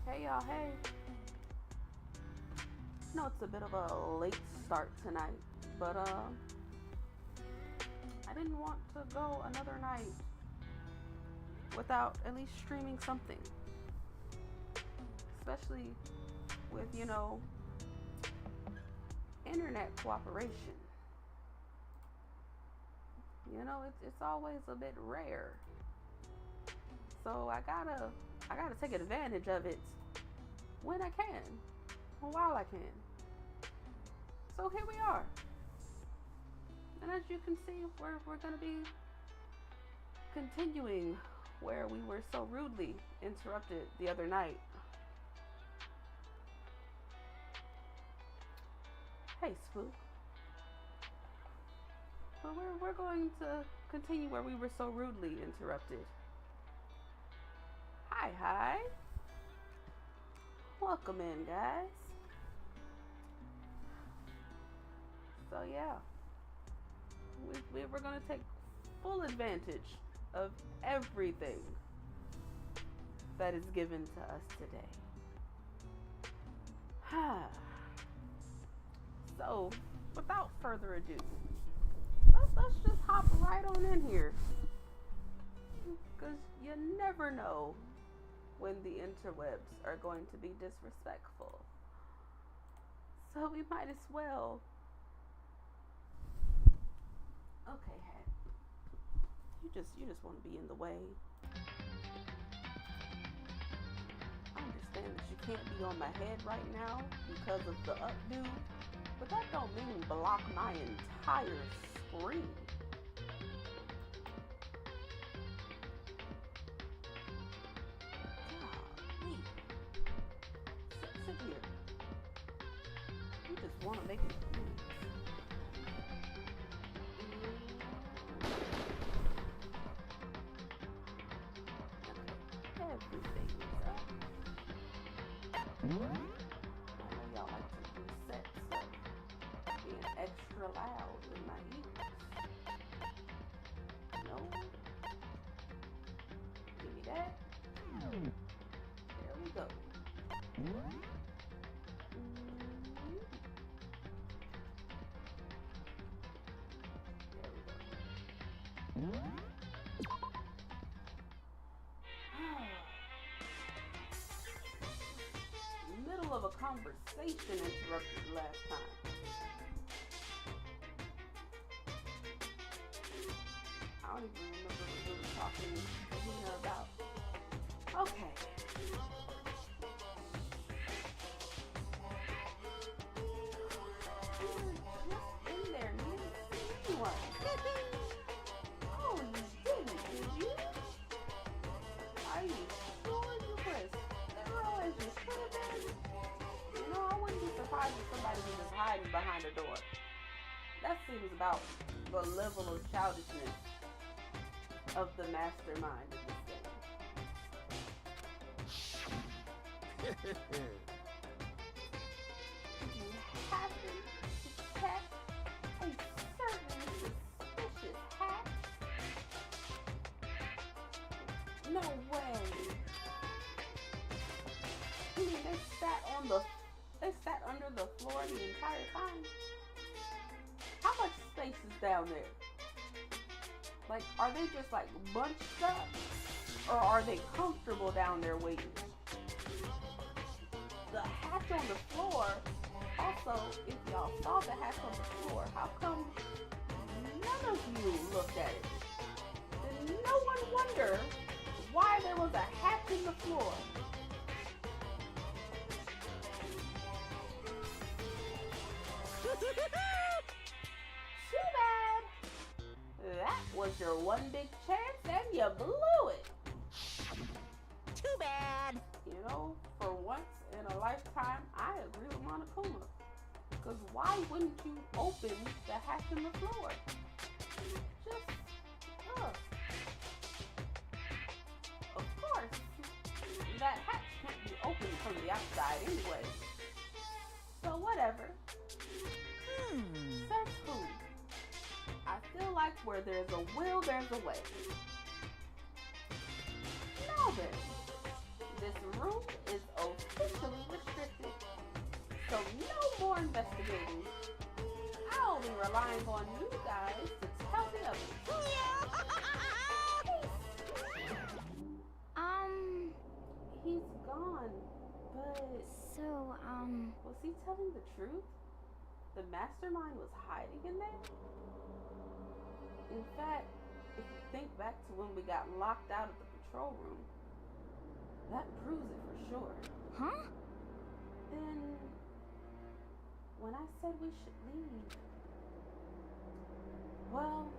Hey y'all, hey. No, it's a bit of a late start tonight, but I didn't want to go another night without at least streaming something. Especially with, internet cooperation. It's always a bit rare. So I gotta take advantage of it when I can, or while I can. So here we are. And as you can see, we're gonna be continuing where we were so rudely interrupted the other night. Hey, Spook. But we're going to continue where we were so rudely interrupted. Hi. Welcome in, guys. So yeah, we're gonna take full advantage of everything that is given to us today. So, without further ado, let's just hop right on in here, because you never know when the interwebs are going to be disrespectful. So we might as well. Okay, Hat. You just want to be in the way. I understand that you can't be on my head right now because of the updo, but that don't mean block my entire screen. Sit here. You just want to make it please. Okay, everything is up. I know y'all like to do sets of being extra loud in my ears. No? Give me that. There we go. Middle of a conversation interrupted last time. I don't even remember what we were talking to Hina about. Okay. In there, you anyone? Oh, you didn't, did you? Are you sure you were as thorough as you should have been? I wouldn't be surprised if somebody was just hiding behind a door. That seems about the level of childishness of the mastermind of this game. You happen to catch a certain suspicious hat? No way. You mean they sat under the floor the entire time? How much space is down there? Like, are they just like bunched up? Or are they comfortable down there waiting? The hatch on the floor, also, if y'all saw the hatch on the floor, how come none of you looked at it? Did no one wonder why there was a hatch in the floor? Too bad. That was your one big chance and you blew it. Too bad. For once in a lifetime, I agree with Monokuma. Because why wouldn't you open the hatch in the floor? Just, Of course, that hatch can't be opened from the outside anyway. So whatever. Says who? I feel like where there's a will, there's a way. Now then, this room is officially restricted. So no more investigating. I'll be relying on you guys to tell the others. He's gone, but... So, was he telling the truth? The mastermind was hiding in there? In fact, if you think back to when we got locked out of the patrol room, that proves it for sure. huh? Then, when I said we should leave, well,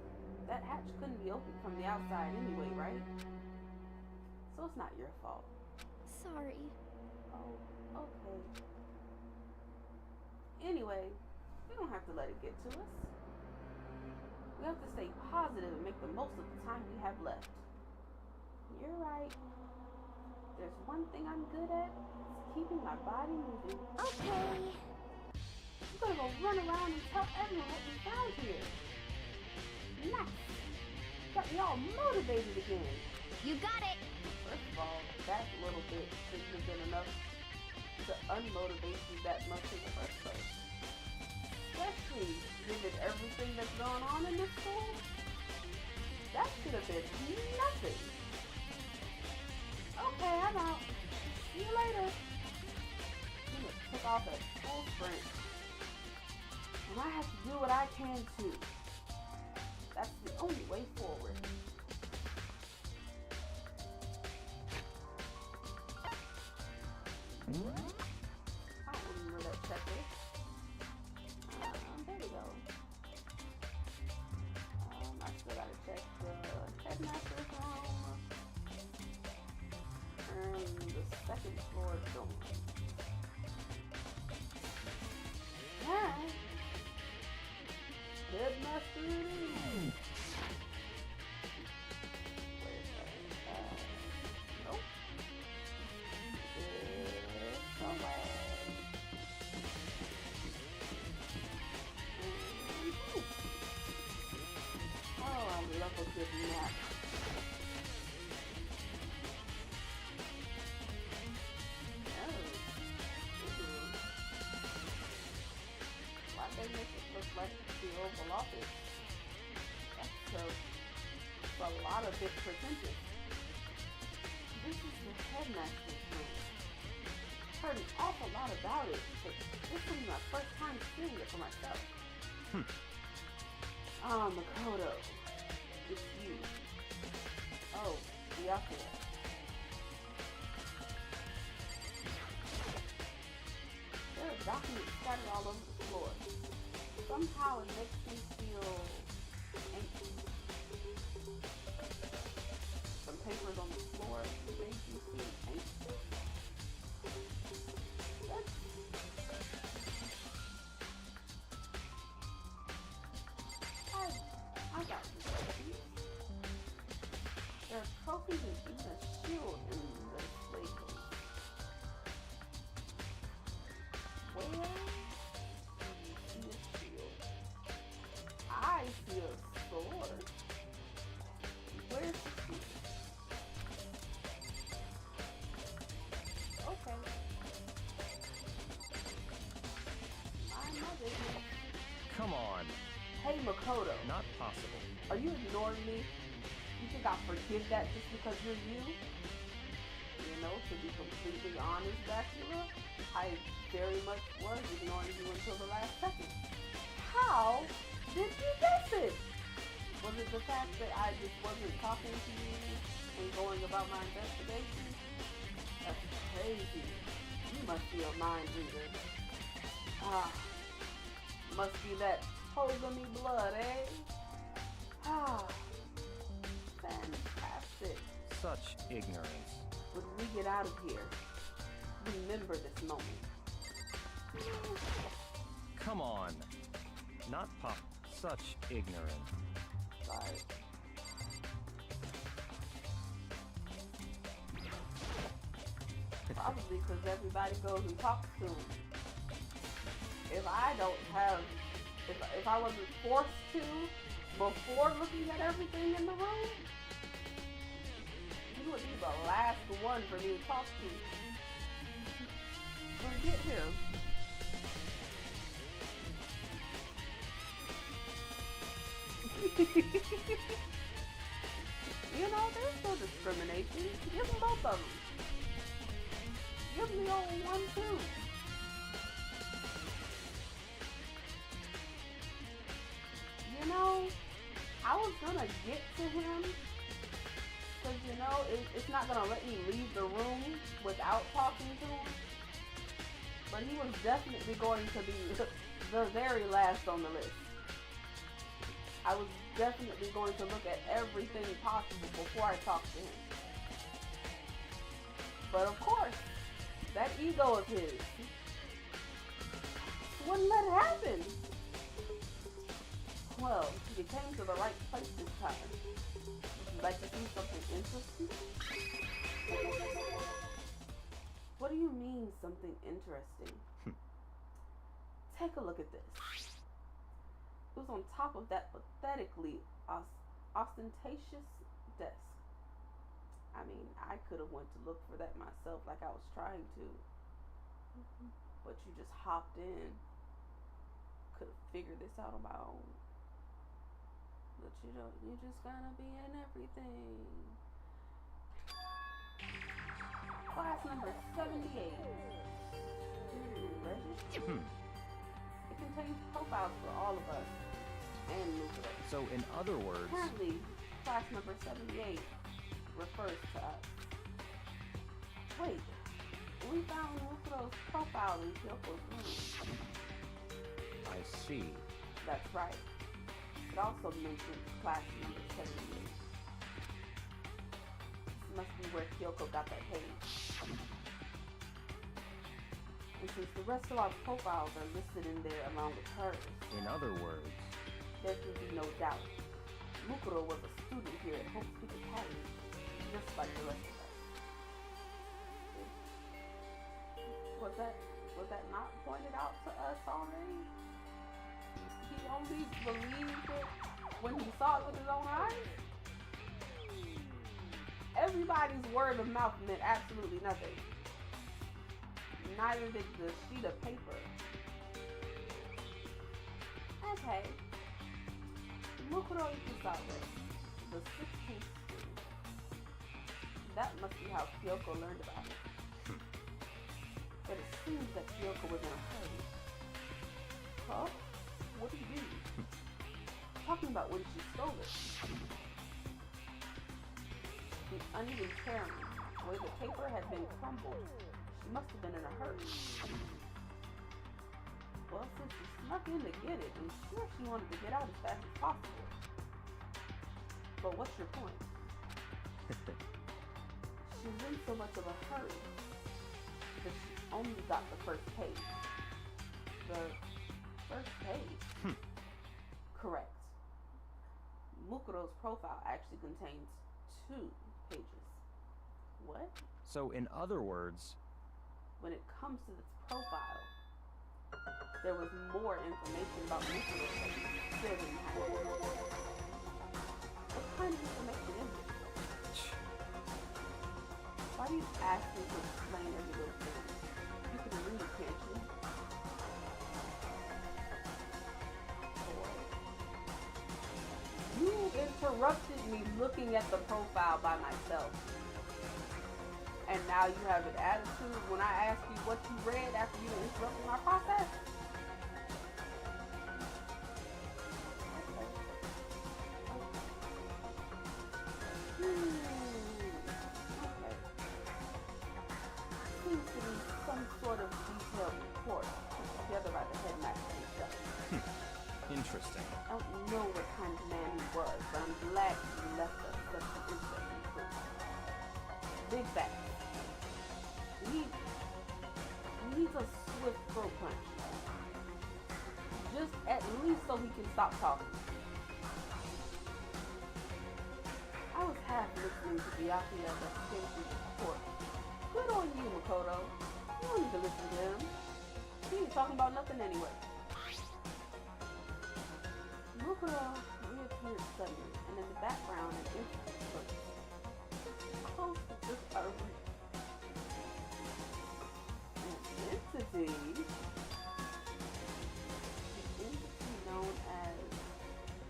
that hatch couldn't be opened from the outside anyway, right? So it's not your fault. Sorry. Oh, okay. Anyway, we don't have to let it get to us. We have to stay positive and make the most of the time we have left. You're right. There's one thing I'm good at. It's keeping my body moving. Okay. I'm gonna go run around and tell everyone what we found here. Nice. Got me all motivated again. You got it. First of all, that little bit shouldn't have been enough to unmotivate you that much in the first place. Especially given everything that's going on in this school. That should have been nothing. Okay, I'm out. See you later. You just took off at full sprint. And I have to do what I can too. That's the only way forward. I don't remember that checklist. There we go. I still gotta check the headmaster's room and the second floor dorm. Alright. Headmaster it is. Where's that? Nope. Somewhere. Oh, I love a good nap. Why they make it look like the Oval Office? That's a lot of bit pretentious. This is the headmaster's room. Heard an awful lot about it, but this will be my first time seeing it for myself. Makoto, it's you. Oh, Byakuya. There are documents scattered all over the floor. Somehow it makes me feel anxious. Some papers on the floor make you feel anxious. I got some trophies. There are trophies and even a shield in the label. Where do you see a shield? I see a sword. Where's the shield? Okay. My business. Come on. Hey, Makoto. Not possible. Are you ignoring me? You think I'll forgive that just because you're you? You know, to be completely honest, Bachelor, I very much was ignoring you until the last second. How did you guess it? Was it the fact that I just wasn't talking to you and going about my investigation? That's crazy. You must be a mind reader. Must be that Hogami blood, eh? Fantastic. Such ignorance. When we get out of here, remember this moment. Come on. Not pop. Such ignorance. Sorry. Probably because everybody goes and talks to him. If I wasn't forced to before looking at everything in the room, you would be the last one for me to talk to. Forget him. You know, there's no discrimination. Give them both of them. Give them the old one too. You know, I was gonna get to him because you know it's not gonna let me leave the room without talking to him. But he was definitely going to be the very last on the list. I was definitely going to look at everything possible before I talked to him. But of course, that ego of his wouldn't let it happen. Well, you came to the right place this time. Would you like to see something interesting? What do you mean, something interesting? Take a look at this. It was on top of that pathetically ostentatious desk. I mean, I could have went to look for that myself like I was trying to. But you just hopped in. Could have figured this out on my own. But you don't, you just gotta be in everything. Class number 78. Register. It contains profiles for all of us and Lucas. So, in other words, Apparently, class number 78 refers to us. Wait, we found Lucado's profile in Kyoko's room. I see. That's right. It also mentions class number 78. This must be where Kyoko got that page. And since the rest of our profiles are listed in there along with hers, In other words, there can be no doubt. Mukuro was a student here at Hope Peak Academy, just like the rest of us. Was that not pointed out to us already? He only believed it when he saw it with his own eyes? Everybody's word of mouth meant absolutely nothing. Neither did the sheet of paper. Okay. Mukuro Ikusawa, the 16th student. That must be how Kyoko learned about it. But it seems that Kyoko was in a hurry. Huh? What did you do? Talking about when she stole it. The uneven tearing, where the paper had been crumbled. She must have been in a hurry. Well, since she snuck in to get it, I'm sure she wanted to get out as fast as possible. But what's your point? She was in so much of a hurry that she only got the first page. The first page? Correct. Mukuro's profile actually contains 2 pages. What? so in other words, When it comes to this profile, there was more information about Mukuro that we still didn't have. What kind of information is it? Why do you ask me to explain every little thing? You can read, can't you? Boy. You interrupted me looking at the profile by myself. And now you have an attitude when I ask you what you read after you interrupted my process? Okay. Seems to be some sort of detailed report put together by the headmaster himself. interesting. I don't know what kind of man he was, but I'm glad he left us such an interesting proof. Big fact. He needs a swift throat punch. Just at least so he can stop talking. I was half listening to Byakuya's extensive report. Good on you, Makoto. You don't need to listen to him. He ain't talking about nothing anyway. Mukuro reappeared suddenly, and in the background an instant look. Close to just a reach. An entity known as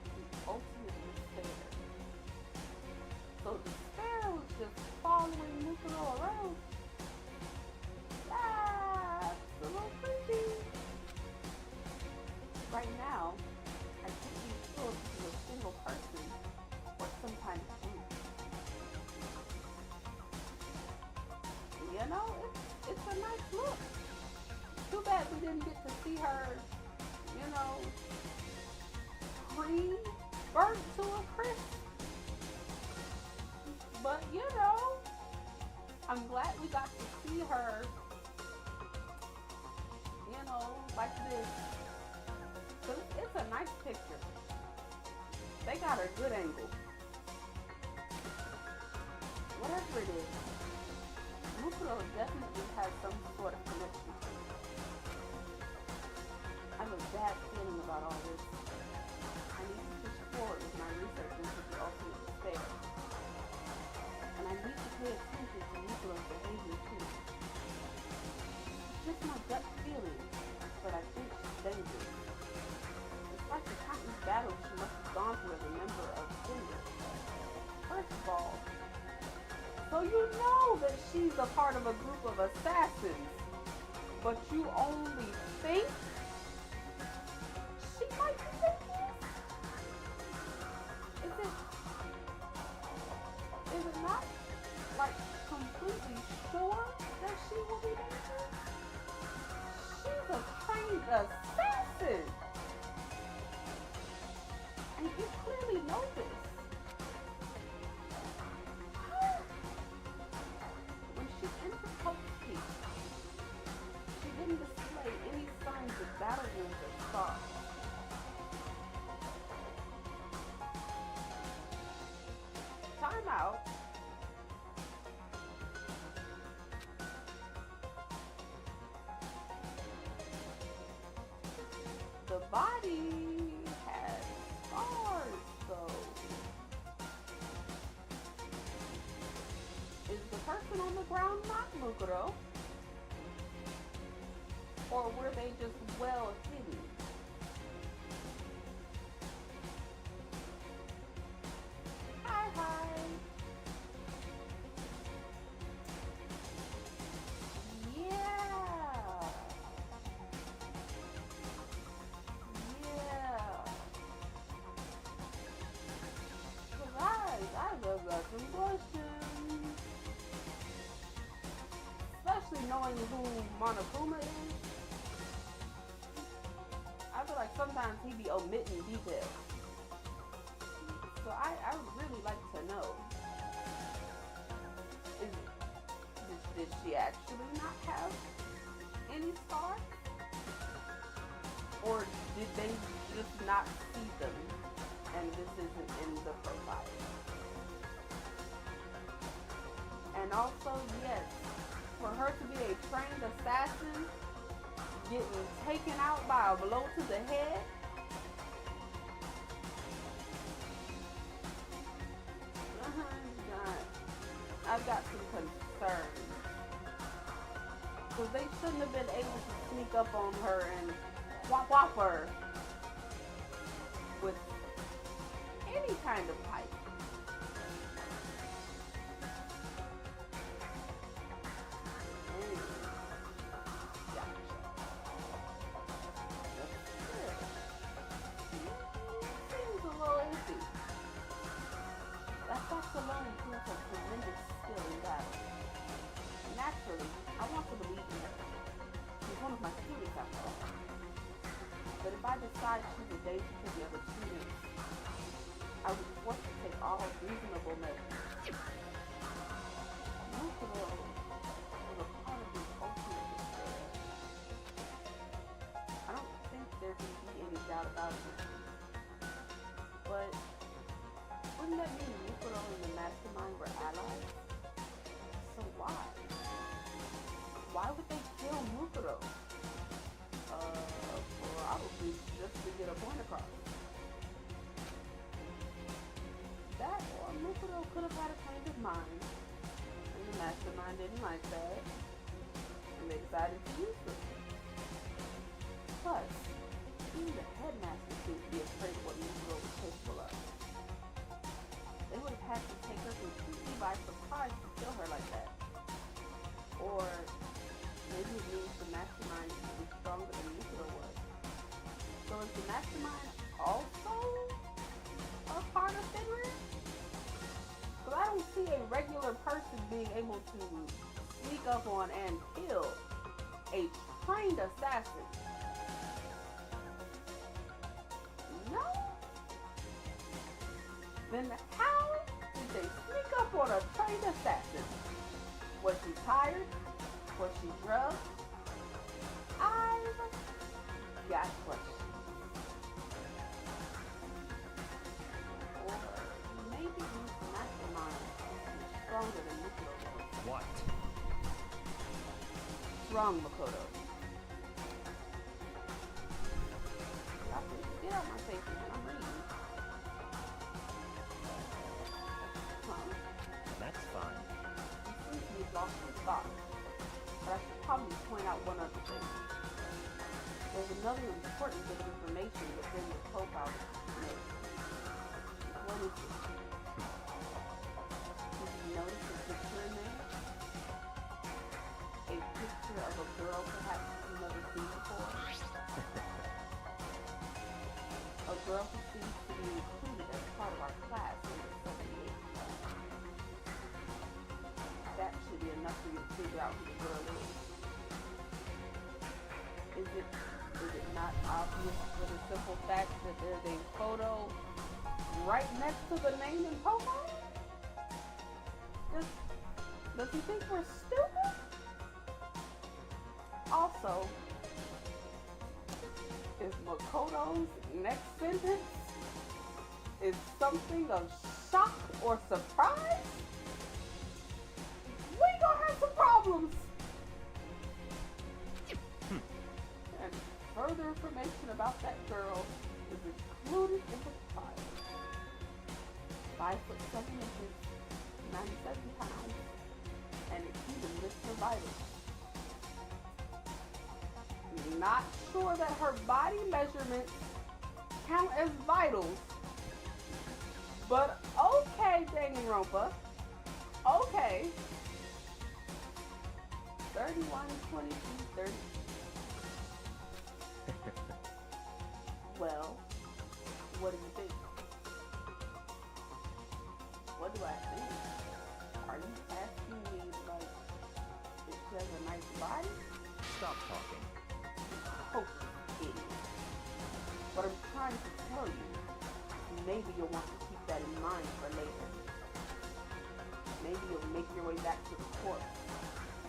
the ultimate despair. So despair was just following Mukuro around. That's a little creepy. Right now, I think he's sure to be a single person or some kind of thing. You know, it's a nice look. Too bad we didn't get to see her, you know, burnt to a crisp. But you know, I'm glad we got to see her, you know, like this. So it's a nice picture. They got a good angle. Whatever it is, Mukuro definitely has some sort of connection to it. I have a bad feeling about all this. I need to push forward with my research into the ultimate despair. And I need to pay attention to Mukuro's behavior too. It's just my gut feeling, but I think she's dangerous. It's like the countless battles she must have gone through as a member of Cinder. First of all, so you know that she's a part of a group of assassins, but you only think she might be dangerous? Is it not, like, completely sure that she will be dangerous? She's a trained assassin! And you clearly know this. When she entered Hope's Peak, she didn't display any signs of battle wounds or scars. Time out. The body has scars, though. Is the person on the ground not Mukuro? Or were they just well hidden? Hi. Some questions. Especially knowing who Monokuma is. I feel like sometimes he be omitting details. So I would really like to know. Did she actually not have any scars? Or did they just not see them and this isn't in the profile? And also, yes, for her to be a trained assassin, getting taken out by a blow to the head, I've got some concerns. Because they shouldn't have been able to sneak up on her and whop her with any kind of pipe. Alone proves her tremendous skill in battle. Naturally, I want to believe in her. She's one of my students after all. But if I decide she's a danger to the other students, I would force to take all reasonable measures. Mukuro is a part of the ultimate despair. I don't think there can be any doubt about it. But wouldn't that mean Mukuro and the Mastermind were allies? So why? Why would they kill Mukuro? Probably just to get a point across. That or Mukuro could have had a change of mind, and the Mastermind didn't like that, and they decided to use them. Plus, even the headmaster seems to be afraid of what Mukuro was capable of. They would have had to take her completely by surprise to kill her like that. Or maybe it means the mastermind is stronger than Mukuro was. So is the mastermind also a part of Fenrir? Because I don't see a regular person being able to sneak up on and kill a trained assassin. No? Then how did they sneak up on a trained assassin? Was she tired? Was she drugged? I've got questions. Or maybe this mastermind is stronger than Mukuro. What? Wrong, Makoto. Get out my face, man. I'm reading. That's fine. He seems to be lost in thought. But I should probably point out one other thing. There's another important bit of information within the profile that you made. What is it? Did you notice the picture in there? A picture of a girl perhaps you've never seen before? A girl who seems to be included as part of our class in the 78. That should be enough for you to figure out who the girl is. Is it not obvious for the simple fact that there's a photo right next to the name and profile? Does he think we're stupid? Also, is Makoto's next sentence is something of shock or surprise? We gonna have some problems. And further information about that girl is included in the file. 5'7" inches, 97 pounds, and it even lists her vitals. Not sure that her body measurements count as vitals, but okay, Danganronpa. Okay. 31, 22, 30. Well, what do you think? What do I think? Are you asking me, like, if she has a nice body? Stop talking. Oh, idiot. What I'm trying to tell you, maybe you'll want to keep that in mind for later. Maybe you'll make your way back to the court,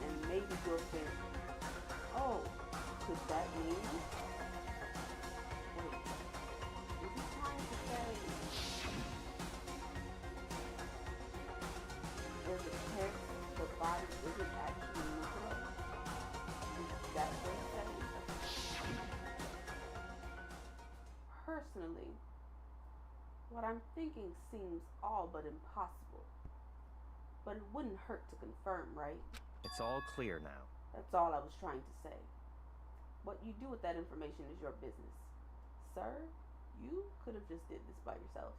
and maybe you'll think, oh, could that mean? Wait, is he trying to say there's a chance the body isn't actually Mukuro? Is that what he's saying? Personally, what I'm thinking seems all but impossible. But it wouldn't hurt to confirm, right? It's all clear now. That's all I was trying to say. What you do with that information is your business. Sir, you could have just did this by yourself.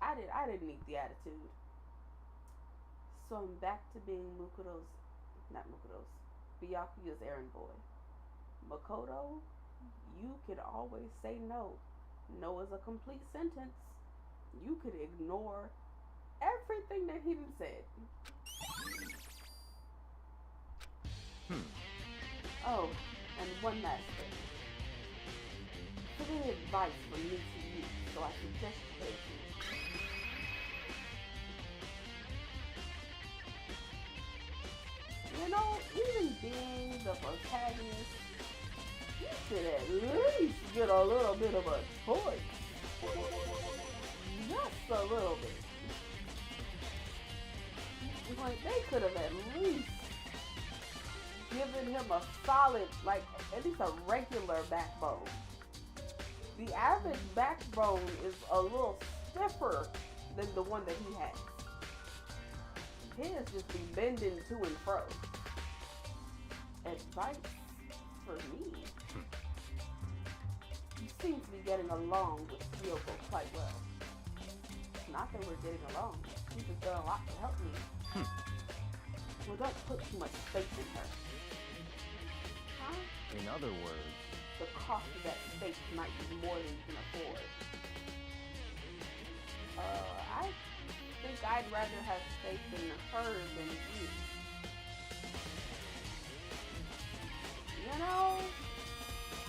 I didn't need the attitude. So I'm back to being Byakuya's errand boy. Makoto, you could always say no. No is a complete sentence. You could ignore everything that he done said. Oh, and one last thing. Giving advice from me to you, so I suggest you pay attention. You know, even being the protagonist, you should at least get a little bit of a choice. Just a little bit. Like, they could have at least given him a solid, like, at least a regular backbone. The average backbone is a little stiffer than the one that he has. His just be bending to and fro. Advice for me? seem to be getting along with Kyoko quite well. Not that we're getting along. She's just done a lot to help me. Well, don't put too much faith in her. Huh? In other words, The cost of that faith might be more than you can afford. I think I'd rather have faith in her than you. You know,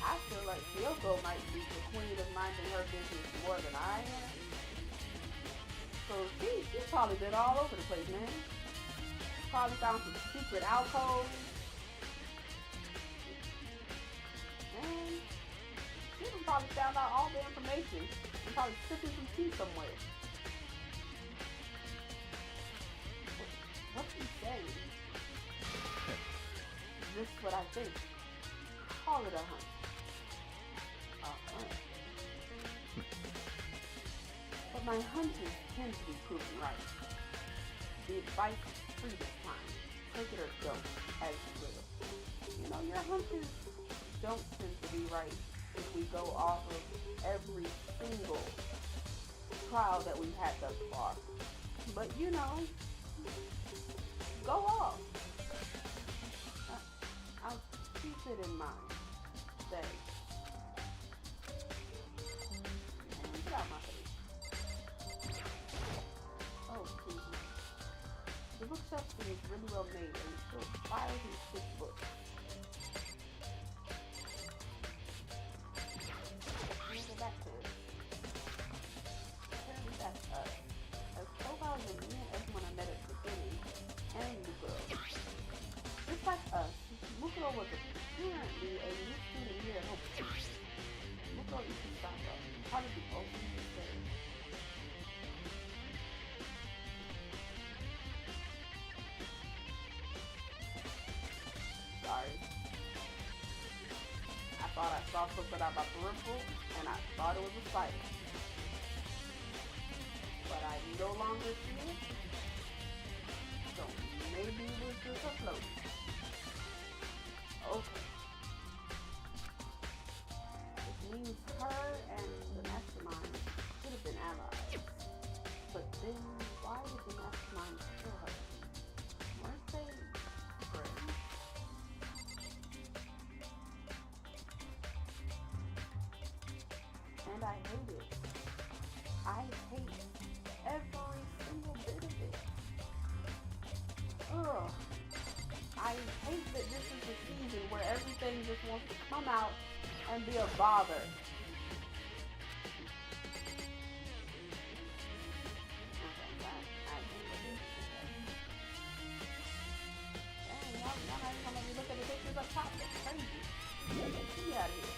I feel like Kyoko might be the queen of minding her business more than I am. So she's probably been all over the place, man. Probably found some secret alcoves. And she probably found out all the information and probably sipping some tea somewhere. What's he saying? This is what I think. Call it a hunch. A hunch. But my hunches tend to be proven right. The advice is free this time. Take it or don't, as you will. You know, your hunches don't tend to be right if we go off of every single trial that we've had thus far. But you know, go off. I'll keep it in mind. Say, get out my face. Oh, please. The bookshelf is really well made and it shows 5 and 6 books. Let me go back to it. Apparently that's us. As profiles of me and everyone I met at the beginning, and the girl. Just like us, Mukuro was apparently a new student here at Hope. Mukuro Ikusaka, part of the open stage. Sorry. I thought I saw something out my peripheral, and I thought it was a spider. But I no longer see it, so maybe it was just a float. Okay. It means her and the mastermind should have been allies. But then, why did the mastermind kill her? Weren't they friends? And I hate it. I hate every single bit of it. Ugh. I hate that this is the season where everything just wants to come out and be a bother. Dang, y'all not even gonna let me look at the pictures up top. That's crazy. Get me out of here.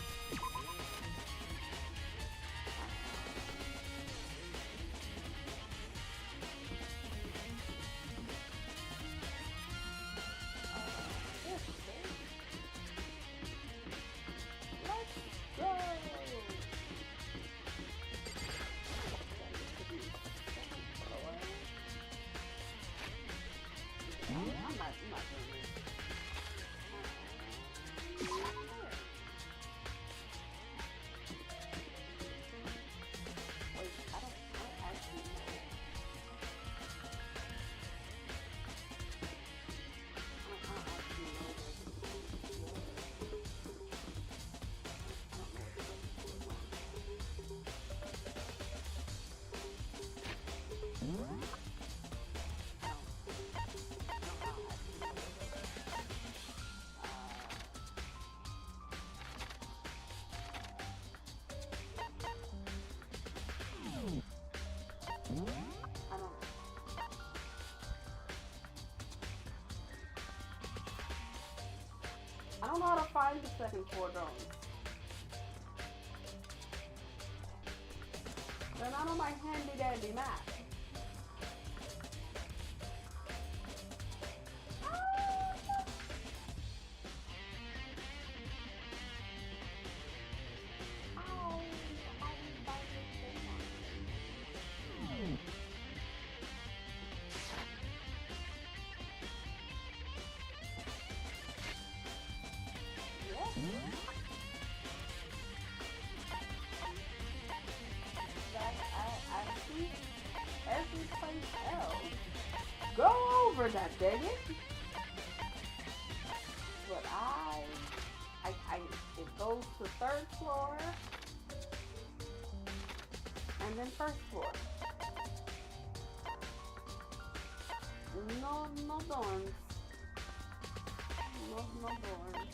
I don't know how to find the second floor drones. They're not on my handy dandy map. remember that, dang it. But it goes to 3rd floor and then 1st floor. No dorms. No dorms.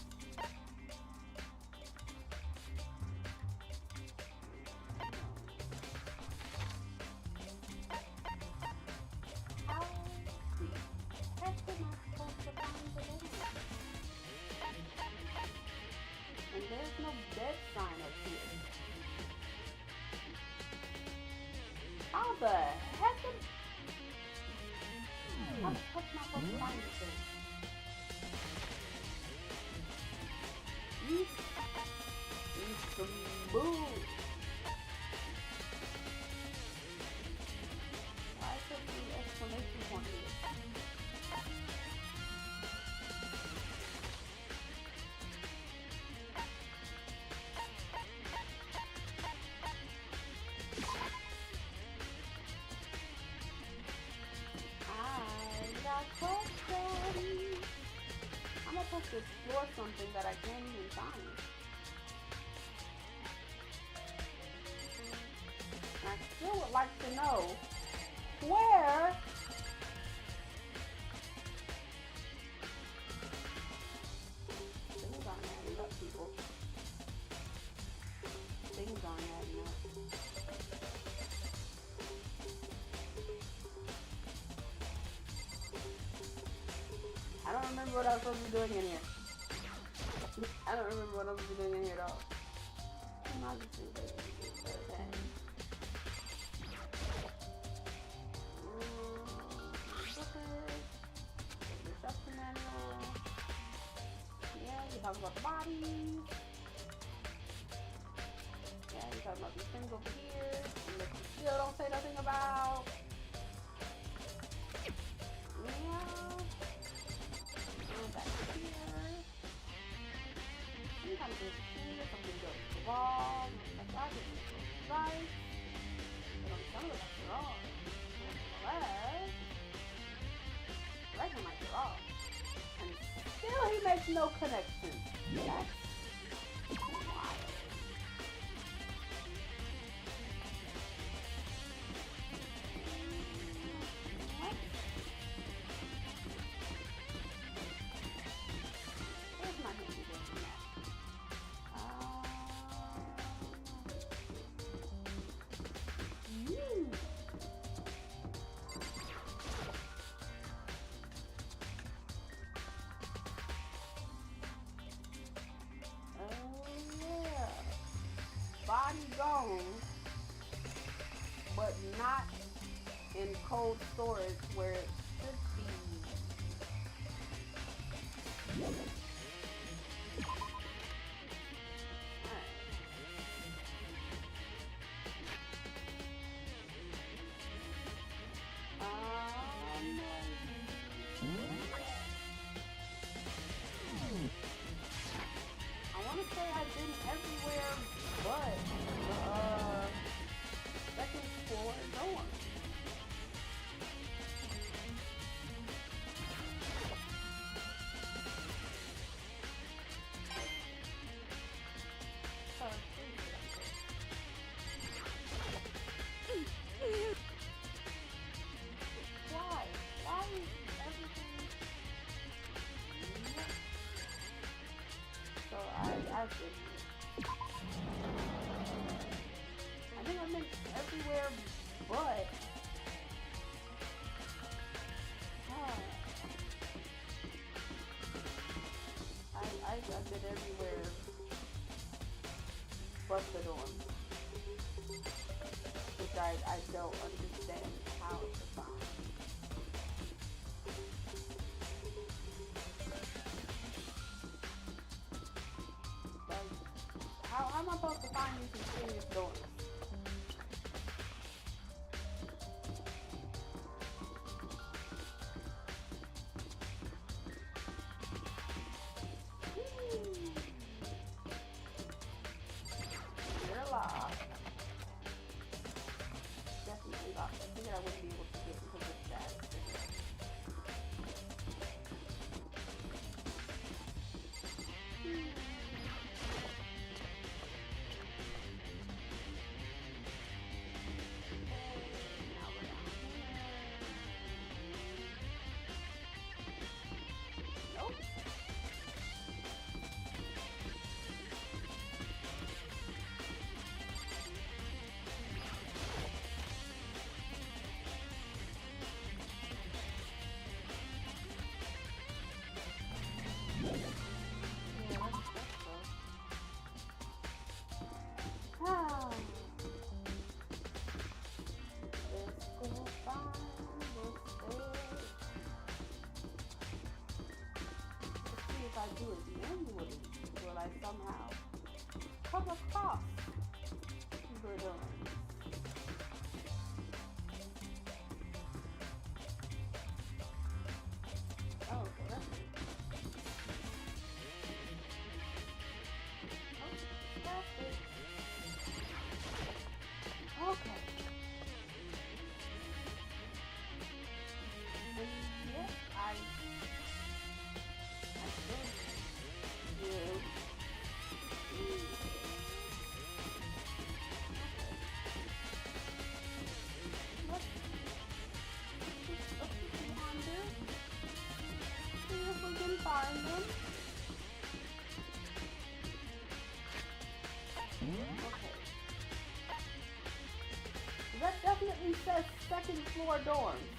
And there's no dead sign up here. How the heck how the heck am I supposed to find this thing? Eat some boo. Why is there the exclamation point here? I'm supposed to explore something that I can't even find. And I still would like to know where things aren't adding up, people. Things aren't adding up. I don't remember what I was supposed to be doing in here. I don't remember what I was supposed to be doing in here at all. I'm not just doing that. Reception manual. Yeah, you talk about the bodies. Yeah, you talk about these things over here that you still don't say nothing about. Yeah. Back here. Some kind of goes here, something goes wrong. Like that is right. But on some of the left, wrong. Right one might be wrong. And still he makes no connection. That's wild. Body gone, but not in cold storage where it should be. I want to say I've been everywhere but the 2nd floor dorm. Why? Why is everything? So I've been here. I think I've been everywhere but I've been everywhere but the dorm, which I don't understand how to find. Like, how am I supposed to find these mysterious doors? They're locked. Definitely locked. I figured I wouldn't be able to get because of that. I somehow come across the dorms. Oh, okay, that's it. Oh, that's it. Okay. And yes, I think you. Let's wander. See if we can find them. Okay. That definitely says second floor dorms.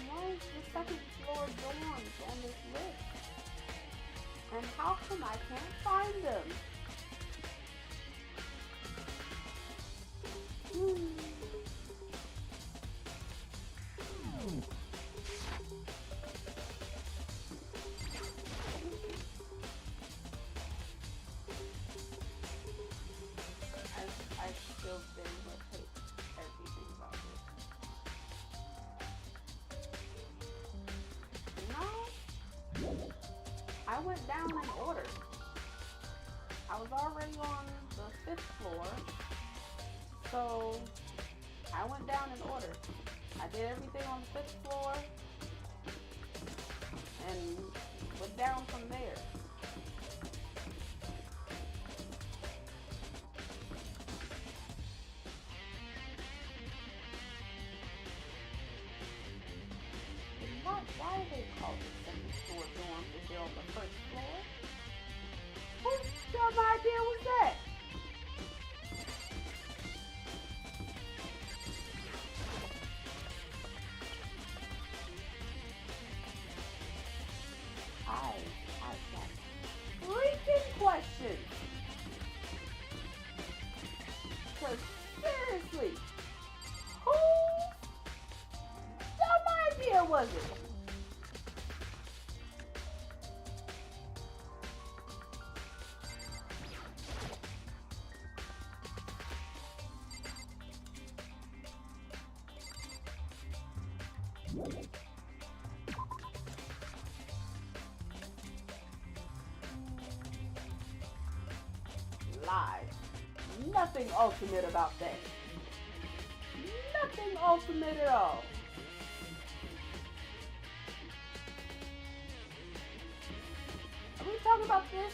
Why is the second floor dorms on this list? And how come I can't find them? I still very much hate everything about this. No, I went down in order. I was already on the 5th floor, so I went down in order. I did everything on the 5th floor and went down from there. Why are they called the second floor dorms if they're on the 1st floor? Whose dumb idea was that? I've got freaking questions. Cause seriously, whose dumb idea was it? Lies. Nothing ultimate about that. Nothing ultimate at all. Are we talking about this?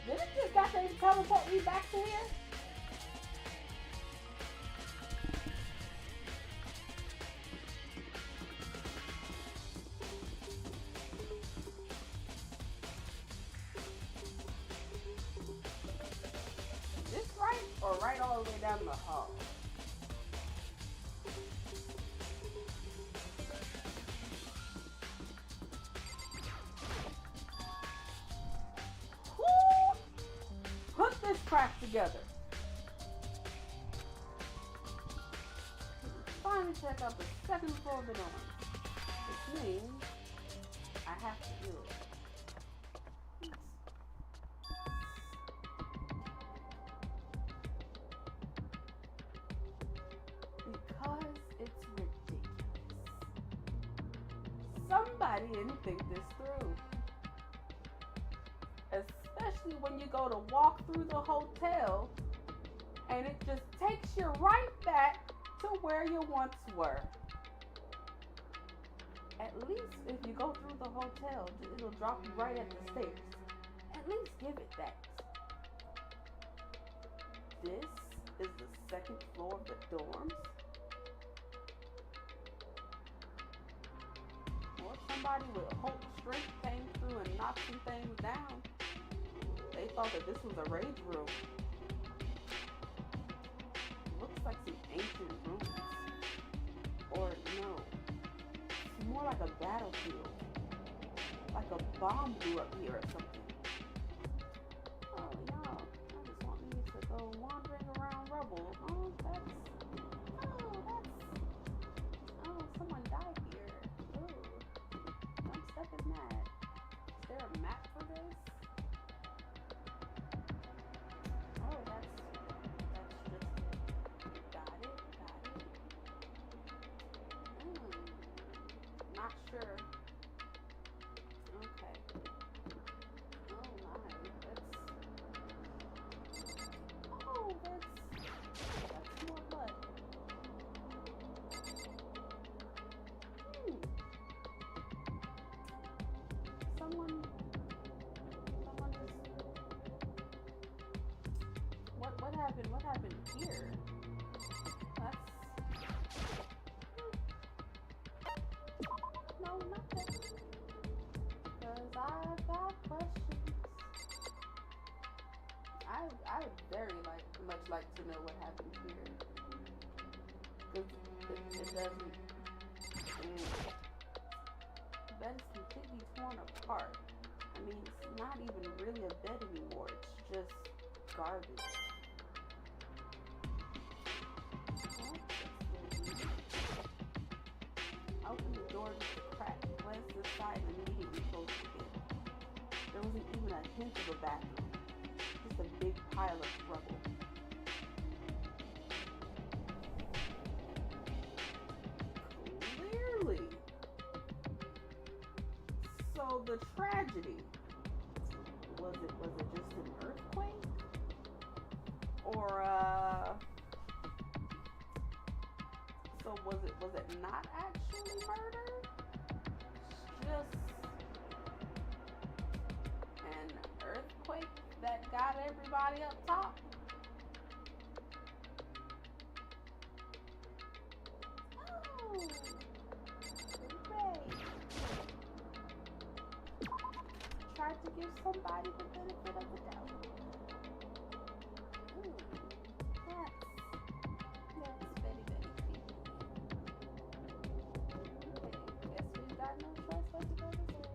Did it just got to teleport me back to here? Is this right or right all the way down the hall? Crap together. Finally check out the second floor of the dorm, which means I have to do it. Because it's ridiculous. Somebody didn't think this through. Especially when you go to walk through the hotel and it just takes you right back to where you once were. At least if you go through the hotel, it'll drop you right at the stairs. At least give it that. This is the second floor of the dorms? Or if somebody with Hulk strength came through and knocked some things down, they thought that this was a rage room. Looks like some ancient ruins. Or no, it's more like a battlefield. Like a bomb blew up here or something. Oh, y'all, I just want me to go wandering around rubble. Oh, someone died here. Ooh, don't step in that. Is there a map for this? Oh, that's just it. Got it. Not sure. Okay. Oh my, that's more blood. Someone just, what happened here? No, nothing. Because I've got questions. I would very much like to know what happened here. Because it doesn't. The bed is completely torn apart. I mean, it's not even really a bed anymore. It's just garbage. I opened the door just a crack, glanced inside, and immediately closed it again. There wasn't even a hint of a bathroom. Just a big pile of rubble. Clearly. So the tragedy, was it just an earthquake? Or so was it not actually murder? Just an earthquake that got everybody up top? Oh, great. Tried to give somebody the benefit of the doubt. Ooh, that's very, very creepy. Okay, guess we've got no choice but to go this way.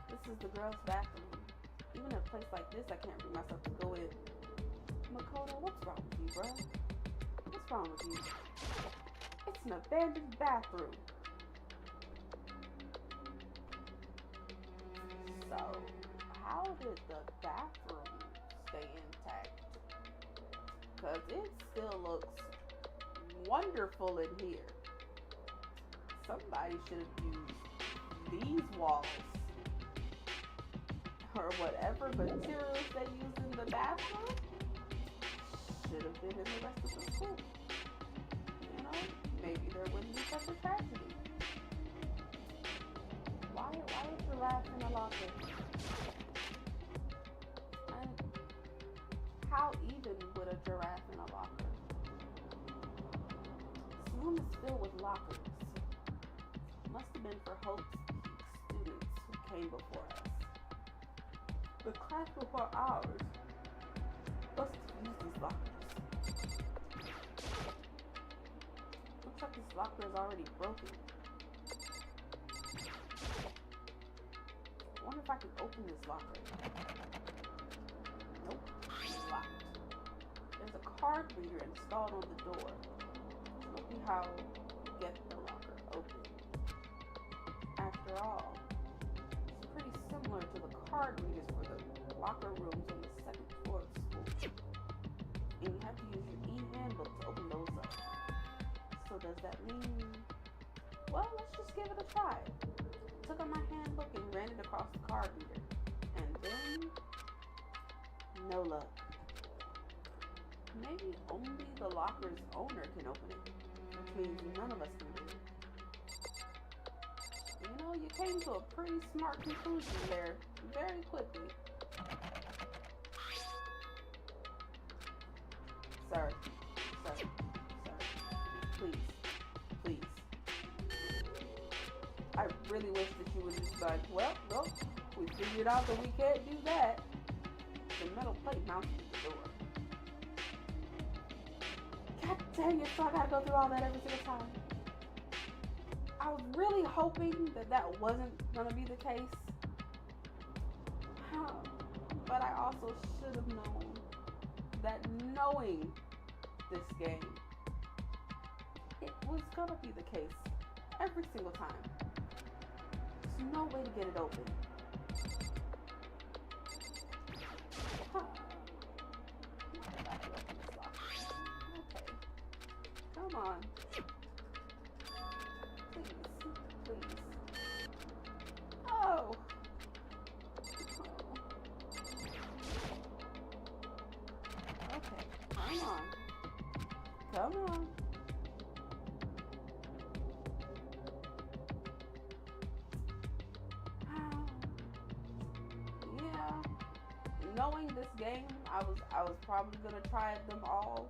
This is the girls' bathroom. Even in a place like this, I can't bring myself to go in. Makoto, what's wrong with you, bro? What's wrong with you? It's an abandoned bathroom. So, how did the bathroom stay intact? Because it still looks wonderful in here. Somebody should have used these walls or whatever materials they use in the bathroom should have been in the rest of the school. You know, maybe there wouldn't be such a tragedy. Why is giraffe in a locker? And how even would a giraffe in a locker? This room is filled with lockers. Must have been for Hope's students who came before us. The class before ours must have used these lockers. Looks like this locker is already broken. I wonder if I can open this locker. Nope, it's locked. There's a card reader installed on the door. This must be how you get the locker open. After all, it's pretty similar to the card readers for the locker rooms on the second floor of school. And you have to use your e-handbook to open those up. So does that mean... Well, let's just give it a try. Took out my handbook and ran it across the card reader. And then... no luck. Maybe only the locker's owner can open it. Which means none of us can do. You know, you came to a pretty smart conclusion there very quickly. Sir, please, please. I really wish that you would just be like, well, nope, we figured out that we can't do that. The metal plate mounted to the door. God dang it, so I gotta go through all that every single time. I was really hoping that that wasn't gonna be the case. But I also should have known that knowing this game, it was gonna be the case every single time. There's no way to get it open. Huh. Okay. Come on. Please. Please. Oh. Okay. Come on. Come on. Yeah. Knowing this game, I was probably gonna try them all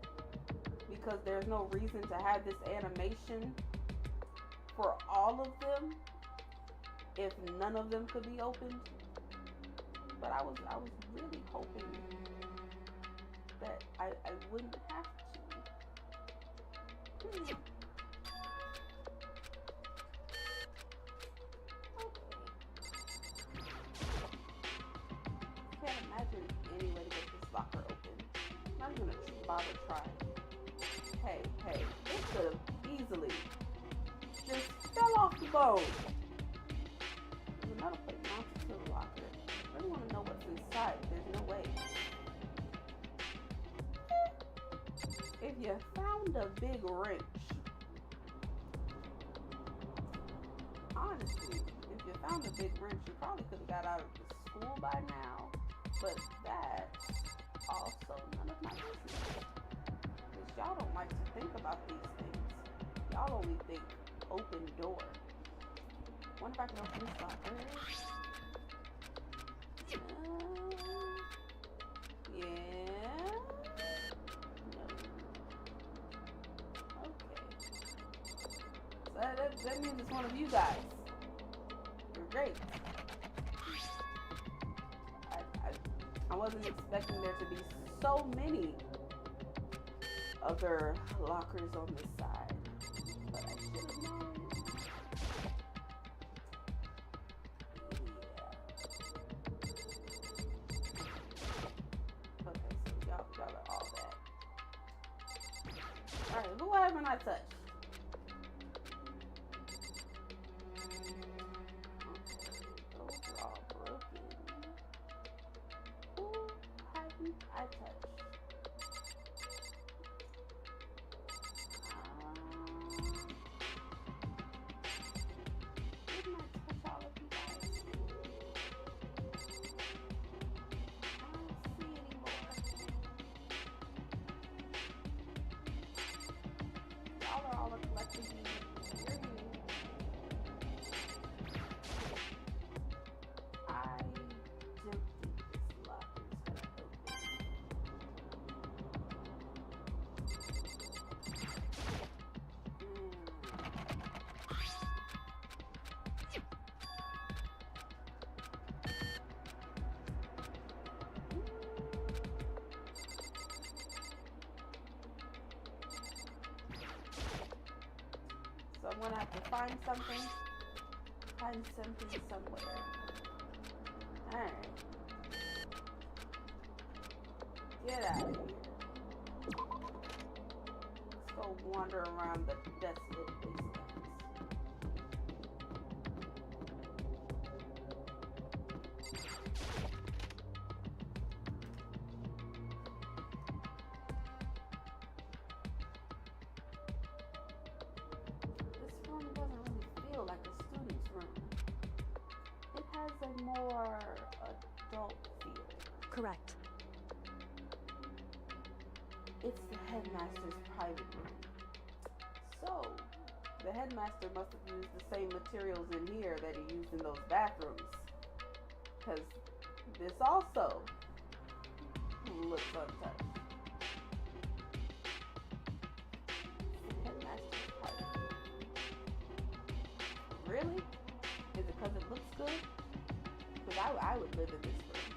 because there's no reason to have this animation for all of them if none of them could be opened. But I was really hoping that I wouldn't have to. Okay. Can't imagine any way to get this locker open. I'm not gonna bother trying. Hey, it could have easily just fell off the boat. There's another plate mounted to the locker. I really want to know what's inside. There's no way. If you found a big wrench, honestly, if you found a big wrench, you probably could have got out of the school by now. But that's also none of my business. Because y'all don't like to think about these things. Y'all only think open door. Wonder if I can open this locker. Yeah. No. Okay. So that means it's one of you guys. You're great. I wasn't expecting there to be so many other lockers on this side, but I should have known. Yeah. Okay, so y'all are all that. Alright, who haven't I touched? I touch. Didn't I touch all of you guys? I don't see anymore. Y'all are all collectively here. I don't think this locker is gonna open. So I'm gonna have to find something somewhere. Alright. Get out of here. Let's go wander around the desolate wastelands. This room doesn't really feel like a student's room. It has a more adult feel. Correct. It's the headmaster's private room. So, The headmaster must have used the same materials in here that he used in those bathrooms. Because this also looks untouched. The headmaster's pipe. Really? Is it because it looks good? Because I would live in this room.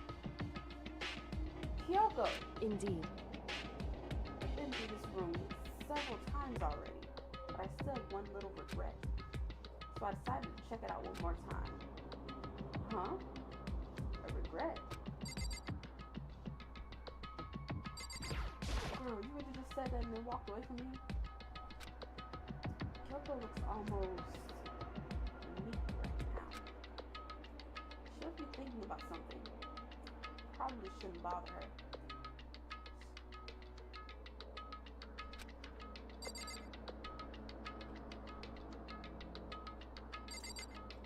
Kyoko! Indeed. I've been through this room several times already, but I still have one little regret. So I decided to check it out one more time. Huh? A regret? Girl, you really just said that and then walked away from me? Kyoko looks almost meek right now. She'll be thinking about something. Probably shouldn't bother her.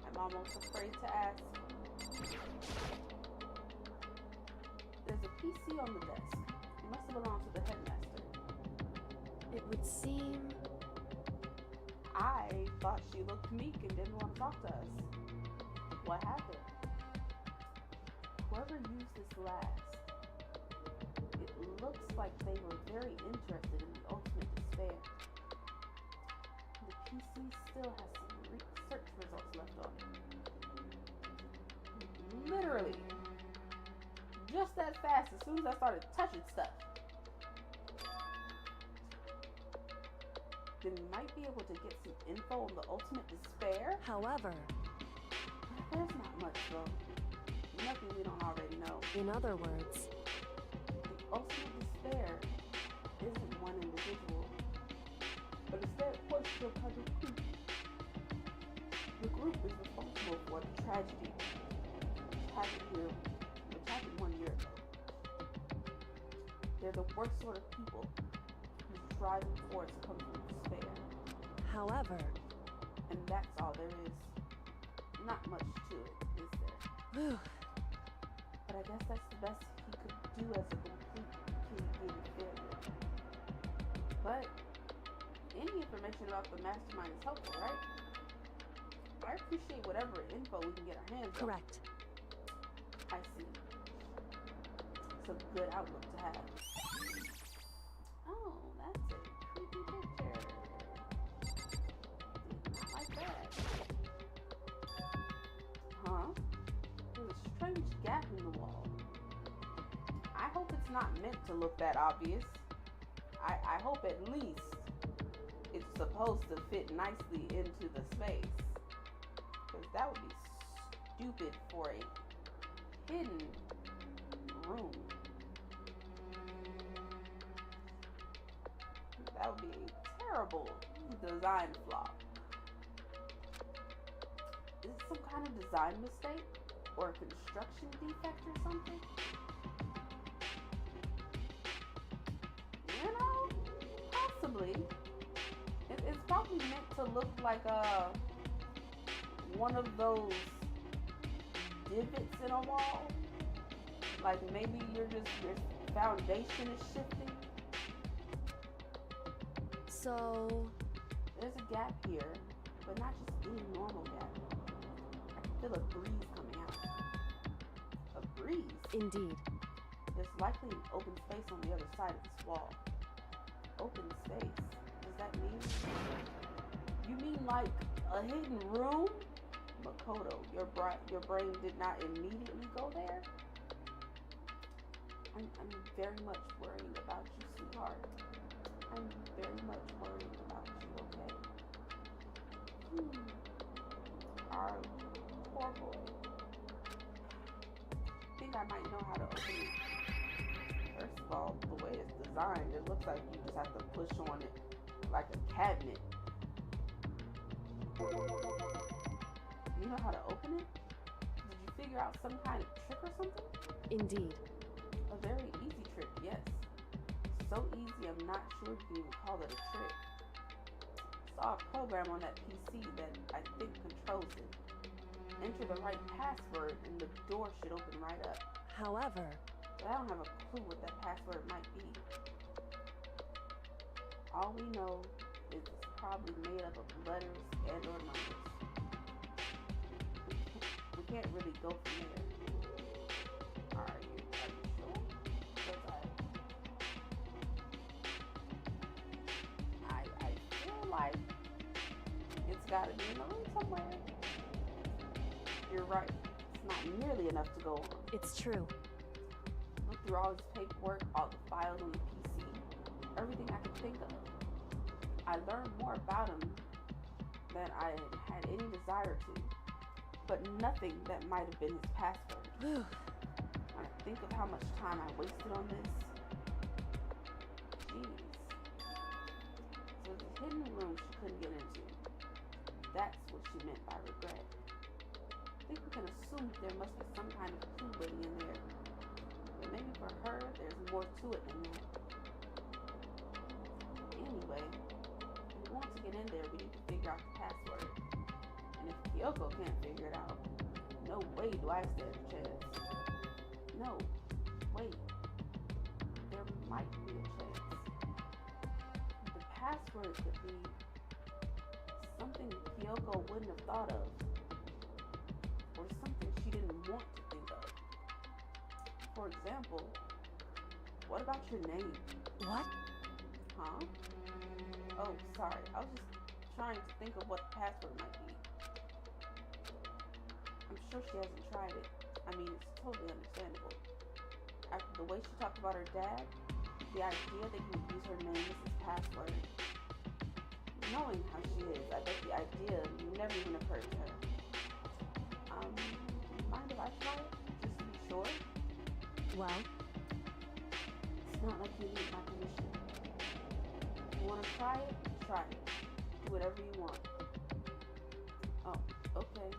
I'm almost afraid to ask. There's a PC on the desk. It must have belonged to the headmaster. It would seem... I thought she looked meek and didn't want to talk to us. What happened? Whoever used this last, it looks like they were very interested in the ultimate despair. The PC still has some search results left on it. Literally, just that fast as soon as I started touching stuff. Then we might be able to get some info on the ultimate despair. However, There's not much though. Nothing we don't already know. in other words, The ultimate despair isn't one individual, but instead a portion of a group. The group is responsible for the tragedy which happened 1 year ago. They're the worst sort of people whose driving force comes from despair. however, And that's all there is. Not much to it, is there? whew, But I guess that's the best he could do as a complete failure. But any information about the mastermind is helpful, right? I appreciate whatever info we can get our hands on. correct. I see. It's a good outlook to have. Oh, that's a creepy picture. Did not like that. Huh? There's a strange gap in the wall. I hope it's not meant to look that obvious. I hope at least it's supposed to fit nicely into the space. Because that would be stupid for a hidden room. That would be a terrible design flaw. Is it some kind of design mistake? Or a construction defect or something? You know, possibly. It's probably meant to look like one of those divots in a wall. Like maybe your foundation is shifting. So, There's a gap here, but not just any normal gap. I can feel a breeze coming out. A breeze? indeed, There's likely an open space on the other side of this wall. Open space? Does that mean? You mean like a hidden room? Makoto, your brain did not immediately go there? I'm very much worrying about you, sweetheart. I'm very much worried about you, okay? Our poor boy. I think I might know how to open it. First of all, the way it's designed, it looks like you just have to push on it like a cabinet. You know how to open it? Did you figure out some kind of trick or something? indeed. A very easy trick, yes. So easy, I'm not sure you can even call it a trick. Saw a program on that PC that I think controls it. Enter the right password and the door should open right up. However, But I don't have a clue what that password might be. All we know is this probably made up of letters and or numbers. We can't really go from there. Are you sure? Because I feel like it's gotta be in the room somewhere. You're right. It's not nearly enough to go on. It's true. Look through all this paperwork, all the files on the PC, everything I could think of. I learned more about him than I had any desire to, but nothing that might have been his password. When I think of how much time I wasted on this, jeez. So the hidden room she couldn't get into. That's what she meant by regret. I think we can assume there must be some kind of clue waiting in there. But maybe for her, there's more to it than that. Anyway, if we want to get in there, we need to figure out the password. And if Kyoko can't figure it out, no way do I stand a chance. No, wait. There might be a chance. The password could be something Kyoko wouldn't have thought of. Or something she didn't want to think of. For example, what about your name? What? Huh? Oh, sorry. I was just trying to think of what the password might be. I'm sure she hasn't tried it. I mean, it's totally understandable. After the way she talked about her dad, the idea that he would use her name as his password. Knowing how she is, I bet the idea never even occurred to her. Mind if I try it? Just to be sure? Well, It's not like you need my permission. If you want to try it, try it. Do whatever you want. Oh, okay.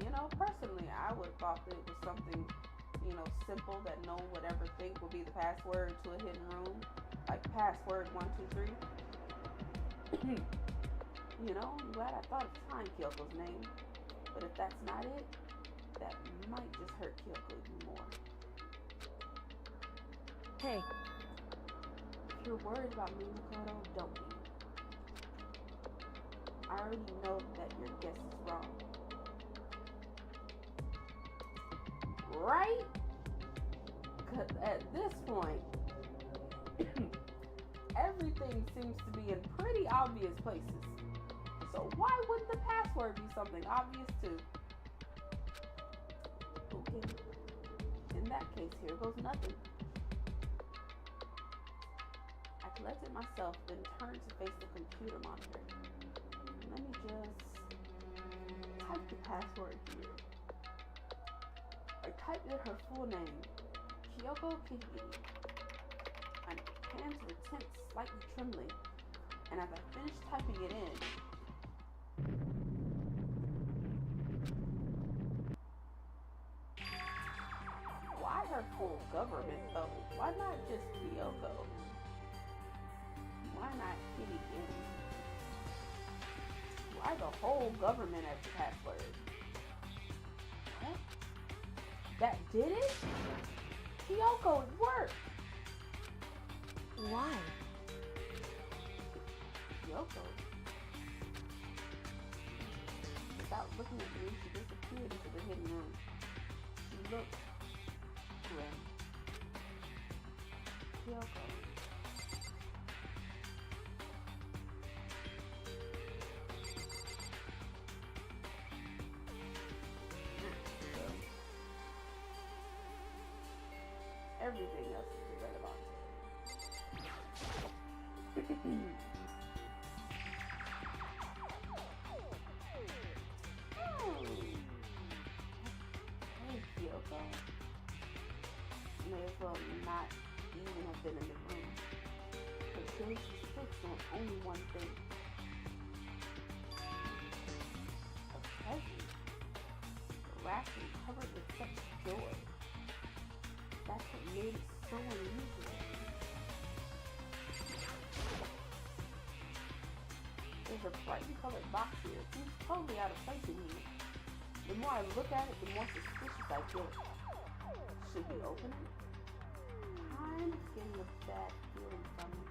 You know, personally, I would have thought that it was something, simple that no one would ever think would be the password to a hidden room. Like password 123. I'm glad I thought of trying Kyoko's name. But if that's not it, that might just hurt Kyoko even more. hey, If you're worried about me, Makoto, don't be. I already know that your guess is wrong. Right? Because at this point, everything seems to be in pretty obvious places. So why wouldn't the password be something obvious too? Okay. In that case, here goes nothing. I collected myself, then turned to face the computer monitor. Let me just type the password here. I typed in her full name, Kyoko Kihiri. My hands were tense, slightly trembling, and as I finished typing it in, why her full government though? Why not just Kyoko? Why not Kitty Kitty? Why the whole government as the password? What? That did it? Kyoko, it worked! why? Kyoko. Without looking at me, she disappeared into the hidden room. She looked grim. Kyoko. Everything else is irrelevant. Hey, Kyoko. May as well not even have been in the room. Her gaze was fixed on only one thing. A present. Wrapped and covered with such joy. That's what made it so unusual. There's a brightly colored box here. It seems totally out of place in here. The more I look at it, the more suspicious I get. Should we open it? kind of getting a bad feeling from it.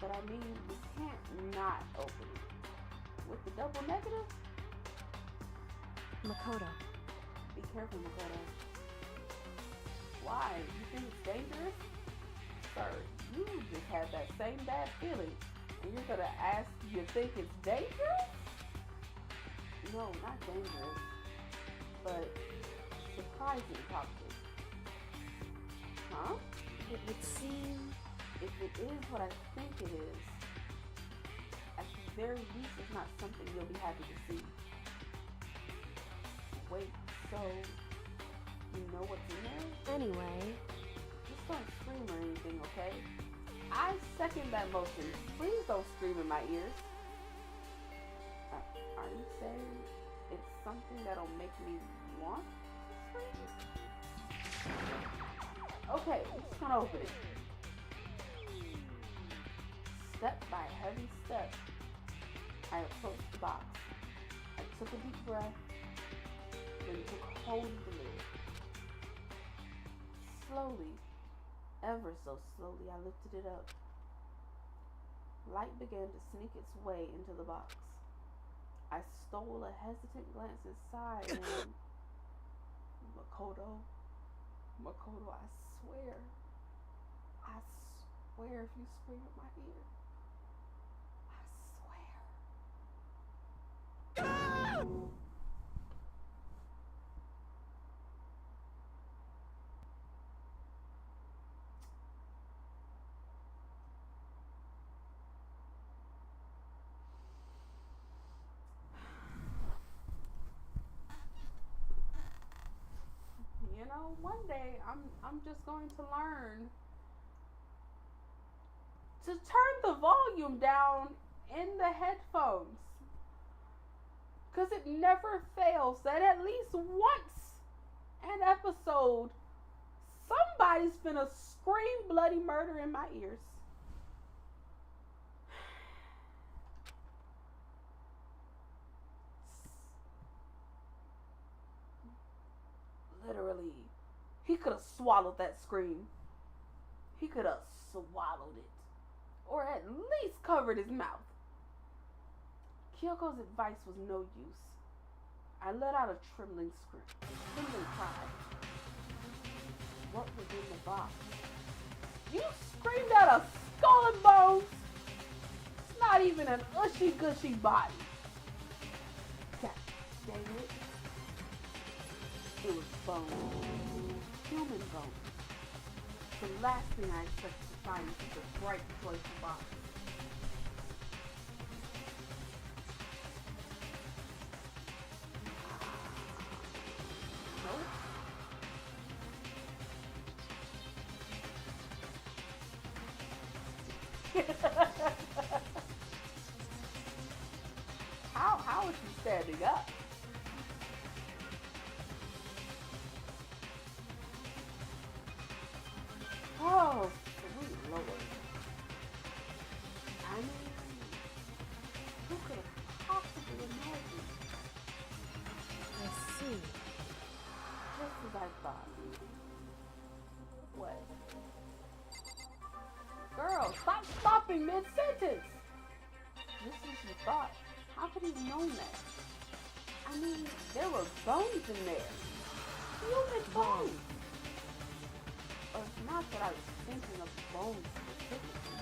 But I mean, we can't not open it. With the double negative? Makoto. Be careful, Makoto. Why? You think it's dangerous? Sir, you just had that same bad feeling. And you're gonna ask, you think it's dangerous? No, not dangerous. But surprising, probably. Huh? It would seem... If it is what I think it is, at the very least, it's not something you'll be happy to see. Wait, so you know what's in there? Anyway... Just don't scream or anything, okay? I second that motion. Please don't scream in my ears. Are you saying it's something that'll make me want to scream? Okay, I'm just gonna open it. Step by heavy step, I approached the box. I took a deep breath, then took hold of the lid. Slowly, ever so slowly, I lifted it up. Light began to sneak its way into the box. I stole a hesitant glance inside and... Makoto, I swear if you scream at my ear, I swear. You know, one day I'm just going to learn to turn the volume down in the headphones. Because it never fails that at least once an episode, somebody's finna scream bloody murder in my ears. Literally, he could have swallowed that scream. He could have swallowed it. Or at least covered his mouth. Kyoko's advice was no use. I let out a trembling cry. What was in the box? You screamed out a skull and bones? It's not even an ushy-gushy body. God dang it. It was bone. Human bone. The last thing I expected to find was such a bright, joyful box. Nope. How is she standing up? Oh, sweet Lord. I mean, who could have possibly imagined? I see. Just as I thought. What? Girl, stop stopping mid-sentence! Just as you thought. How could he have known that? I mean, there were bones in there. Human bones! It's not that I was thinking of bones specifically.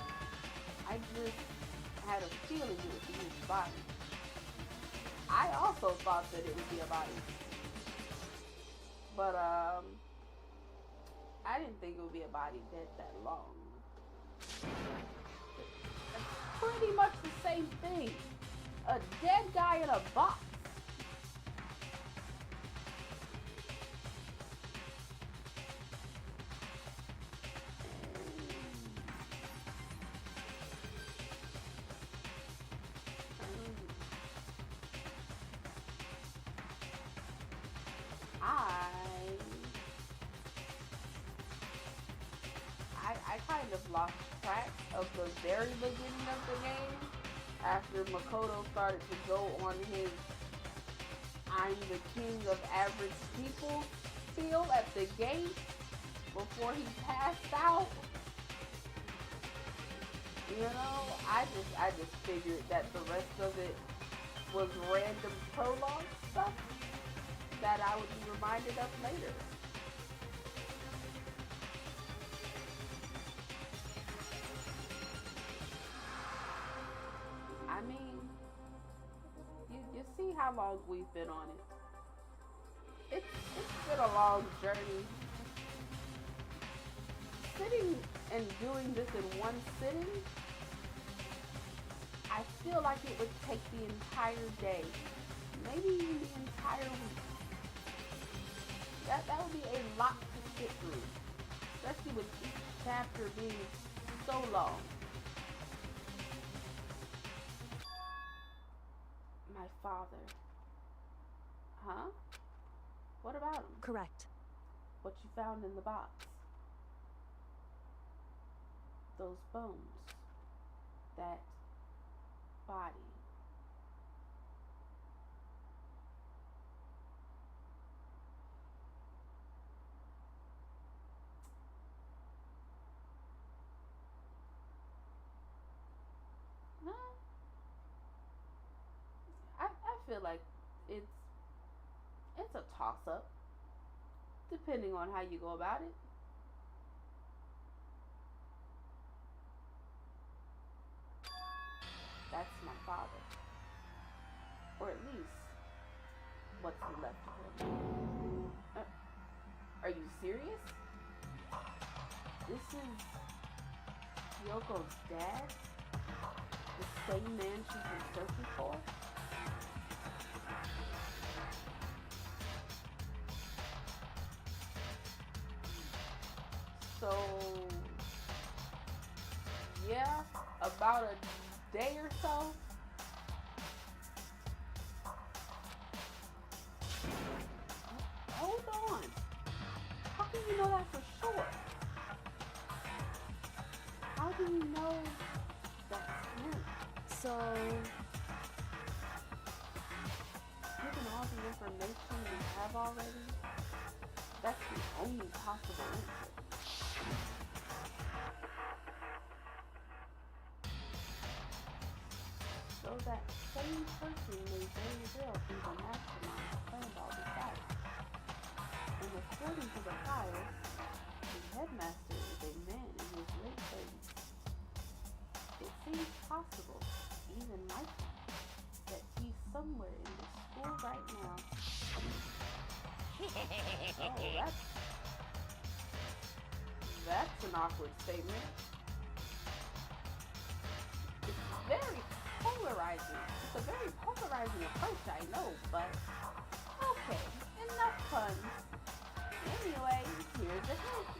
I just had a feeling it would be his body. I also thought that it would be a body. But, I didn't think it would be a body dead that long. It's pretty much the same thing. A dead guy in a box. I kind of lost track of the very beginning of the game after Makoto started to go on his I'm the king of average people feel at the gate. before he passed out. You know, I just figured that the rest of it was random prologue stuff that I would be reminded of later. I mean, you see how long we've been on it. It's been a long journey. Sitting and doing this in one sitting, I feel like it would take the entire day, maybe even the entire week. That would be a lot to sit through, especially with each chapter being so long. My father. Huh? What about him? Correct. What you found in the box? Those bones. That body. Huh? I feel like it's a toss-up, depending on how you go about it. That's my father. Or at least, what's left of him. Are you serious? This is Yoko's dad? The same man she's been searching for? So, yeah, about a day or so. Hold on. How can you know that for sure? How do you know that's him? So, Given all the information we have already, that's the only possible answer. So that same person may very well be the mastermind who planned all this out. And according to the files, the headmaster is a man in his late 30s. It seems possible, even likely, that he's somewhere in the school right now. Oh, that's an awkward statement. It's very polarizing. It's a very polarizing approach, I know, but okay, enough puns. Anyway, here's the hint.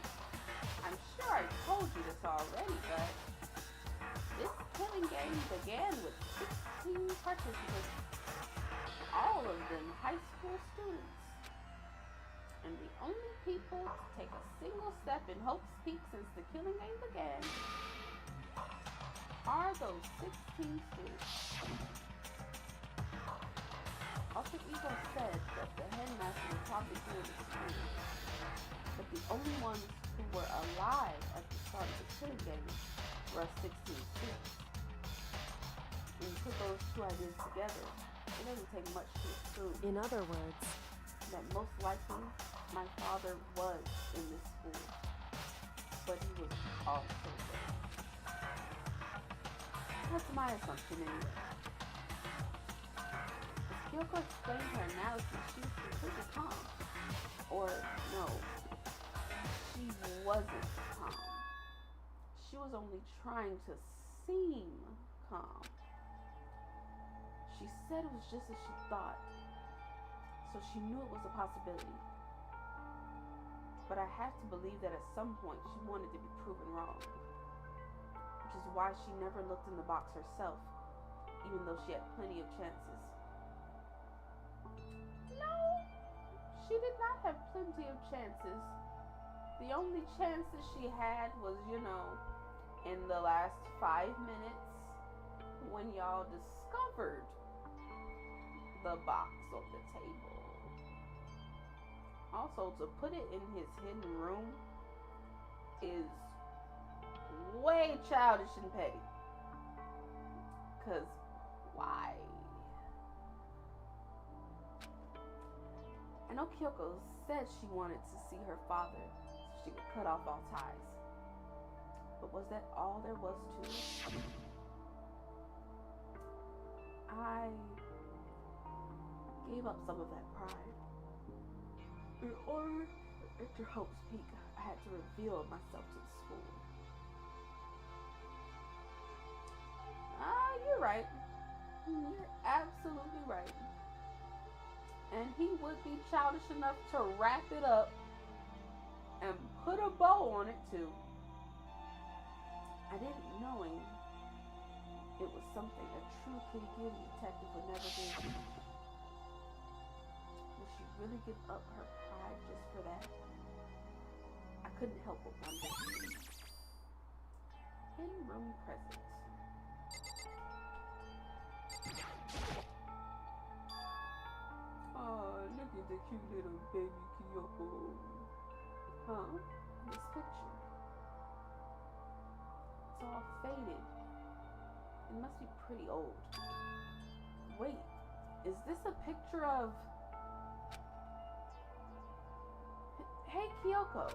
I'm sure I told you this already, but this killing game began with 16 participants, all of them high school students. And the only people to take a single step in Hope's Peak since the killing game began are those 16 students. Alter Ego said that the headmaster was probably through the school, but the only ones who were alive at the start of the killing game were 16 students. When you put those two ideas together, it doesn't take much to assume in other words, that most likely my father was in this school, but he was also there. That's my assumption anyway. As Kyoko explained her analysis, she was completely calm. Or, no, she wasn't calm. She was only trying to seem calm. She said it was just as she thought, so she knew it was a possibility. But I have to believe that at some point she wanted to be proven wrong. Which is why she never looked in the box herself, even though she had plenty of chances. No, she did not have plenty of chances. The only chances she had was, in the last 5 minutes when y'all discovered the box on the table. Also, to put it in his hidden room is way childish and petty. Cause why? I know Kyoko said she wanted to see her father so she could cut off all ties. But was that all there was to it? I gave up some of that pride. In order to enter Hope's Peak, I had to reveal myself to the school. You're right. You're absolutely right. And he would be childish enough to wrap it up and put a bow on it too. I didn't knowing it was something a true kitty kitty detective would never do. Would she really give up her pride just for that? I couldn't help but wonder. Hidden room present. Oh, look at the cute little baby Kyoko. Huh? This picture. It's all faded. It must be pretty old. Wait, is this a picture of... Hey, Kyoko.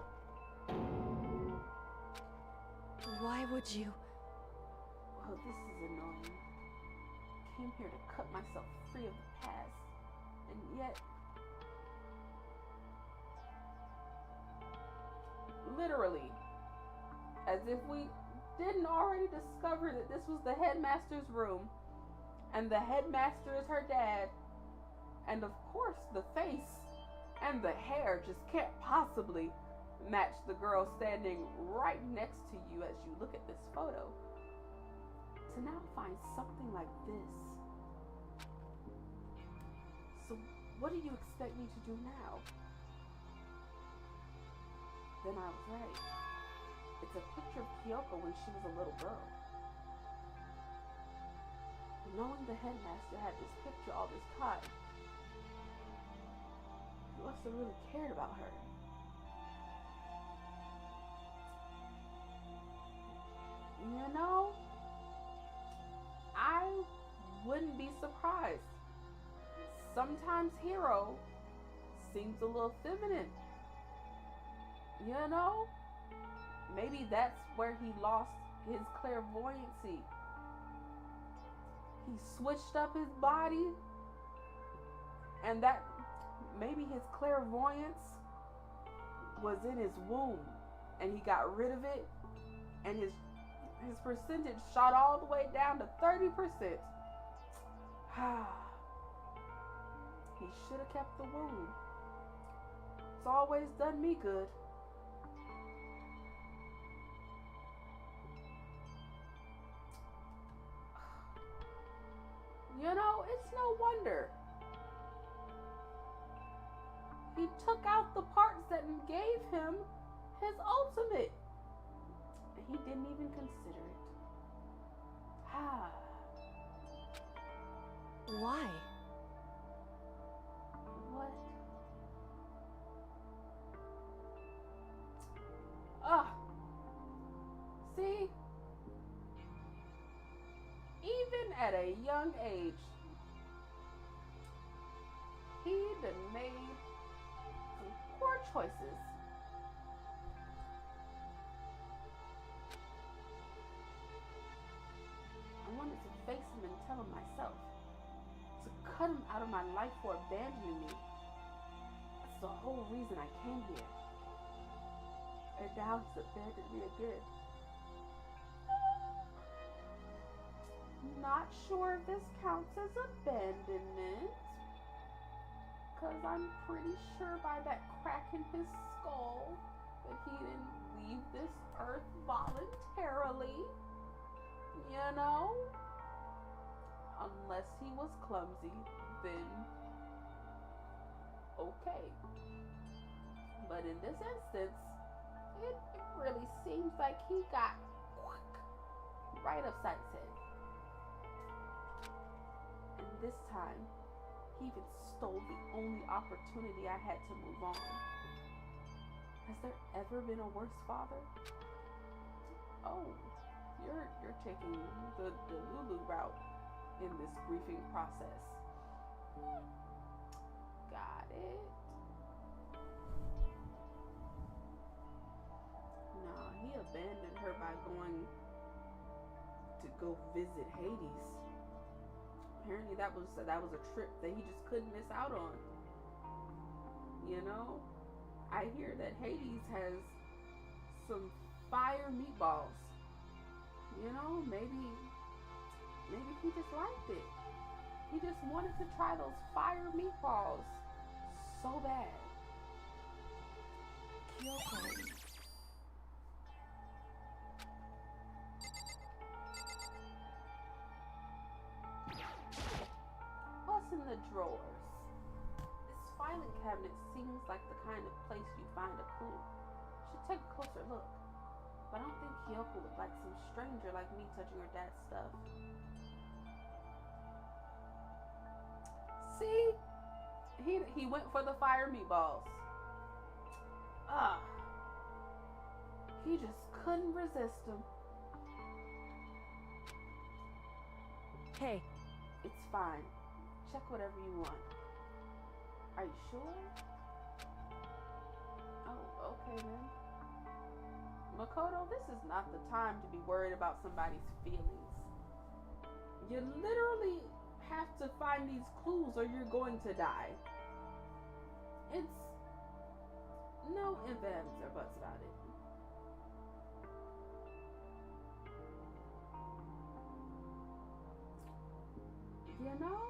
Why would you? Well, this is annoying. I came here to cut myself free of the past. And yet... Literally. As if we didn't already discover that this was the headmaster's room. And the headmaster is her dad. And of course, the face and the hair just can't possibly match the girl standing right next to you as you look at this photo. To now find something like this. So what do you expect me to do now? Then I was right. It's a picture of Kyoko when she was a little girl. Knowing the headmaster had this picture all this time, he must have really cared about her. You know, I wouldn't be surprised. Sometimes Hiro seems a little feminine. You know, maybe that's where he lost his clairvoyancy. He switched up his body, and that maybe his clairvoyance was in his womb, and he got rid of it, and his percentage shot all the way down to 30%. He should have kept the womb. It's always done me good. You know, it's no wonder. He took out the parts that gave him his ultimate. And he didn't even consider it. Why? What? See? Even at a young age, he done made some poor choices. I wanted to face him and tell him myself. To cut him out of my life for abandoning me. That's the whole reason I came here. And now he's abandoned me again. Not sure if this counts as abandonment. Because I'm pretty sure by that crack in his skull that he didn't leave this earth voluntarily. You know? Unless he was clumsy, then okay. But in this instance, it really seems like he got right upside his head. And this time, he even stole the only opportunity I had to move on. Has there ever been a worse father? Oh, you're taking the Lulu route in this grieving process. Got it. Nah, he abandoned her by going to go visit Hades. Apparently that was a trip that he just couldn't miss out on. You know? I hear that Hades has some fire meatballs. You know, maybe he just liked it. He just wanted to try those fire meatballs so bad. Kyoko. What's in the drawers? This filing cabinet seems like the kind of place you'd find a clue. Should take a closer look. But I don't think Kyoko would like some stranger like me touching her dad's stuff. See? He went for the fire meatballs. He just couldn't resist them. Hey. It's fine. Check whatever you want. Are you sure? Oh, okay then. Makoto, this is not the time to be worried about somebody's feelings. You literally have to find these clues or you're going to die. It's no ifs, ands, or buts about it. You know,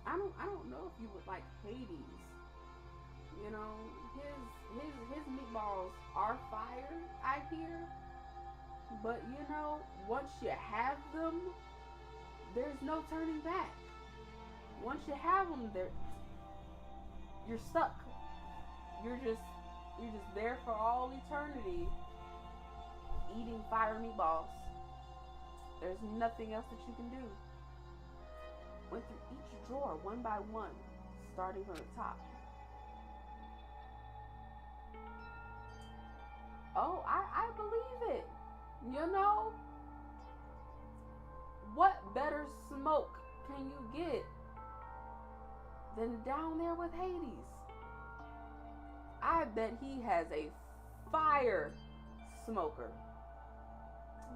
I don't know if you would like Hades. You know, his meatballs are fire, I hear. But you know, once you have them, there's no turning back. Once you have them, you're stuck. You're just there for all eternity, eating fire meatballs. There's nothing else that you can do. Went through each drawer one by one, starting from the top. Oh, I believe it. You know, what better smoke can you get than down there with Hades? I bet he has a fire smoker.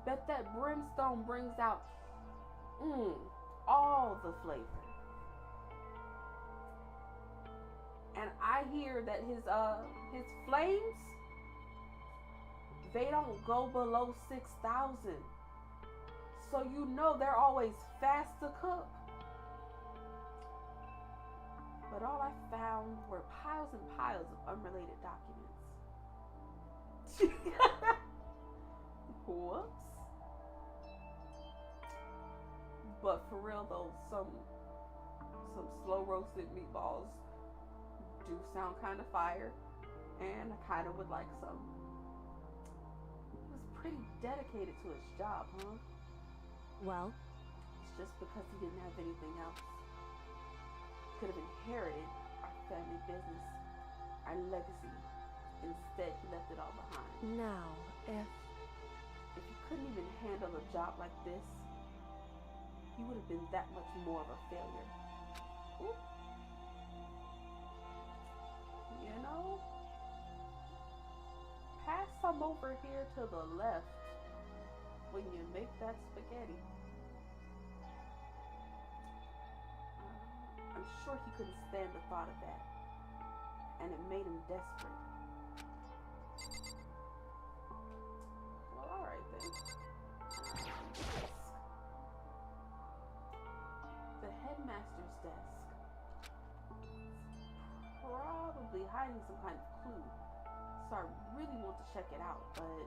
Bet that brimstone brings out all the flavor. And I hear that his flames, they don't go below 6,000. So you know they're always fast to cook. But all I found were piles and piles of unrelated documents. Whoops. But for real though, some slow roasted meatballs do sound kind of fire, and I kind of would like some. He was pretty dedicated to his job, huh? Well? It's just because he didn't have anything else. Could have inherited our family business, our legacy. Instead, he left it all behind. Now, if he couldn't even handle a job like this, he would have been that much more of a failure. Ooh. You know, pass some over here to the left when you make that spaghetti. I'm sure he couldn't stand the thought of that, and it made him desperate. Well, alright then. The headmaster's desk. Probably hiding some kind of clue, so I really want to check it out, but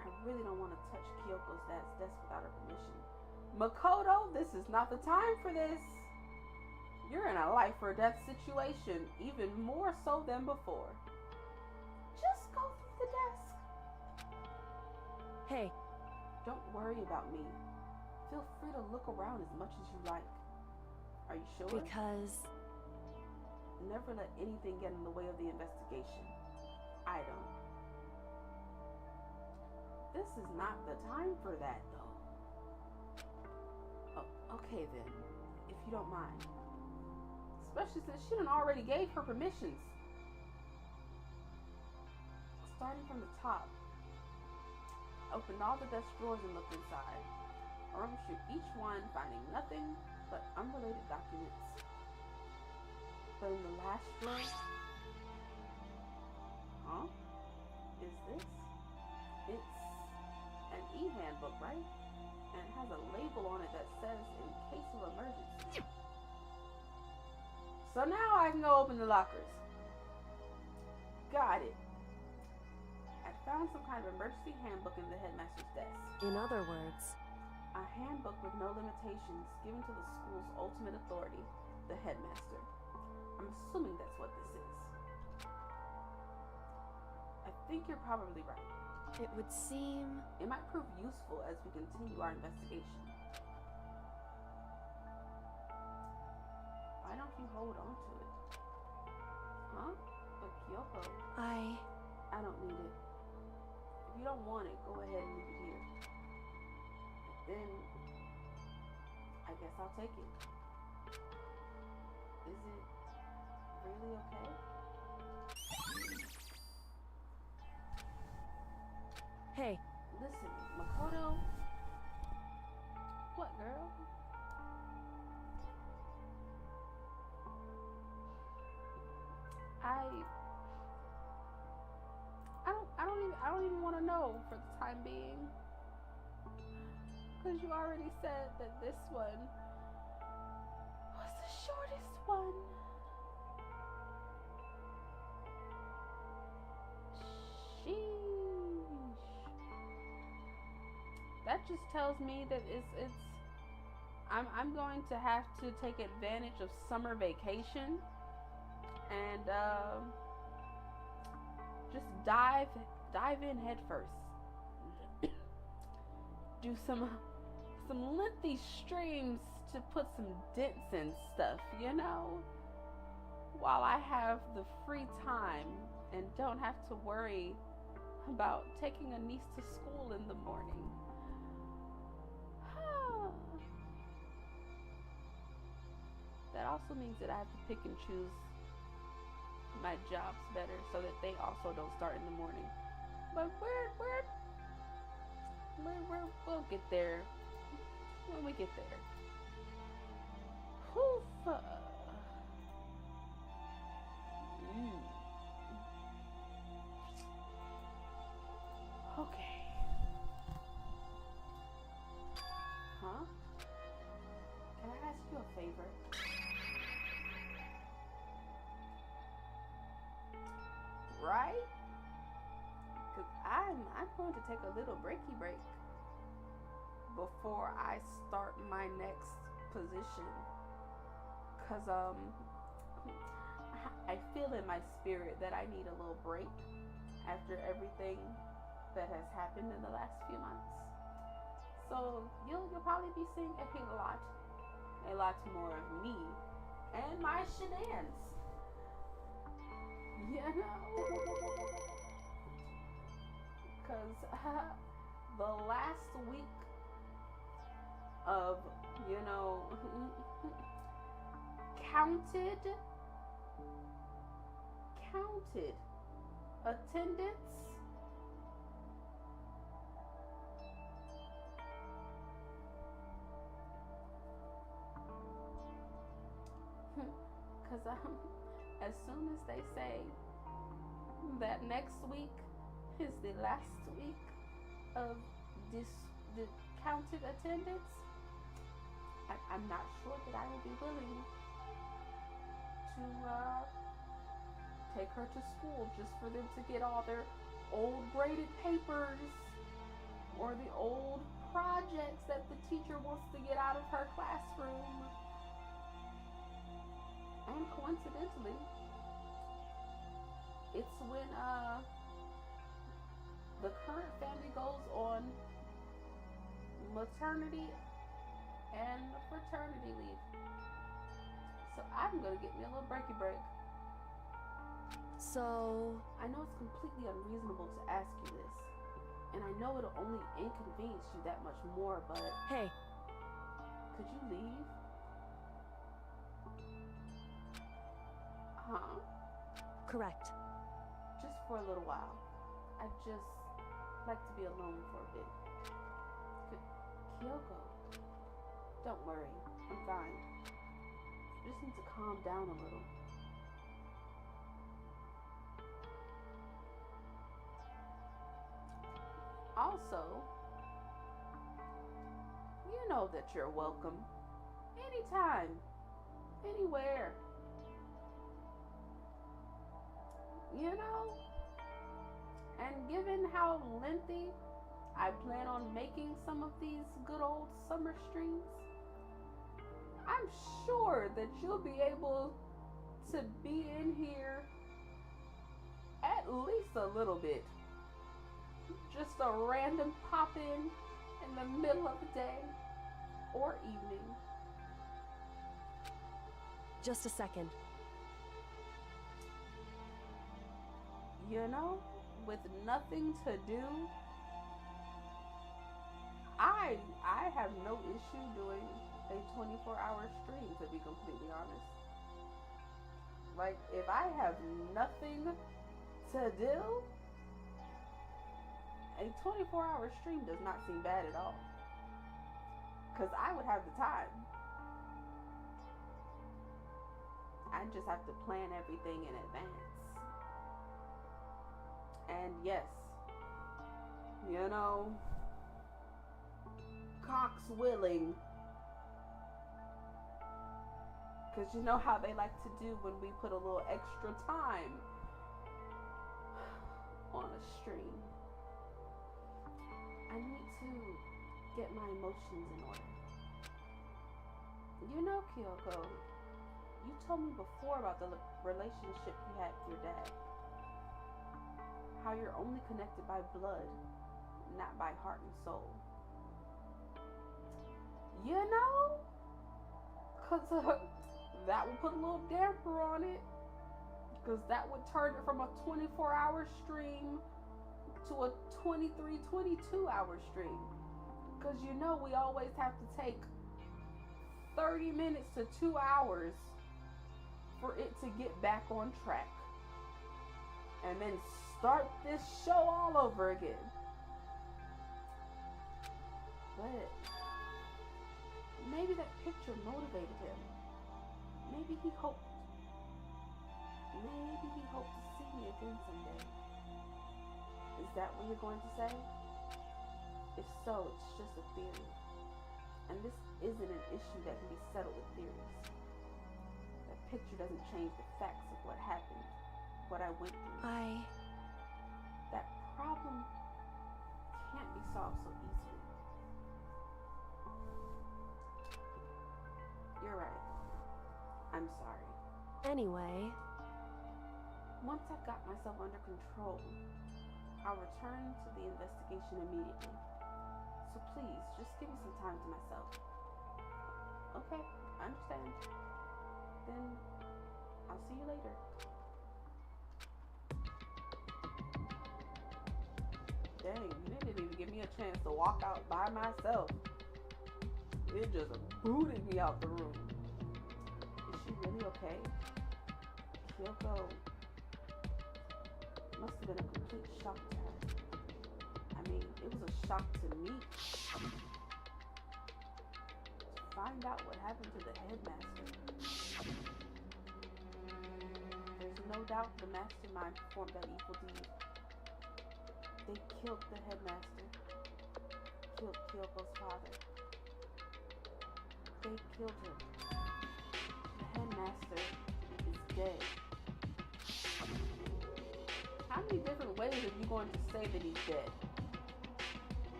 I really don't want to touch Kyoko's dad's desk without her permission. Makoto, this is not the time for this. You're in a life or death situation, even more so than before. Just go through the desk. Hey. Don't worry about me. Feel free to look around as much as you like. Are you sure? Because... never let anything get in the way of the investigation. I don't. This is not the time for that, though. Oh, okay then, if you don't mind. Especially since she done already gave her permissions. Starting from the top. Opened all the desk drawers and looked inside. I rummaged through each one, finding nothing but unrelated documents. But in the last drawer, huh? Is this? It's an e-handbook, right? And it has a label on it that says in case of emergency. So now I can go open the lockers. Got it. I found some kind of emergency handbook in the headmaster's desk. In other words, A handbook with no limitations given to the school's ultimate authority, the headmaster. I'm assuming that's what this is. I think you're probably right. it would seem... It might prove useful as we continue our investigation. Why don't you hold on to it? Huh? But Kyoko, I don't need it. If you don't want it, go ahead and leave it here. Then I guess I'll take it. Is it really okay? Hey, Listen, Makoto. What, girl? I don't even want to know for the time being. Because you already said that this one was the shortest one. Sheesh. That just tells me that I'm going to have to take advantage of summer vacation and just dive in head first. Do some lengthy streams to put some dents in stuff, you know, while I have the free time and don't have to worry about taking a niece to school in the morning. That also means that I have to pick and choose my jobs better so that they also don't start in the morning. But we'll get there when we get there. Whew. Okay. Huh? Can I ask you a favor? Right? Because I'm going to take a little breaky break before I start my next position. Because I feel in my spirit that I need a little break after everything that has happened in the last few months. So you'll probably be seeing a lot more of me and my shenanigans. You know? Because the last week of, you know, counted attendance because as soon as they say that next week is the last week of the counted attendance, I'm not sure that I will be willing to take her to school just for them to get all their old graded papers or the old projects that the teacher wants to get out of her classroom. And coincidentally, it's when the current family goes on maternity and fraternity leave. So I'm gonna get me a little breaky break So, I know it's completely unreasonable to ask you this, and I know it'll only inconvenience you that much more, but hey, could you leave? Huh? correct. Just for a little while. I'd just like to be alone for a bit. Kyoko, don't worry, I'm fine. You just need to calm down a little. Also, you know that you're welcome. Anytime. Anywhere. You know? And given how lengthy I plan on making some of these good old summer streams, I'm sure that you'll be able to be in here at least a little bit. Just a random pop in the middle of the day or evening. Just a second. You know, with nothing to do, I have no issue doing a 24-hour stream, to be completely honest. Like, if I have nothing to do, a 24-hour stream does not seem bad at all. Because I would have the time. I just have to plan everything in advance. And yes, you know, Cox willing. Because you know how they like to do when we put a little extra time on a stream. I need to get my emotions in order. You know, Kyoko, you told me before about the relationship you had with your dad. How you're only connected by blood, not by heart and soul. You know? Because that would put a little damper on it. Because that would turn it from a 24-hour stream to a 23, 22-hour stream. Because you know we always have to take 30 minutes to 2 hours for it to get back on track. And then start this show all over again. But maybe that picture motivated him. Maybe he hoped to see me again someday. Is that what you're going to say? If so, it's just a theory. And this isn't an issue that can be settled with theories. That picture doesn't change the facts of what happened, what I went through. That problem can't be solved so easily. You're right. I'm sorry. Anyway, once I've got myself under control, I'll return to the investigation immediately. So please, just give me some time to myself. Okay, I understand. Then I'll see you later. Dang, you didn't even give me a chance to walk out by myself. It just booted me out the room. Is she really okay? Kyoko must have been a complete shock to her. I mean, it was a shock to me. To find out what happened to the headmaster. There's no doubt the mastermind performed that evil deed. They killed the headmaster. Killed Kyoko's father. They killed him. The headmaster is dead. How many different ways are you going to say that he's dead?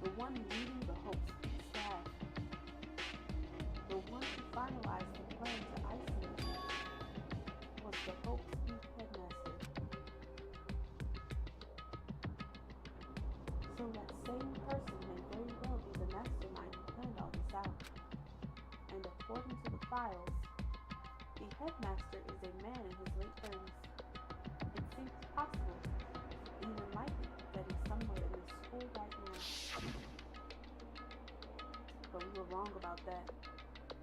The one leading the Hope's staff. The one who finalized the plan to isolate him was the Hope's youth headmaster. So that same person may very well be the mastermind who planned all this out. And according to the files, the headmaster is a man in his late 30s. It seems possible, even likely, that he's somewhere in this school right now. But we were wrong about that.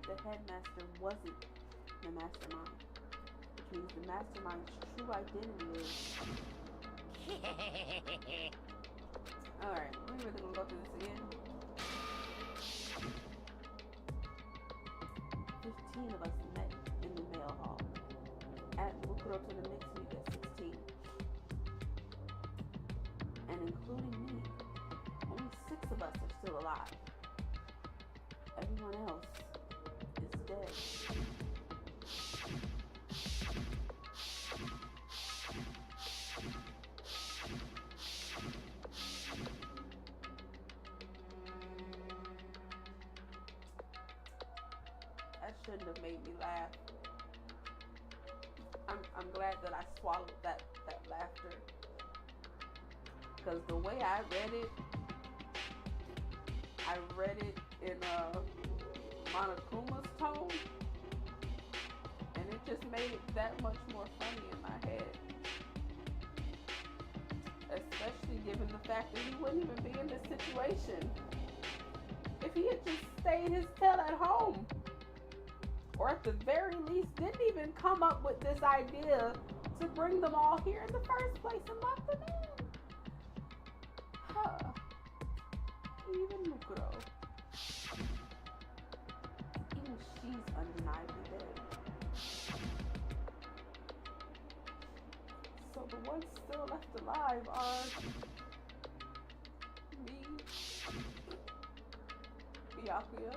The headmaster wasn't the mastermind, which means the mastermind's true identity is... Alright, we really gonna go through this again? 15 of us met in the mail hall. Add Goooooo to the mix, we get 16. And including me, only 6 of us are still alive. Everyone else is dead. That shouldn't have made me laugh. I'm glad that I swallowed that laughter. Because the way I read it in Monokuma's tone, and it just made it that much more funny in my head. Especially given the fact that he wouldn't even be in this situation if he had just stayed his tail at home. Or at the very least, didn't even come up with this idea to bring them all here in the first place and lock them in. Huh. Even Mukuro. Even she's undeniably dead. So the ones still left alive are me, Byakuya,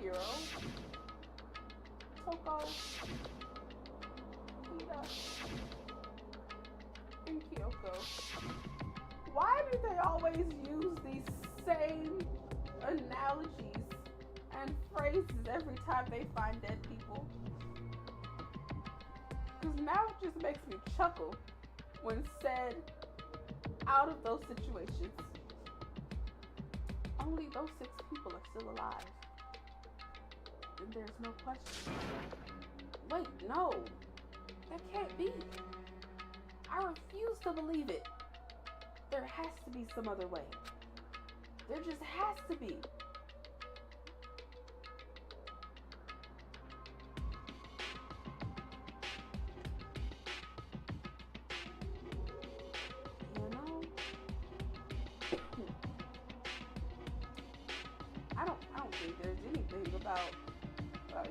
Hiro, Toko, Ida, and Kyoko. Why do they always use these same analogies and phrases every time they find dead people? Because now it just makes me chuckle when said out of those situations. Only those 6 people are still alive. And there's no question. Wait, no. That can't be. I refuse to believe it. There has to be some other way. There just has to be. You know? I don't think there's anything about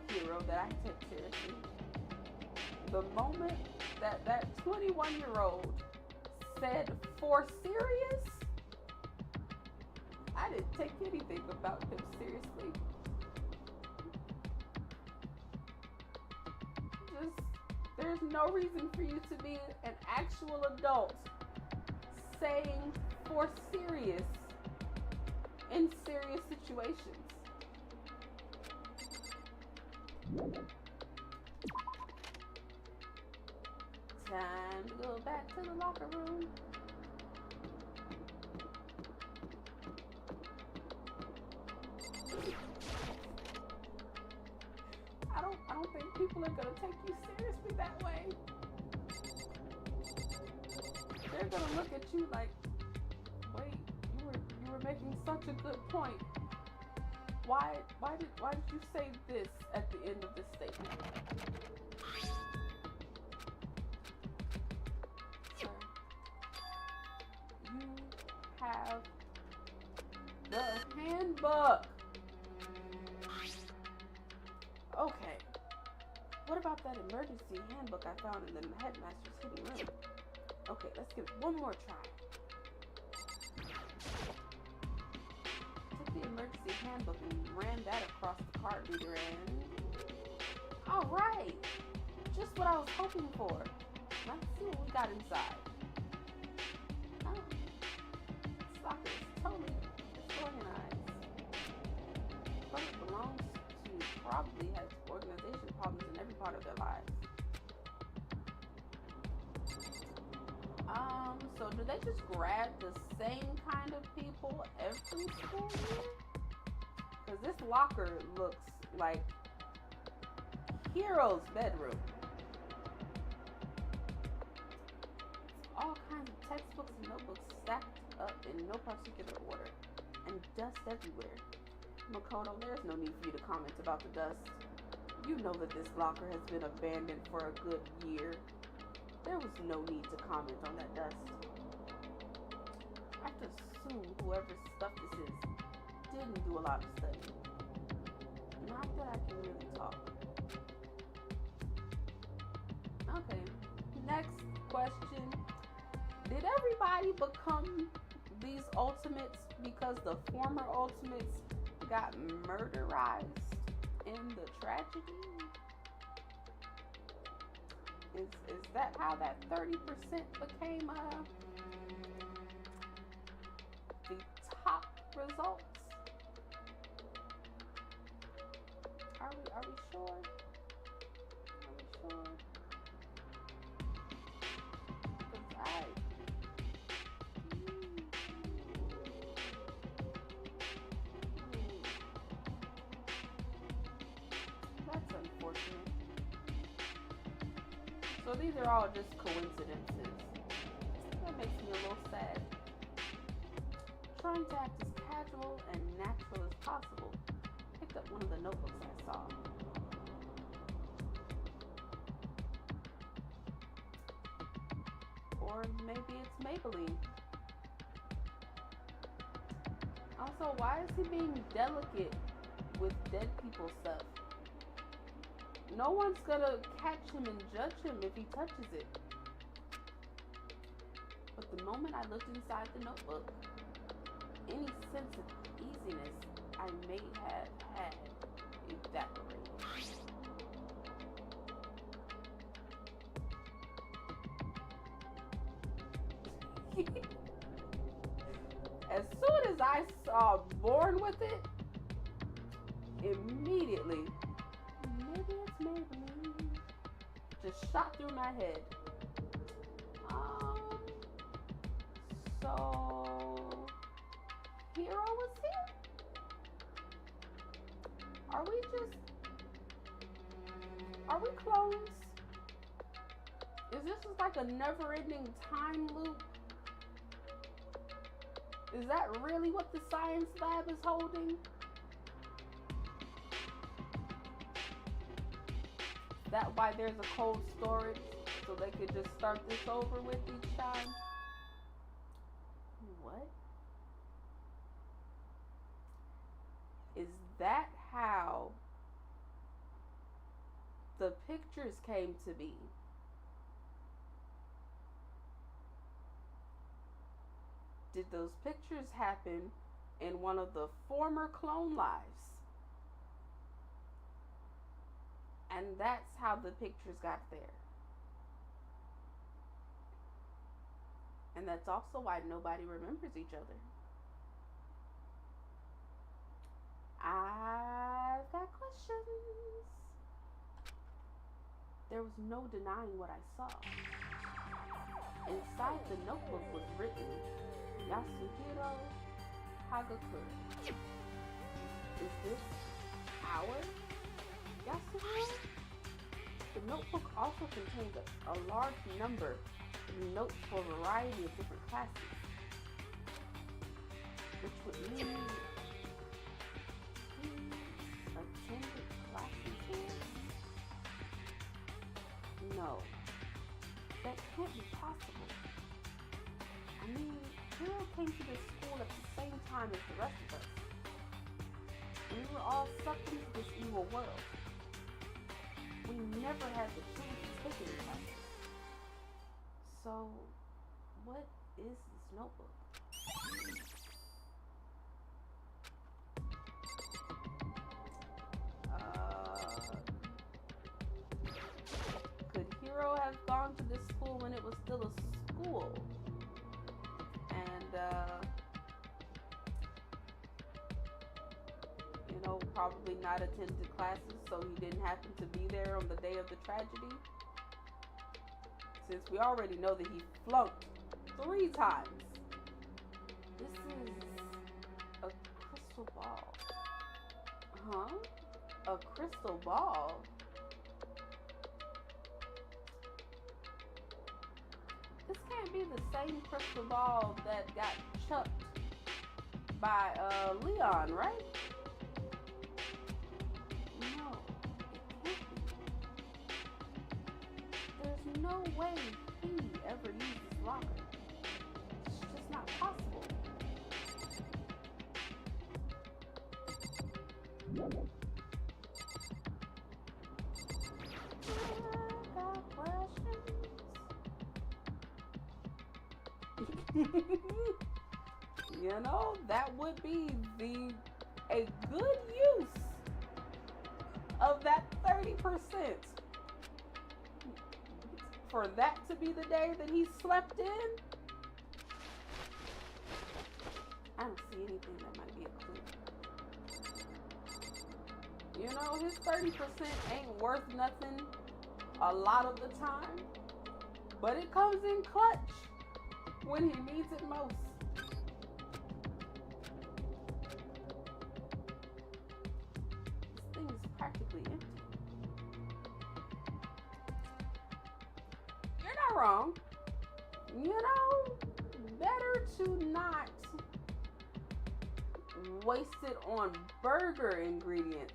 Hiro that I take seriously. The moment that 21-year-old said, "For serious?" I didn't take anything about him seriously. Just, there's no reason for you to be an actual adult saying "for serious" in serious situations. Time to go back to the locker room. I don't think people are gonna take you seriously that way. They're gonna look at you like, wait, you were making such a good point. Why did you say this at the end of this statement? Sir, you have the handbook. Okay. What about that emergency handbook I found in the headmaster's hidden room? Okay, let's give it one more try. Took the emergency handbook and ran that across the card reader and... Alright! Just what I was hoping for. Let's see what we got inside. Oh. This locker is totally disorganized. But it belongs to probably has organization problems in every part of their lives. So do they just grab the same kind of people every school year? Because this locker looks like Hero's bedroom. All kinds of textbooks and notebooks stacked up in no particular order, and dust everywhere. Makoto, there's no need for you to comment about the dust. You know that this locker has been abandoned for a good year. There was no need to comment on that dust. I have to assume whoever's stuff this is didn't do a lot of studying. Not that I can really talk. Okay, next question. Did everybody become these ultimates because the former ultimates got murderized in the tragedy? Is that how that 30% became the top results? Are we sure? Are we sure? Because that's unfortunate. So these are all just coincidences. That makes me a little sad. Trying to act as casual and natural as possible, picked up one of the notebooks I saw. Or maybe it's Maybelline. Also, why is he being delicate with dead people stuff? No one's gonna catch him and judge him if he touches it. But the moment I looked inside the notebook, any sense of easiness I may have had evaporated. As soon as I saw Born with it, immediately, maybe it's Maybelline, just shot through my head. So Hero was here? Are we clones? Is this just like a never-ending time loop? Is that really what the science lab is holding? That why there's a cold storage so they could just start this over with each time? What? Is that how the pictures came to be? Did those pictures happen in one of the former clone lives? And that's how the pictures got there. And that's also why nobody remembers each other. I've got questions. There was no denying what I saw. Inside the notebook was written, Yasuhiro Hagakure. Is this our Yasuhiro? The notebook also contains a large number of notes for a variety of different classes, which would mean he attended classes here? No, that can't be possible. I mean, Hiro came to this school at the same time as the rest of us. And we were all sucked into this evil world. We never had the chance to take any classes. So, what is this notebook? Could Hiro have gone to this school when it was still a school? And, probably not attended classes, so he didn't happen to be there on the day of the tragedy? Since we already know that he flunked 3 times. This is a crystal ball. Huh? A crystal ball? the same crystal ball that got chucked by Leon, right? No, it can't be. There's no way he ever used this locker. It's just not possible. I got questions. You know, that would be a good use of that 30%. For that to be the day that he slept in, I don't see anything that might be a clue. You know, his 30% ain't worth nothing a lot of the time, but it comes in clutch when he needs it most. This thing is practically empty. You're not wrong. You know, better to not waste it on burger ingredients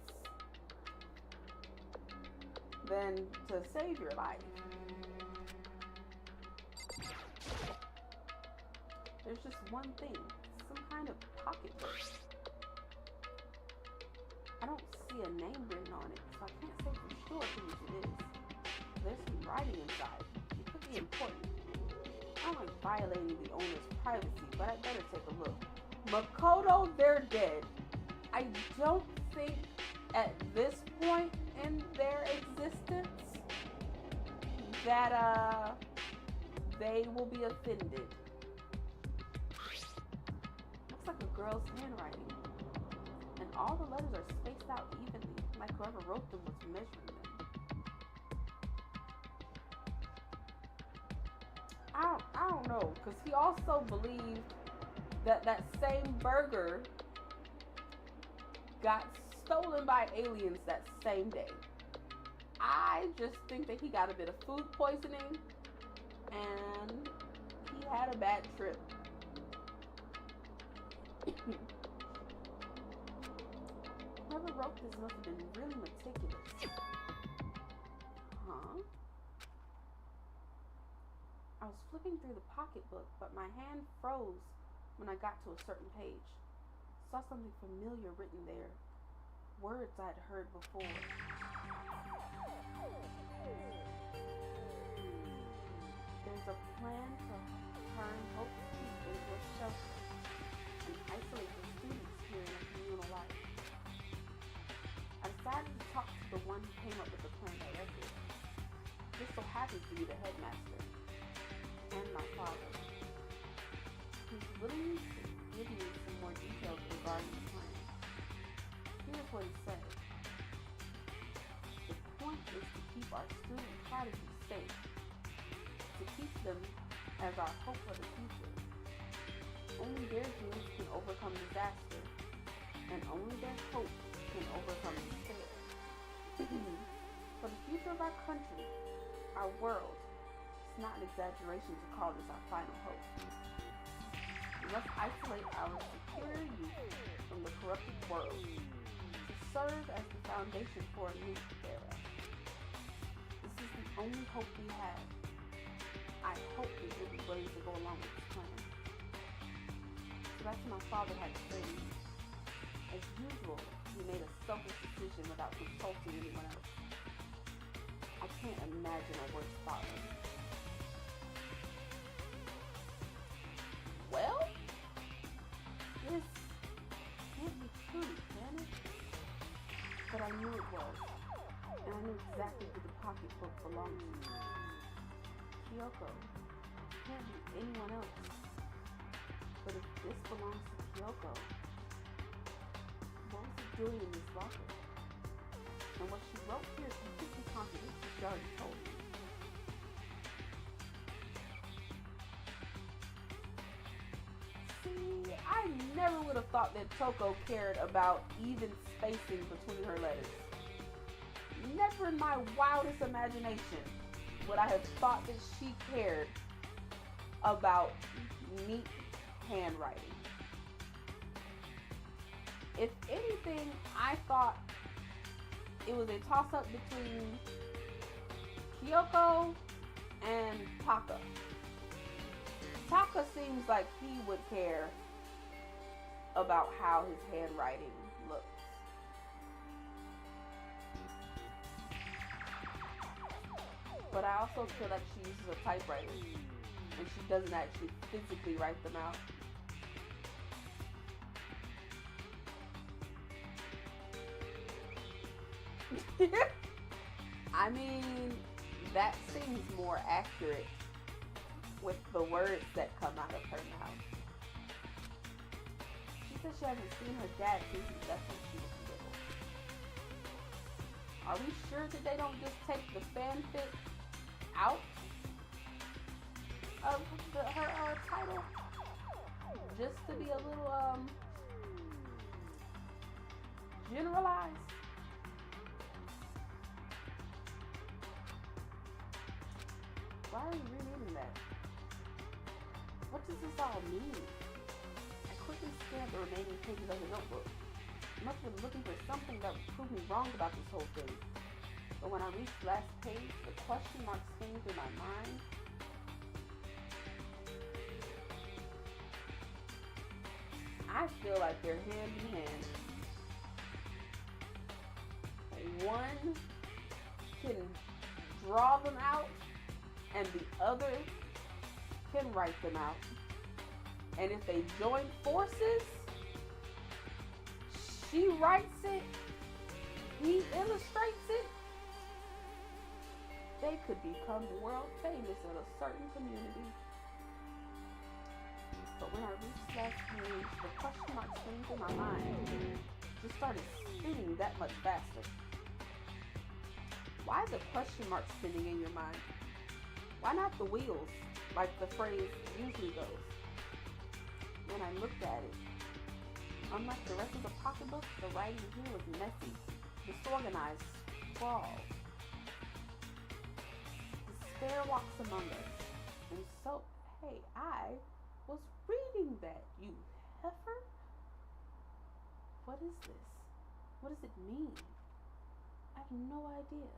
than to save your life. There's just one thing, some kind of pocketbook. I don't see a name written on it, so I can't say for sure whose it is. There's some writing inside. It could be important. I don't like violating the owner's privacy, but I better take a look. Makoto, they're dead. I don't think at this point in their existence that they will be offended. Looks like a girl's handwriting, and all the letters are spaced out evenly, like whoever wrote them was measuring them. I don't know, because he also believed that same burger got stolen by aliens that same day. I just think that he got a bit of food poisoning and he had a bad trip. Whoever wrote this must have been really meticulous. Huh? I was flipping through the pocketbook, but my hand froze when I got to a certain page. Saw something familiar written there. Words I'd heard before. There's a plan to turn Hope Street into a shelter and isolate the students here in a communal life. I decided to talk to the one who came up with the plan directly. This so happens to be the headmaster and my father. He's willing to give me some more details regarding the plan. Here's what he said. The point is to keep our student prodigies safe, to keep them as our hope for the future. Only their dreams can overcome disaster, and only their hope can overcome despair. For the future of our country, our world, it's not an exaggeration to call this our final hope. We must isolate our superior youth from the corrupted world to serve as the foundation for a new era. This is the only hope we have. I hope that you'll be willing to go along with this plan. So that's what my father had to say. As usual, he made a selfish decision without consulting anyone else. I can't imagine a worse father. Well, this can't be true, can it? But I knew it was, and I knew exactly who the pocketbook belonged to. Kyoko. Can't be anyone else. But if this belongs to Kyoko, what was he doing in this locker? And what she wrote here completely contradicts what she already told me. See, I never would have thought that Toko cared about even spacing between her letters. Never in my wildest imagination would I have thought that she cared about neat handwriting. If anything, I thought it was a toss-up between Kyoko and Taka. Taka seems like he would care about how his handwriting looks. But I also feel like she uses a typewriter and she doesn't actually physically write them out. I mean, that seems more accurate with the words that come out of her mouth. She says she hasn't seen her dad since he left when she was little. Are we sure that they don't just take the fanfic out of her title just to be a little generalized? Why are you rereading that? What does this all mean? I quickly scanned the remaining pages of the notebook. I must have been looking for something that would prove me wrong about this whole thing. But when I reached the last page, the question mark spinning through my mind. I feel like they're hand in hand. One can draw them out, and the other can write them out. And if they join forces, she writes it, he illustrates it, they could become world famous in a certain community. But when I reached that page, the question mark spinning through my mind just started spinning that much faster. Why is a question mark spinning in your mind? Why not the wheels, like the phrase usually goes? When I looked at it, unlike the rest of the pocketbook, the writing here was messy, disorganized, scrawled. Despair walks among us, and so, hey, I was reading that, you heifer. What is this? What does it mean? I have no idea.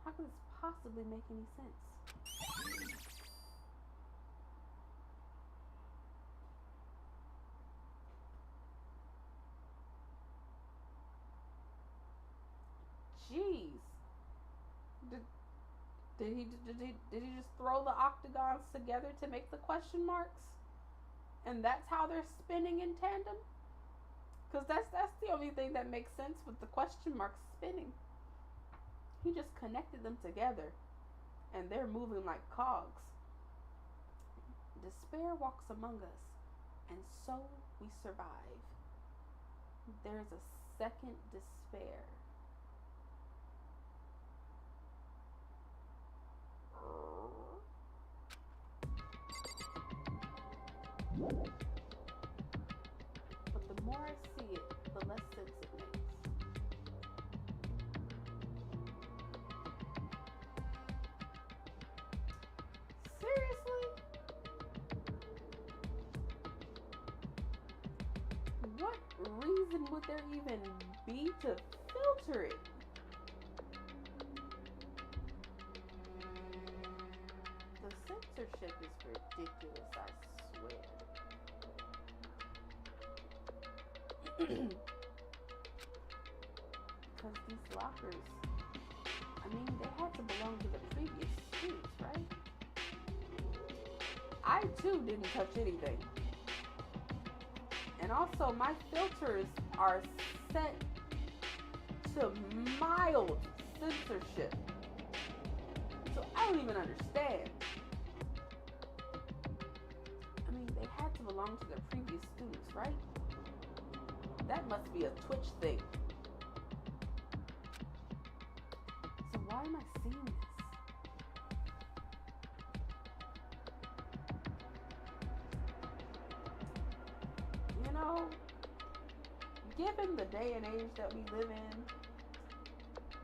How could this possibly make any sense? Jeez. Did he just throw the octagons together to make the question marks? And that's how they're spinning in tandem? Because that's the only thing that makes sense with the question marks spinning. He just connected them together, and they're moving like cogs. Despair walks among us, and so we survive. There's a second despair. But the more I see it, the less sense it makes. Seriously? What reason would there even be to filter it? The censorship is ridiculous, I swear. Because these lockers, I mean, they had to belong to the previous students, right? I too didn't touch anything. And also, my filters are set to mild censorship. So I don't even understand. I mean, they had to belong to their previous students, right? That must be a Twitch thing. So why am I seeing this? You know, given the day and age that we live in,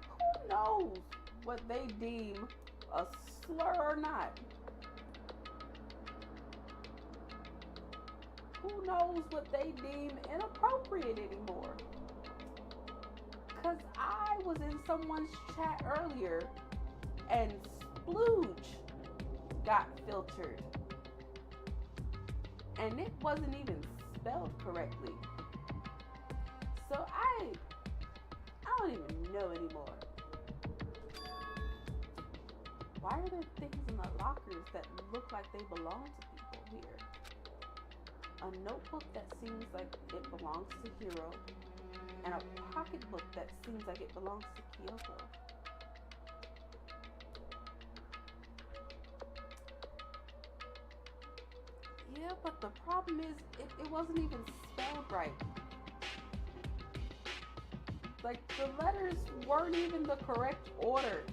who knows what they deem a slur or not? Who knows what they deem inappropriate anymore? Because I was in someone's chat earlier and splooge got filtered. And it wasn't even spelled correctly. So I don't even know anymore. Why are there things in the lockers that look like they belong to people here? A notebook that seems like it belongs to Hiro, and a pocketbook that seems like it belongs to Kyoko. Yeah, but the problem is it wasn't even spelled right. Like, the letters weren't even the correct order.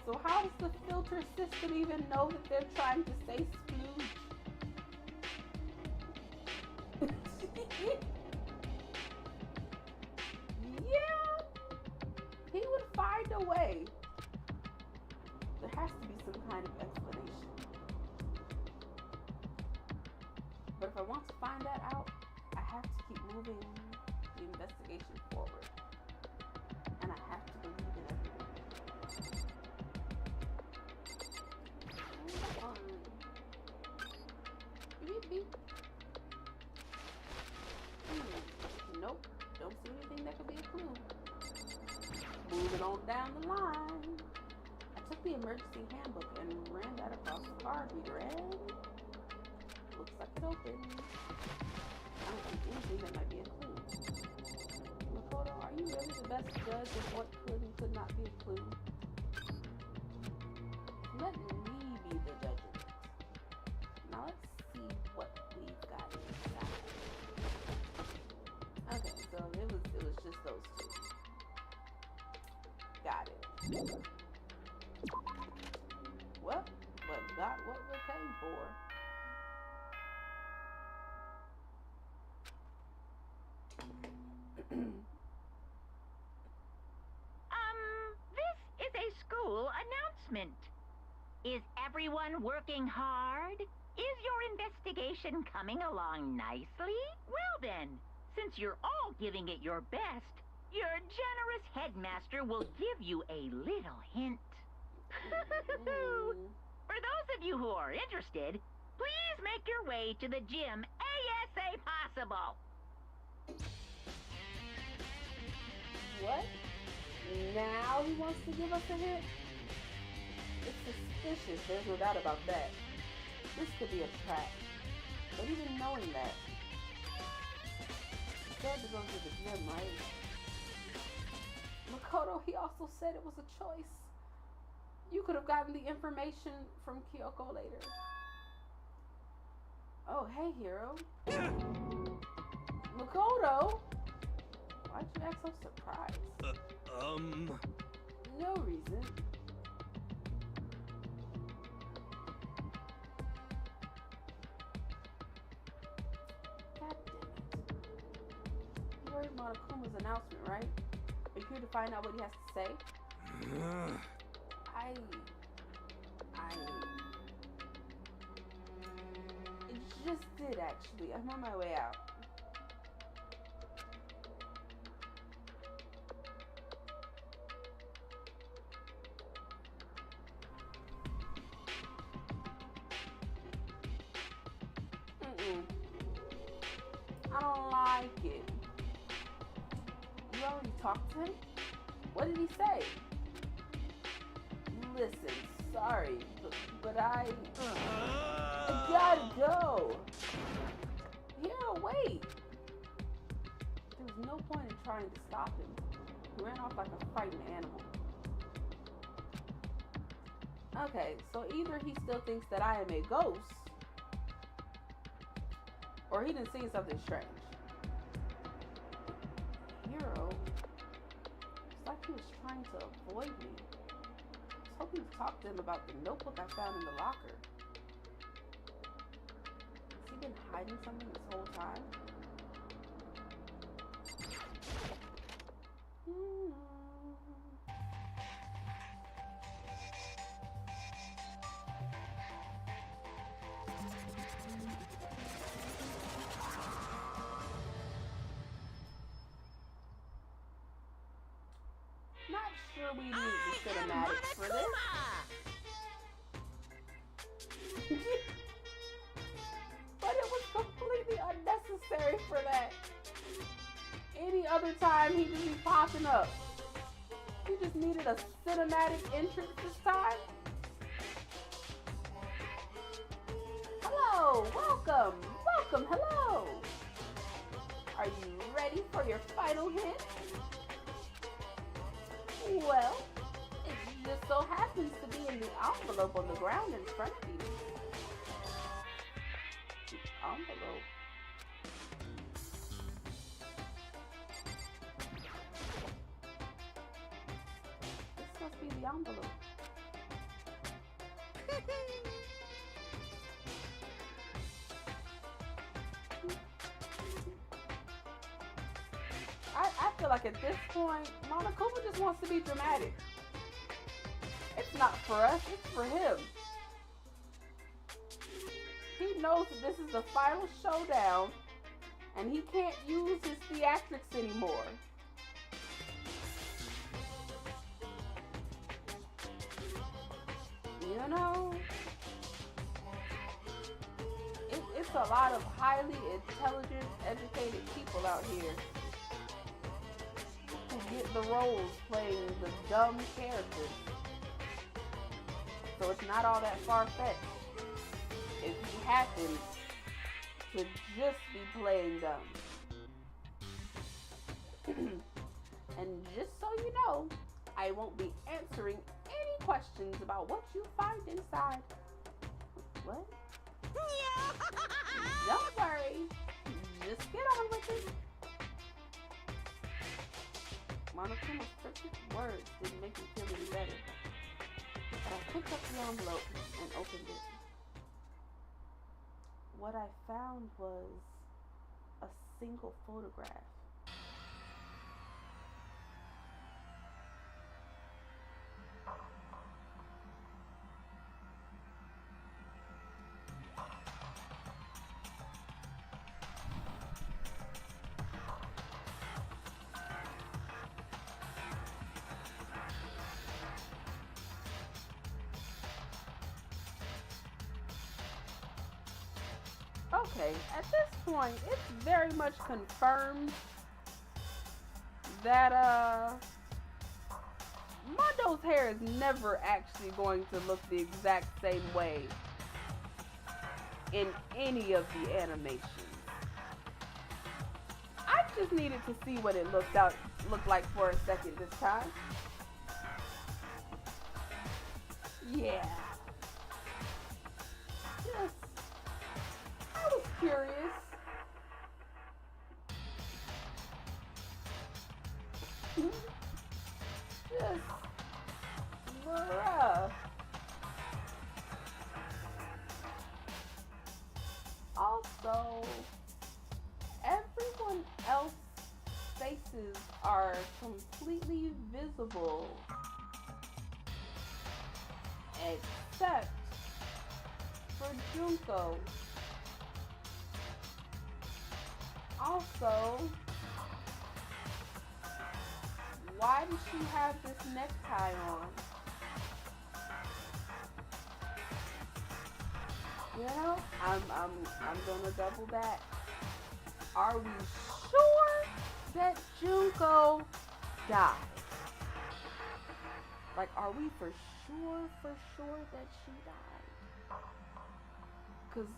So how does the filter system even know that they're trying to say splooge? Yeah, he would find a way. There has to be some kind of explanation. But if I want to find that out, I have to keep moving the investigation forward. And I have to believe in everyone. Beep, beep. Nope, don't see anything that could be a clue. Moving on down the line. I took the emergency handbook and ran that across the card reader, and looks like it opened. I don't see anything that might be a clue. Makoto, are you really the best judge of what could and could not be a clue? Let me be the judge of it. Now let's see what we've got inside. Okay, so it was just those two. Got it. Well, but got what we came for. This is a school announcement. Is everyone working hard? Is your investigation coming along nicely? Well then, since you're all giving it your best, your generous headmaster will give you a little hint. For those of you who are interested, please make your way to the gym ASA possible. What? Now he wants to give us a hint? It's suspicious, there's no doubt about that. This could be a trap. But even knowing that, he said to go to the gym, right? Makoto, he also said it was a choice. You could have gotten the information from Kyoko later. Oh, hey, Hiro. Makoto! Why'd you act so surprised? No reason. God damn it. You heard Monokuma's announcement, right? Are you here to find out what he has to say? It just did, actually. I'm on my way out. I don't like it. You already talked to him? What did he say? Listen, sorry, but I gotta go. Yeah, wait. There was no point in trying to stop him. He ran off like a frightened animal. Okay, so either he still thinks that I am a ghost, or he done seen something strange. Hiro, it's like he was trying to avoid me. I was hoping to talk to him about the notebook I found in the locker. Has he been hiding something this whole time? sure we needed the cinematics for this. But it was completely unnecessary for that. Any other time he'd just be popping up. He just needed a cinematic entrance this time. Hello, welcome, hello. Are you ready for your final hit? Well, it just so happens to be in the envelope on the ground in front of you. The envelope. This must be the envelope. I feel like at this point, Monokuma just wants to be dramatic. It's not for us, it's for him. He knows that this is the final showdown, and he can't use his theatrics anymore. You know, it's a lot of highly intelligent, educated people out here who get the roles playing the dumb characters. So it's not all that far-fetched if he happens to just be playing dumb. And just so you know, I won't be answering any questions about what you find inside. What? Don't worry. Just get on with it. Monokuma's cryptic words didn't make me feel any better. But I picked up the envelope and opened it. What I found was a single photograph. Okay, at this point, it's very much confirmed that Mondo's hair is never actually going to look the exact same way in any of the animations. I just needed to see what it looked like for a second this time. Yeah. I was curious. Just, bruh. Also, everyone else's faces are completely visible except for Junko. Also, why does she have this necktie on? You know, I'm gonna double back. Are we sure that Junko died? Like, are we for sure that she died? Because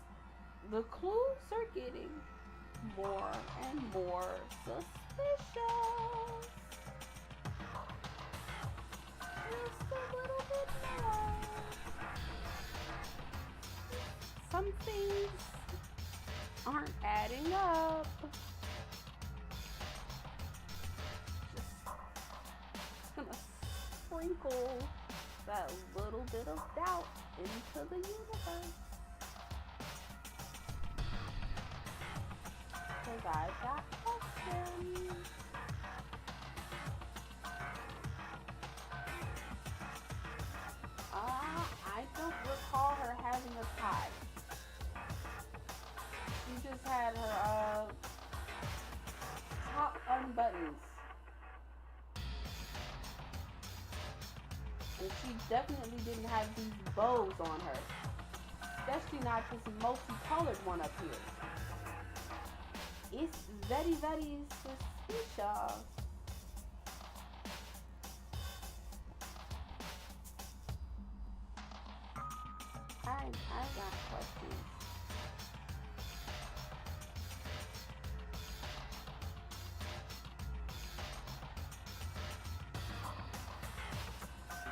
the clues are getting more and more suspicious. Just a little bit more. Some things aren't adding up. Just gonna sprinkle that little bit of doubt into the universe. Because I've got questions. I don't recall her having a tie. She just had her top unbuttons. But she definitely didn't have these bows on her. Especially not this multicolored one up here. It's very, very suspicious. I got questions.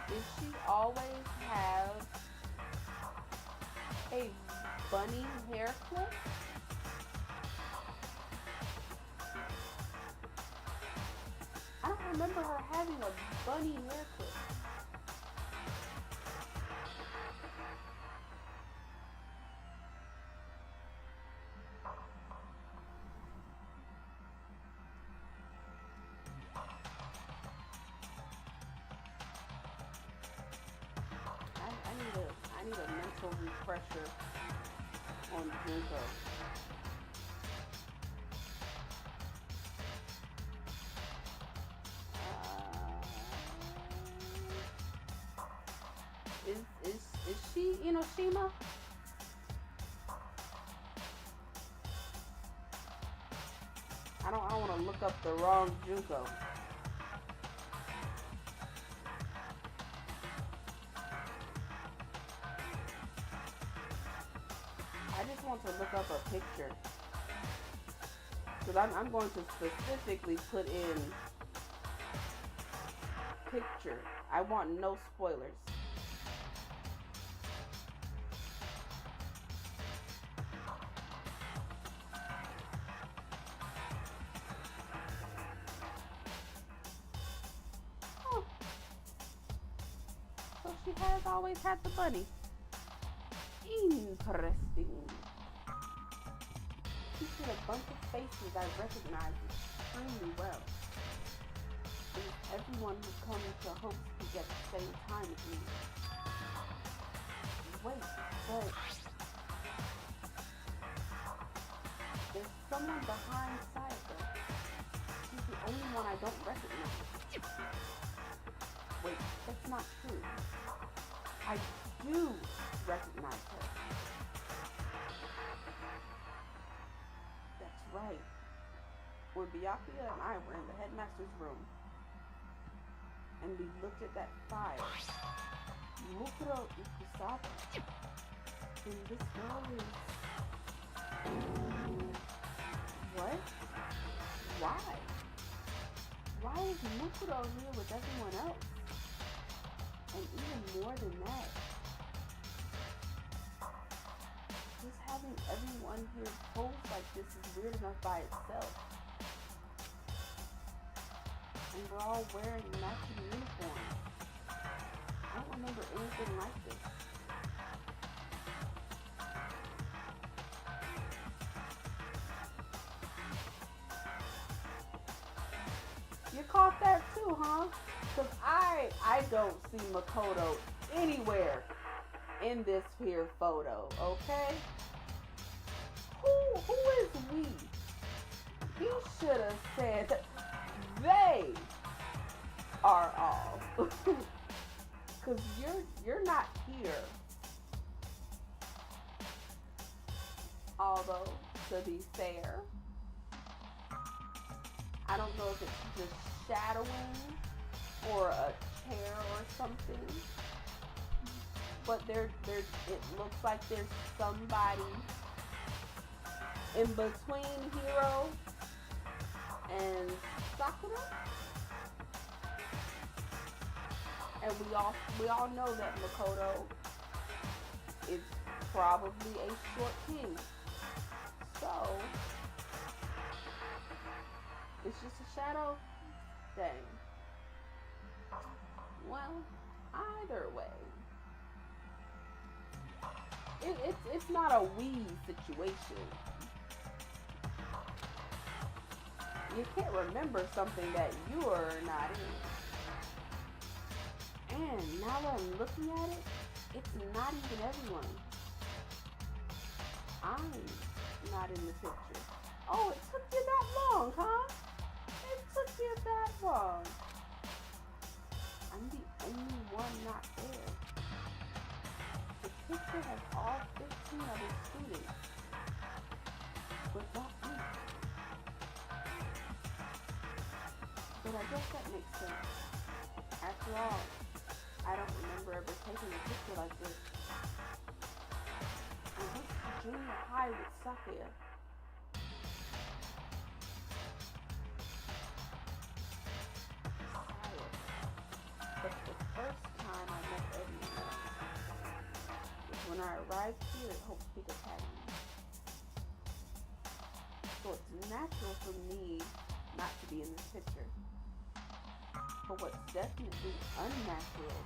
Did she always have a bunny hair clip? I don't remember her having a bunny hair clip. I need a mental refresher on Junko. Is she Inoshima? I don't want to look up the wrong Junko. I just want to look up a picture. Because I'm going to specifically put in picture. I want no spoilers. Oh. So she has always had the bunny. Interesting. She did a bunch of faces I recognize extremely well. And everyone who comes to host me at the same time as me. Wait, but there's someone behind Sayaka. She's the only one I don't recognize. Wait, that's not true. I do recognize her. That's right. When Byakuya and I were in the headmaster's room, and we looked at that file, Mukuro Ikusaba, and this girl is... What? Why? Why is Mukuro here with everyone else? And even more than that, just having everyone here pose like this is weird enough by itself. And we're all wearing matching uniforms. I don't remember anything like this. You caught that too, huh? Because I don't see Makoto anywhere in this here photo, okay? Who is we? He should have said they are all. Because you're not here. Although, to be fair, I don't know if it's just shadowing or a chair or something. But it looks like there's somebody in between Hiro and Sakura. And we all know that Makoto is probably a short king. So it's just a shadow thing. Well, either way, it's not a we situation. You can't remember something that you are not in. And now that I'm looking at it, it's not even everyone. I'm not in the picture. Oh, it took you that long, huh? It took you that long. I'm the only one not picture has all 15 other students, but not me. But I guess that makes sense. After all, I don't remember ever taking a picture like this. I went to junior high with Sakaya. But the first time I met everyone was when I arrived here at Hope Peak Academy. So it's natural for me not to be in this picture. But what's definitely unnatural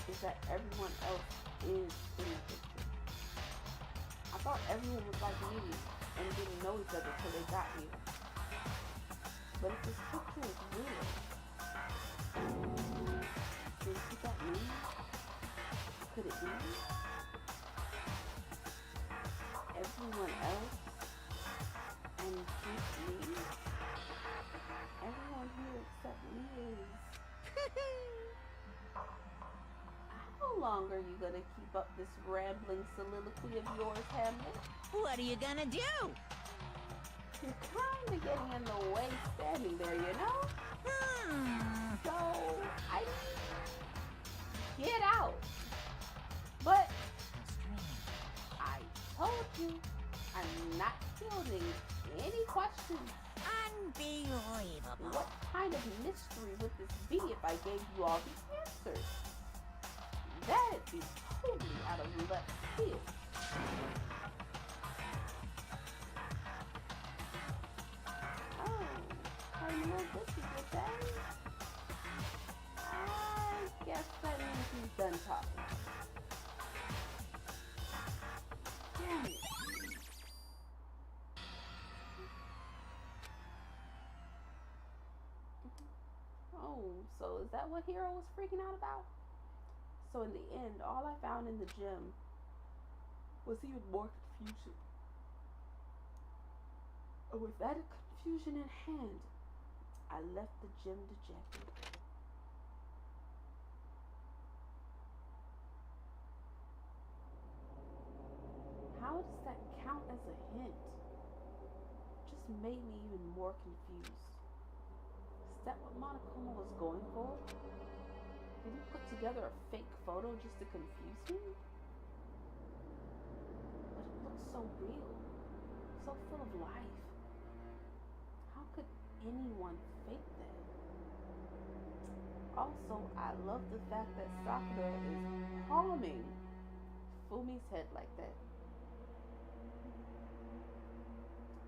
is that everyone else is in the picture. I thought everyone was like me and didn't know each other till they got here. But if this picture is real, then could that mean? Could it be? Everyone else and just me? Everyone here except me is... How long are you gonna keep up this rambling soliloquy of yours, Hamlet? What are you gonna do? You're kinda getting in the way standing there, you know? So, I mean, get out. But, I told you, I'm not fielding any questions. Unbelievable. What kind of mystery would this be if I gave you all these answers? That'd be totally out of left field. Oh, criminal discipline. I guess that means he's done talking. Damn it. Oh, so is that what Hero was freaking out about? So in the end, all I found in the gym was even more confusion. With that confusion in hand, I left the gym dejected. How does that count as a hint? Just made me even more confused. Is that what Monokuma was going for? Did he put together a fake photo just to confuse me? But it looks so real, so full of life. How could anyone fake that? Also, I love the fact that Sakura is palming Fumi's head like that.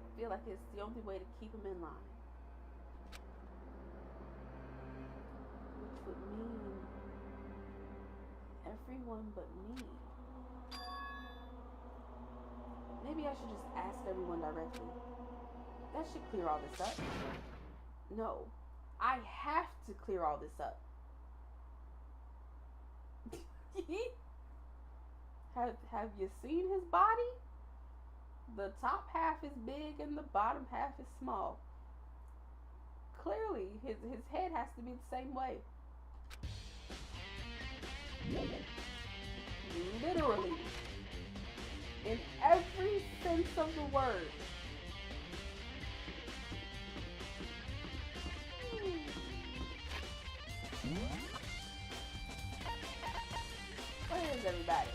I feel like it's the only way to keep him in line. Which would mean everyone but me. Maybe I should just ask everyone directly. That should clear all this up. No, I have to clear all this up. Have you seen his body? The top half is big and the bottom half is small. Clearly, his head has to be the same way. Literally. In every sense of the word. Where is everybody?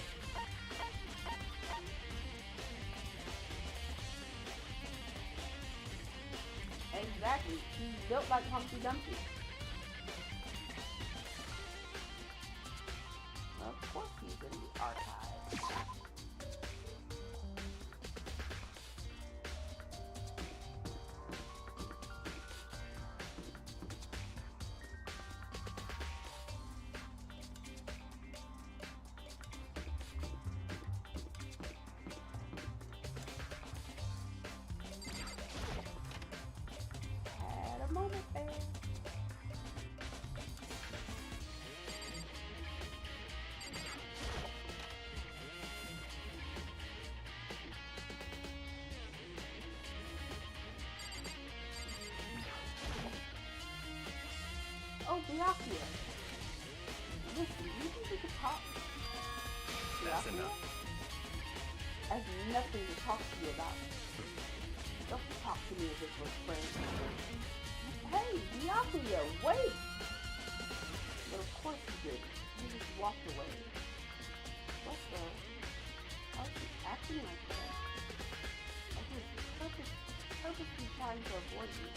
Exactly. He's built like Humpty Dumpty. Of course he's in the archives. Had a moment there. Oh, Byakuya. Listen, you think we could talk? That's Byakuya enough. has nothing to talk to you about. Don't talk to me as if we're friends. Hey, Byakuya, wait! But of course he didn't. He just walked away. What the? Why is he acting like that? Like he's purposely trying to avoid me.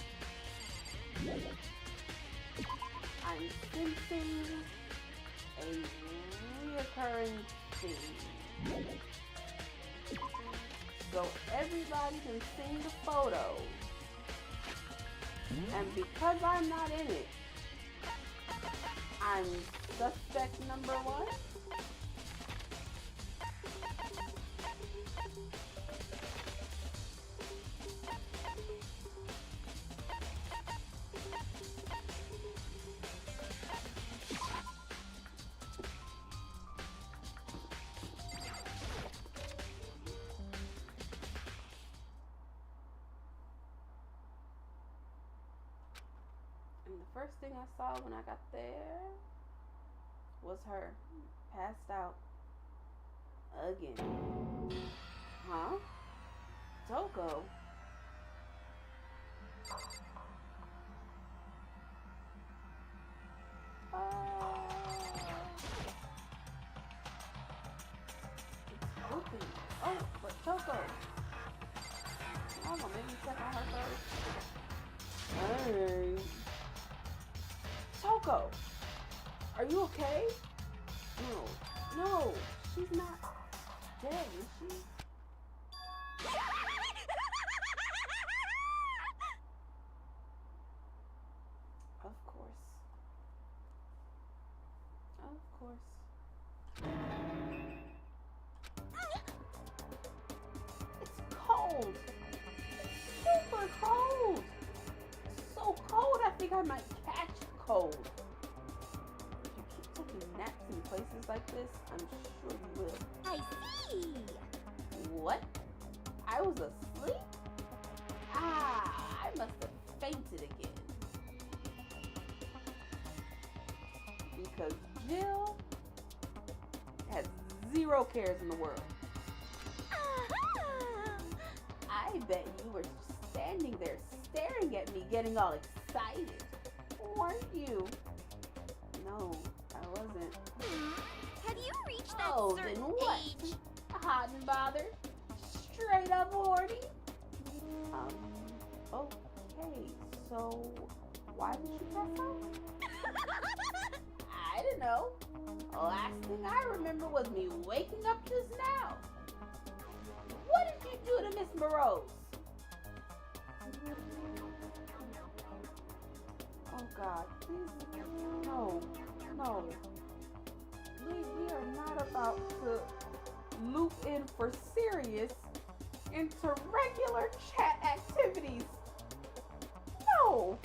I'm sensing a reoccurring thing. So everybody can see the photo. And because I'm not in it, I'm suspect number one? And the first thing I saw when I got there was her passed out again. Huh? Toko? It's open. Oh, but Toko. Hold on, maybe check on her first. Hey. Toko, are you okay? No, she's not dead, is she? Of course. Of course. It's cold. Super cold. So cold, I think I might catch cold. If you keep taking naps in places like this, I'm sure you will. I see. What? I was asleep? I must have fainted again. Because Jill has zero cares in the world. I bet you were standing there staring at me, getting all excited. Weren't you? No, I wasn't. Have you reached that Oh, certain then what? age? Hot and bothered? Straight up horny? Okay, so why did you pass out? I don't know. The last thing I remember was me waking up just now. What did you do to Miss Morose? Oh God, please, no. We are not about to loop in for serious into regular chat activities. No.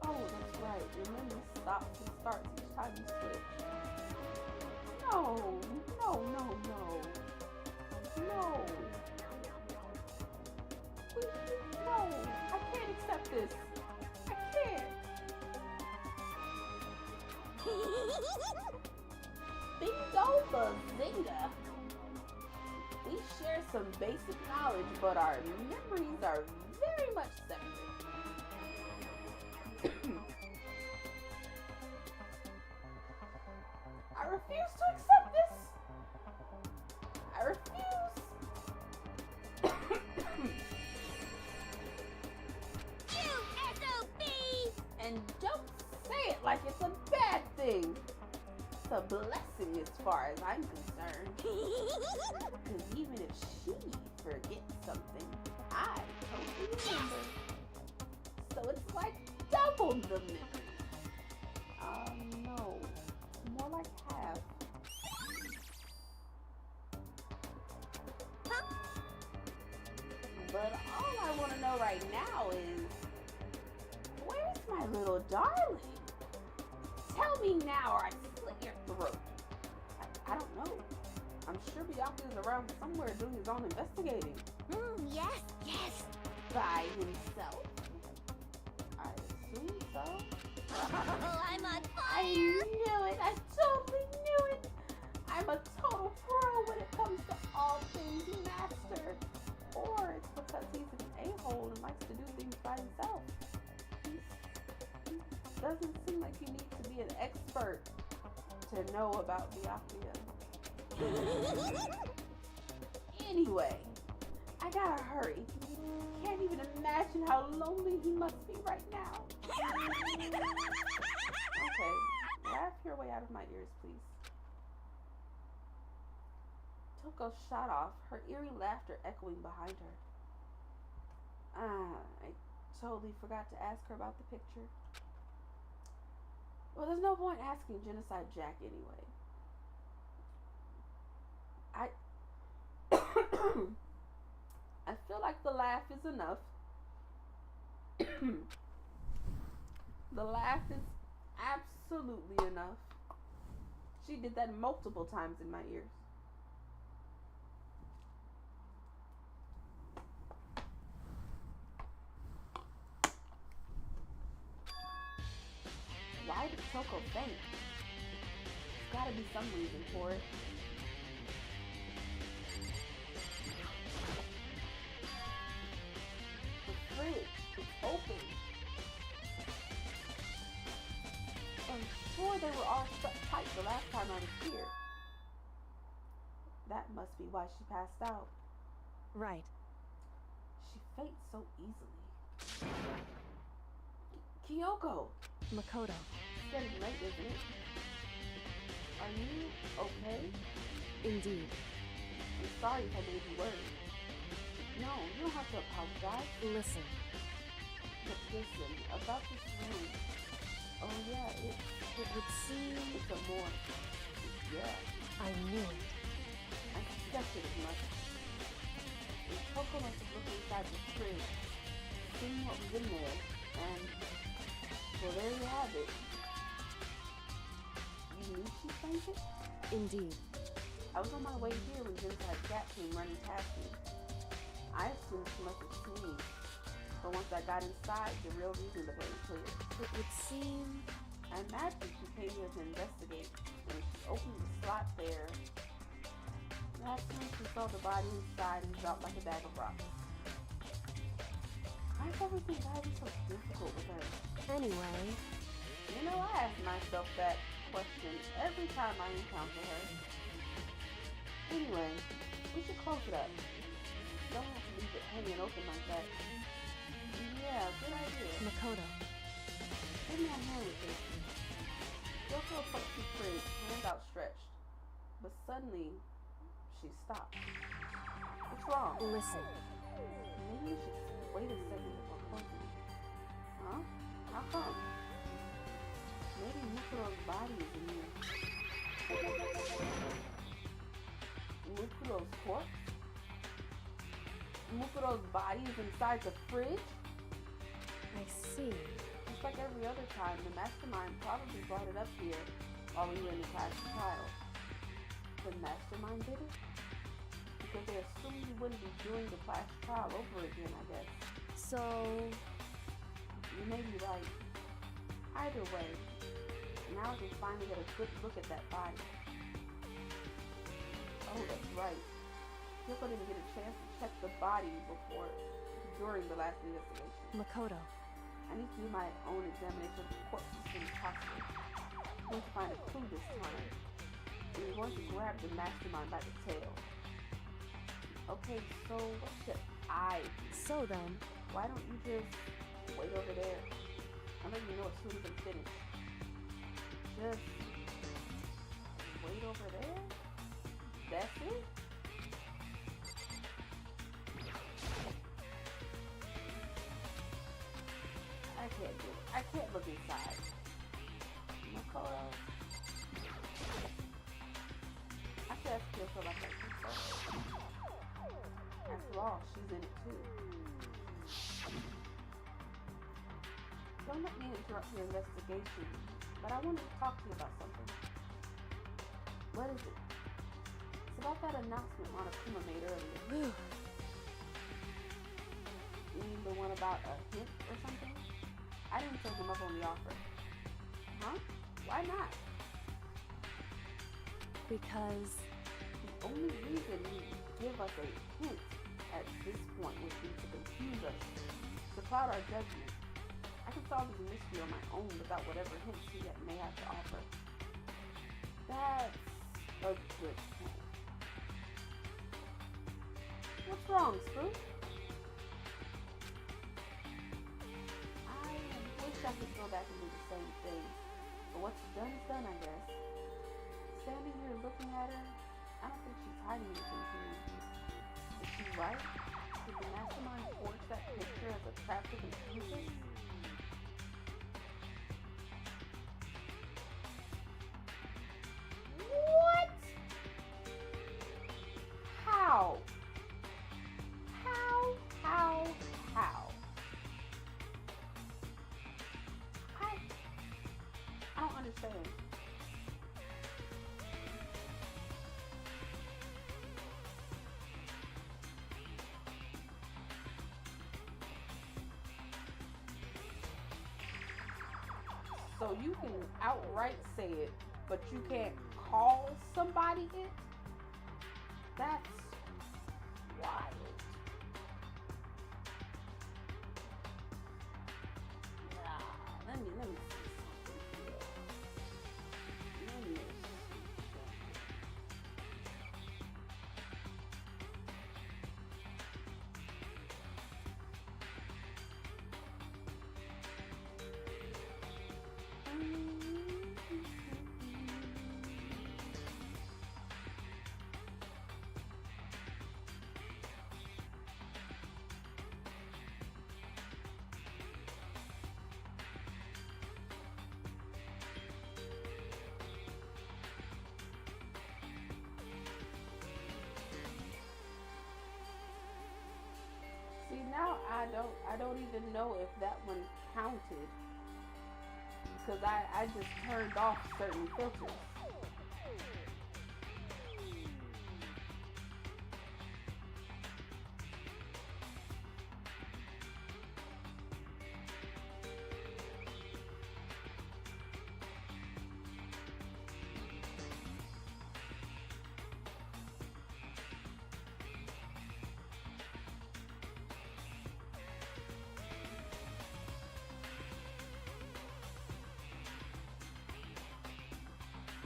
Oh, that's right. Remember stops and starts each time you switch. No. No, I can't accept this. I can't. Bingo bazinga. We share some basic knowledge, but our memories are very much separate. I refuse to accept this. I refuse. You SOB! And don't say it like it's a bad thing. It's a blessing as far as I'm concerned. Because even if she forgets something, I totally remember. So it's like double the memory. No. More like half. But all I want to know right now is, where's my little darling? Tell me now or I slit your throat. I don't know. I'm sure Byakuya's around somewhere doing his own investigating. Yes. by himself? I assume so. Oh, I'm on I fire! knew it! I totally knew it! I'm a total pro when it comes to all things master. Or it's because he's an a-hole and likes to do things by himself. He doesn't seem like you need to be an expert to know about Byakuya. Anyway, I gotta hurry. Can't even imagine how lonely he must be right now. Okay, laugh your way out of my ears, please. Toko shot off, her eerie laughter echoing behind her. I totally forgot to ask her about the picture. Well, there's no point asking Genocide Jack anyway. I feel like the laugh is enough. The laugh is absolutely enough. She did that multiple times in my ears. Why did Toko faint? There's gotta be some reason for it. The fridge is open. I'm sure they were all shut tight the last time I was here. That must be why she passed out. Right. She faints so easily. Kyoko! Makoto. It's getting late, isn't it? Are you okay? Indeed. I'm sorry if I made you worried. No, you don't have to apologize. Listen. But listen, about this room. Oh yeah, It would seem... it's a morgue. Yeah, I knew it. I suspected as much. And Toko must have looked inside the fridge, seeing what was in there, and well, there you have it. You knew she fainted? Indeed. I was on my way here when Genocide Cat came running past me. I assumed she must have seen me, but once I got inside, the real reason became clear. It would seem... I imagine she came here to investigate, and she opened the slot there. That's when she saw the body inside and dropped like a bag of rocks. Why is everything gotta be so difficult with her? Anyway... You know, I ask myself that question every time I encounter her. Anyway, we should close it up. Don't have to leave it hanging open like that. Yeah, good idea. Makoto. Give me a hand with this. Yoko approached the fridge, hand outstretched. But suddenly, she stopped. What's wrong? Listen. Maybe you should wait a second before closing it. Huh? How come? Maybe Mukuro's body is in here. Mukuro's corpse? Mukuro's body is inside the fridge? I see. Just like every other time, the mastermind probably brought it up here while we were in the class trial. The mastermind did it? Because they assumed we wouldn't be doing the class trial over again, I guess. So... You may be right. Either way, now I can finally get a good look at that body. Oh, that's right. Yoko didn't get a chance to check the body during the last investigation. Makoto. I need to do my own examination of the corpse as soon as possible. I'm going to find a clue this time. And we're going to grab the mastermind by the tail. Okay, so what should I do? So then... Why don't you just wait over there? I'll let you know as soon as I'm finished. Just wait over there? That's it? I can't do it. I can't look inside. Makoto. I should ask Kyoko like I think so. After all, she's in it too. Don't let me interrupt your investigation, but I wanted to talk to you about something. What is it? It's about that announcement Monokuma made earlier. You mean the one about a hint or something? I didn't take him up on the offer. Huh? Why not? Because The only reason you give us a hint at this point would be to confuse us, to cloud our judgment. I can solve this mystery on my own without whatever hints he may have to offer. That's a good point. What's wrong, Spook? I wish I could go back and do the same thing, but what's done is done, I guess. Standing here looking at her, I don't think she's hiding anything from me. Is she right? Did the mastermind forge that picture as a trap to confuse us? What? How? How? I don't understand. So you can outright say it, but you can't call somebody it? That's wild. Let me see something here. Let me see something. See, now I don't even know if that one counted, because I just turned off certain filters.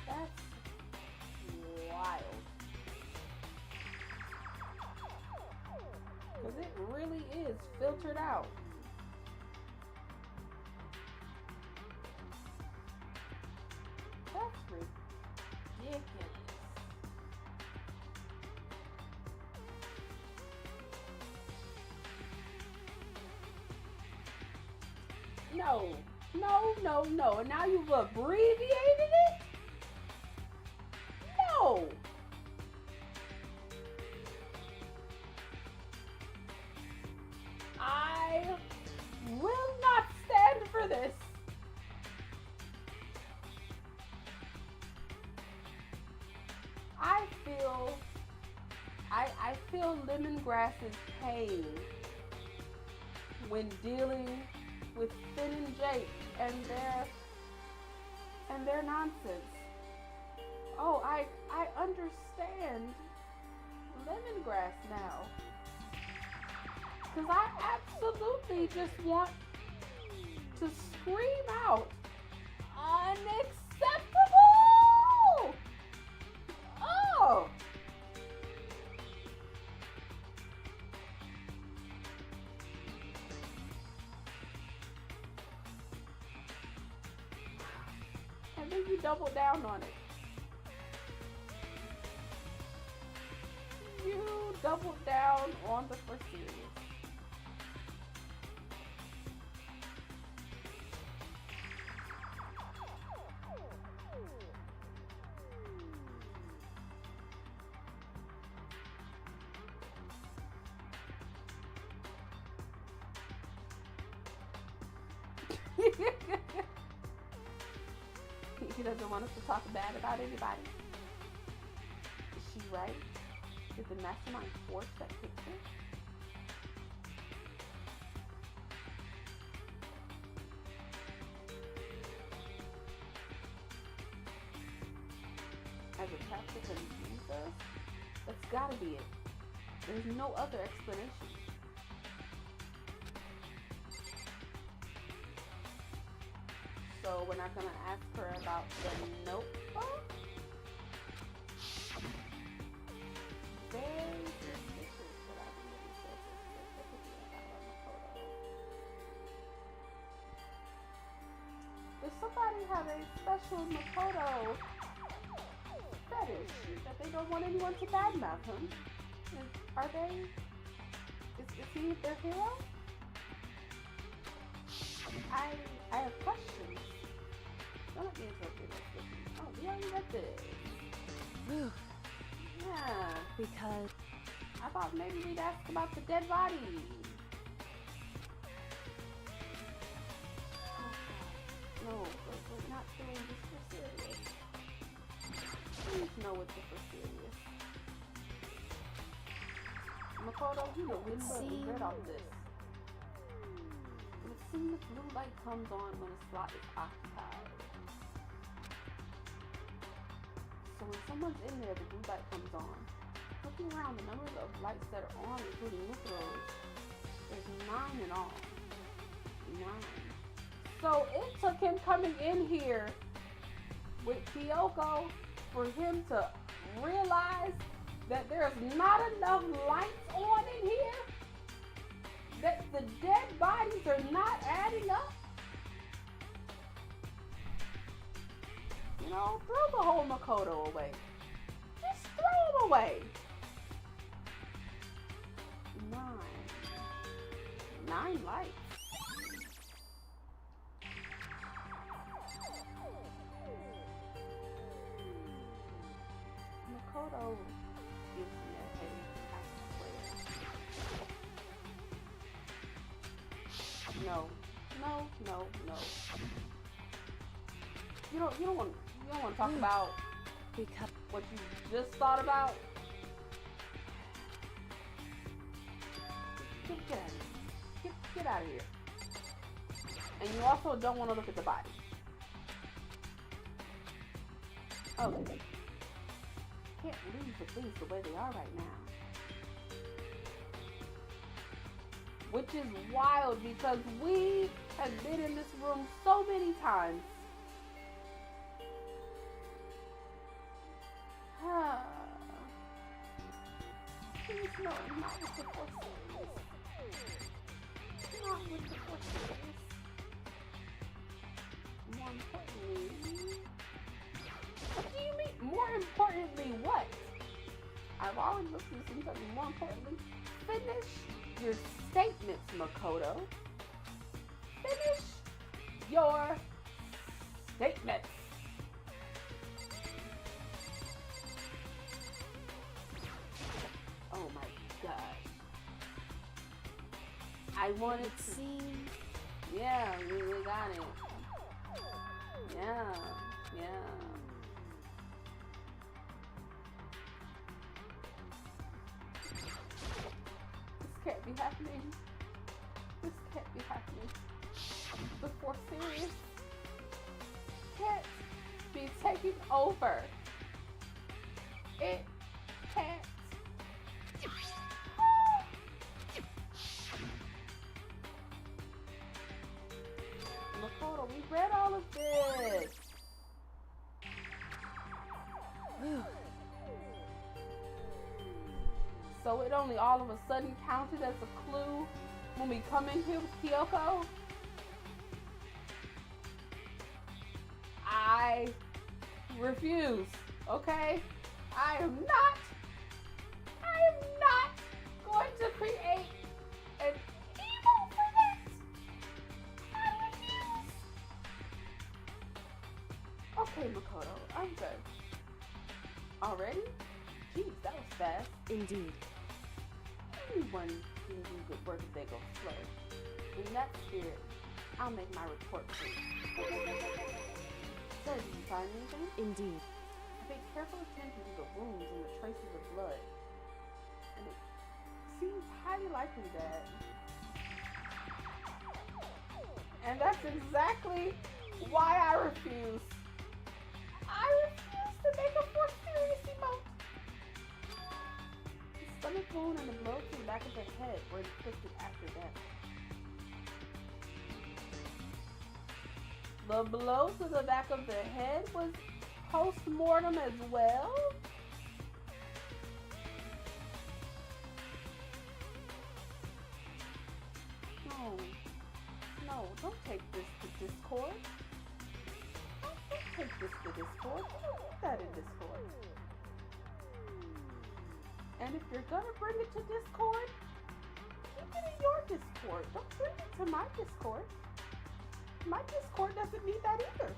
That's wild. Because it really is filtered out. That's ridiculous. No. And now you've abbreviated it? No. I will not stand for this. I feel Lemongrass's pain when dealing with Finn and Jake and their nonsense. Oh, I understand Lemongrass now. Because I absolutely just want to scream out, unacceptable! Oh! And then you double down on it. You double down on the for serious. He doesn't want us to talk bad about anybody. Is she right? Did the mastermind forge that picture? That's gotta be it. There's no other explanation. So we're not gonna ask her about the notebook? Very suspicious that I really said this specifically about Makoto. Does somebody have a special Makoto fetish that they don't want anyone to badmouth him? Are they? Is he their hero? I have questions. Don't let me interrupt this. Oh, we already read this. Whew. Yeah. Because I thought maybe we'd ask about the dead body. No, we're not doing this for serious. Please know it's for serious. Makoto, you know we read all this. And as soon as the blue light comes on when a slot is occupied. So when someone's in there, the blue light comes on. Looking around, the numbers of lights that are on, including Mukuro's, there's 9 in all. 9. So it took him coming in here with Kyoko for him to realize that there's not enough lights on in here? That the dead bodies are not adding up? You know, throw the whole Makoto away. Just throw him away. 9 lights. Makoto gives me a headache, I swear. No. You don't want to talk about because what you just thought about. Get out of here. And you also don't want to look at the body. Okay. Can't leave the things the way they are right now. Which is wild because we have been in this room so many times. Please no, not with the force series. Not with the force series. More importantly, what do you mean? More importantly, what? I've already looked at something. More importantly, finish your statements, Makoto. Finish your statements. Oh my gosh. I wanted it to. seemed Yeah, we got it. Yeah. This can't be happening. This can't be happening. The Force series can't be taking over. It can't. Makoto, we read all of this. So it only all of a sudden counted as a clue when we come in here with Kyoko? I refuse, okay? I am not going to create an evil for this. I refuse. Okay, Makoto, I'm good. Already? Jeez, that was fast. indeed. Anyone can do good work if they go slow. In that spirit, I'll make my report to you. So, did you find anything? Indeed. I paid careful attention to the wounds and the traces of blood. And it seems highly likely that... And that's exactly why I refuse. I refuse to make a more serious emote. wound and the blow to the back of the head were inflicted after death. The blow to the back of the head was post-mortem as well? No, don't take this to Discord. Don't take this to Discord. You don't need that in Discord. And if you're gonna bring it to Discord, keep it in your Discord. Don't bring it to my Discord. My Discord doesn't need that either.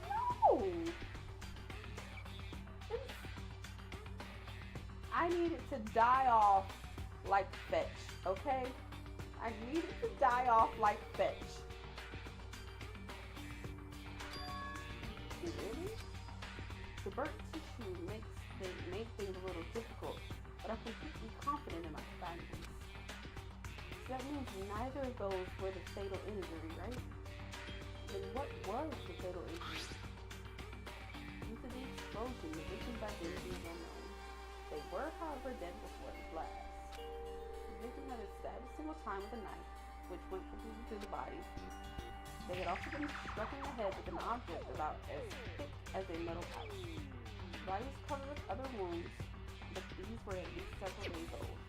No. I need it to die off like Fetch, okay? I need it to die off like Fetch. Really? The burnt tissue made things a little difficult, but I'm completely confident in my findings. So that means neither of those were the fatal injury, right? Then what was the fatal injury? Due to the explosion, the victim's identity is unknown. They were, however, dead before the blast. The victim had been stabbed a single time with a knife, which went completely through the body. They had also been struck in the head with an object about as thick as a metal pipe. The body was covered with other wounds, but these were at least several days old.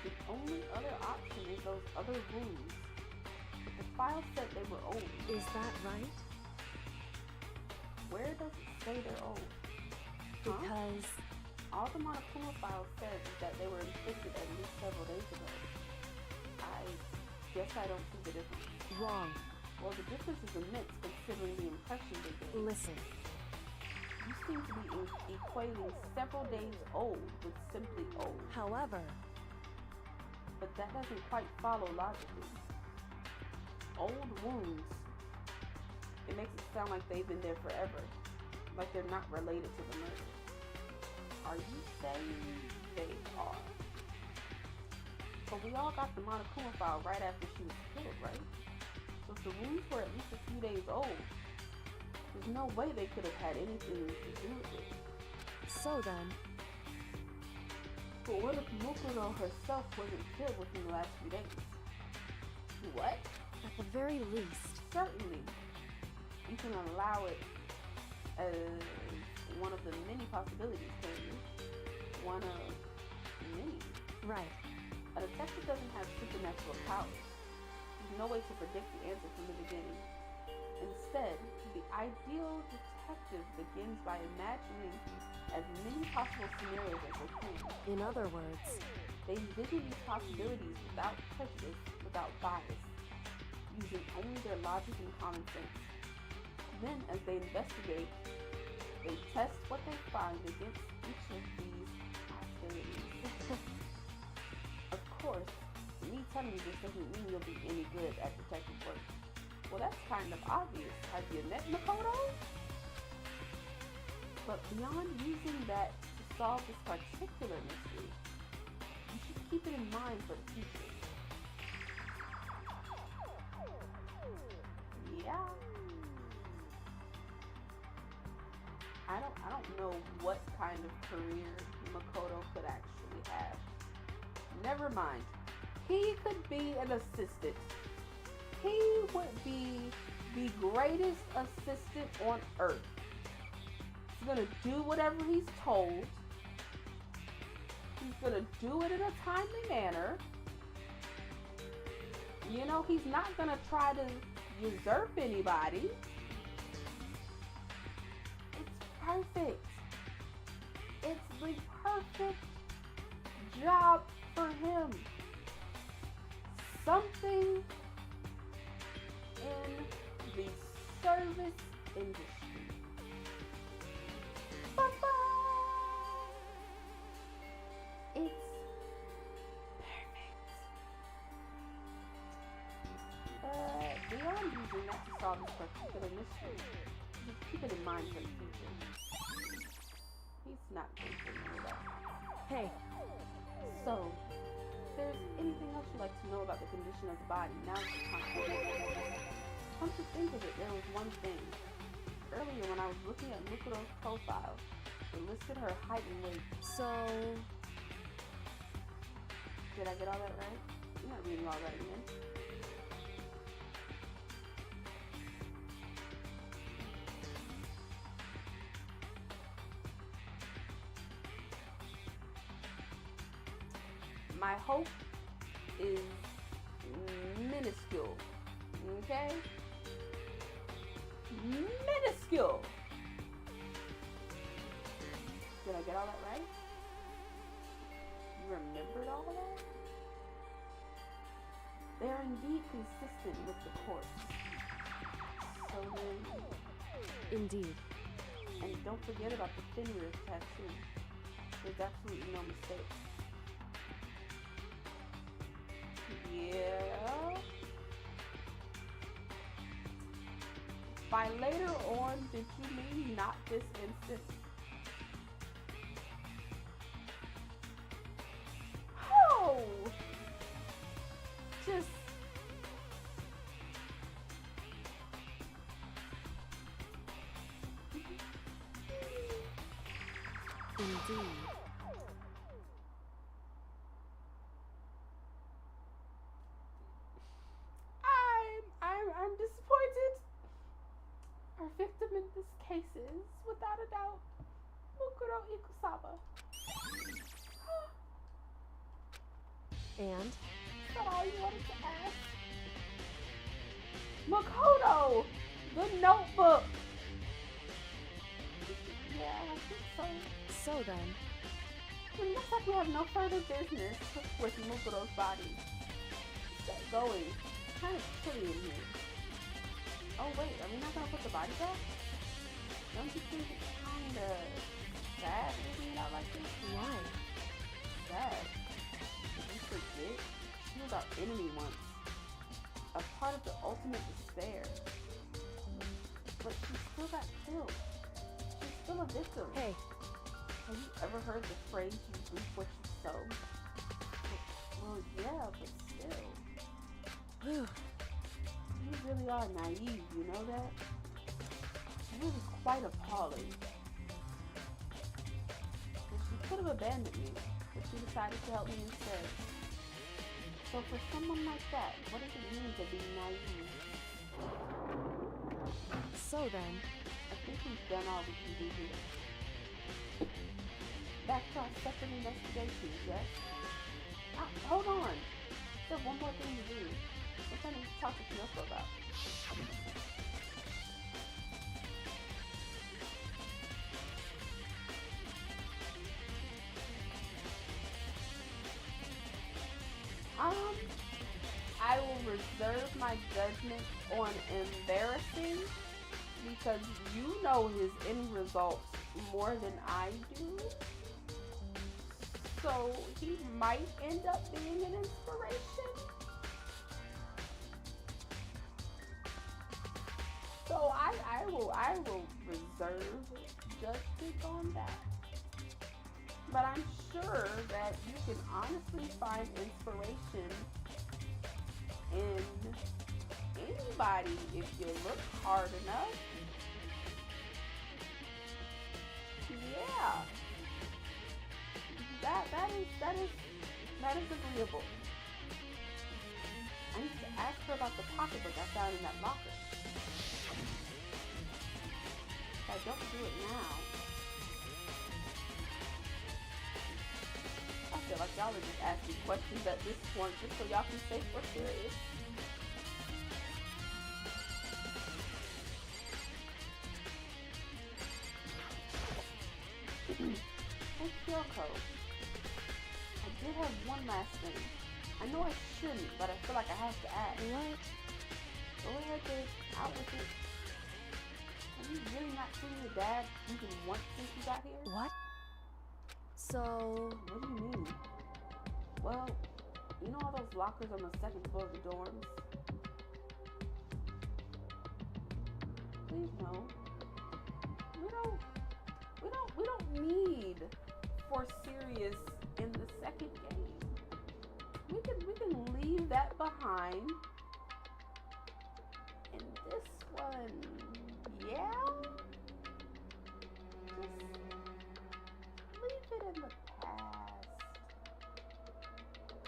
The only other option is those other wounds, but the file said they were old. Is that right? Where does it say they're old? Because all the Monokuma file says is that they were inflicted at least several days ago. I guess I don't see the difference. wrong. Well, the difference is immense considering the impression they gave. Listen. You seem to be equating several days old with simply old. However, but that doesn't quite follow logically. Old wounds, it makes it sound like they've been there forever. Like they're not related to the murder. Are you saying they are? But we all got the Monokuma file right after she was killed, right? So if the wounds were at least a few days old, there's no way they could have had anything to do with it. so then, But what if Mokuno herself wasn't killed within the last few days? What? at the very least, Certainly. You can allow it as one of the many possibilities, can you? One of many. right. A detective doesn't have supernatural powers. There's no way to predict the answer from the beginning. Instead, the ideal detective begins by imagining as many possible scenarios as they can. In other words, They envision these possibilities without prejudice, without bias, using only their logic and common sense. Then, as they investigate, they test what they find against each of these possibilities. Of course, me telling you this doesn't mean you'll be any good at detective work. Well, that's kind of obvious. Have you met Makoto? But beyond using that to solve this particular mystery, you should keep it in mind for the future. Yeah. I don't know what kind of career Makoto could actually have. Never mind. He could be an assistant. He would be the greatest assistant on earth. He's gonna do whatever he's told. He's gonna do it in a timely manner. You know, he's not gonna try to usurp anybody. It's perfect. It's the perfect job for him. Something in the service industry. Ba-ba! It's perfect. Beyond using that to solve this particular mystery, just keep it in mind for the future. He's not going to know that. hey, So, if there's anything else you'd like to know about the condition of the body, now's the time. Come to think of it, there was one thing. earlier when I was looking at Mukuro's profile. It listed her height and weight. So, Did I get all that right? I'm not reading all that again. My hope is minuscule. Okay? Minuscule. Did I get all that right? You remembered all of that? They are indeed consistent with the course. So then, indeed. and don't forget about the Fenrir tattoo. There's absolutely no mistake. Yeah. By later on, did you mean not this instant? Oh! Just... Indeed. I'm disappointed. Our victim in this case is, without a doubt, Mukuro Ikusaba. And? Is that all you wanted to ask? Makoto! The notebook! Yeah, I think so. So then, It looks like we have no further business with Mukuro's body. Let's get going. It's kind of chilly in here. Oh wait, are we not gonna put the body back? Don't you think it's kinda sad leaving it out like this? why? Sad. Did you forget? She was our enemy once. A part of the ultimate despair. But she still got killed. She's still a victim. Hey, Have you ever heard the phrase, you reap what you sow? Well, yeah, but still. whew, You really are naive, you know that? Really quite appalling. And she could have abandoned me, but she decided to help me instead. So for someone like that, what does it mean to be naive? so then, I think we've done all we can do here. Back to our separate investigations, yes? Hold on. There's one more thing to do. Which I need to talk to Kyoko about. I will reserve my judgment on embarrassing because you know his end results more than I do. So he might end up being an inspiration. So I will reserve judgment on that. But I'm sure that you can honestly find inspiration in anybody if you look hard enough. Yeah. That is agreeable. I need to ask her about the pocketbook I found in that locker. If I don't do it now, I feel like y'all are just asking questions at this point just so y'all can say we're serious. Hey Kyoko, I did have one last thing. I know I shouldn't, but I feel like I have to ask. what? Go ahead, babe. Out with it. Have you really not seen your dad even once since you got here? What? So, What do you mean? Well, you know all those lockers on the second floor of the dorms? Please no. We don't need for serious in the second game. We can leave that behind. And this one, yeah?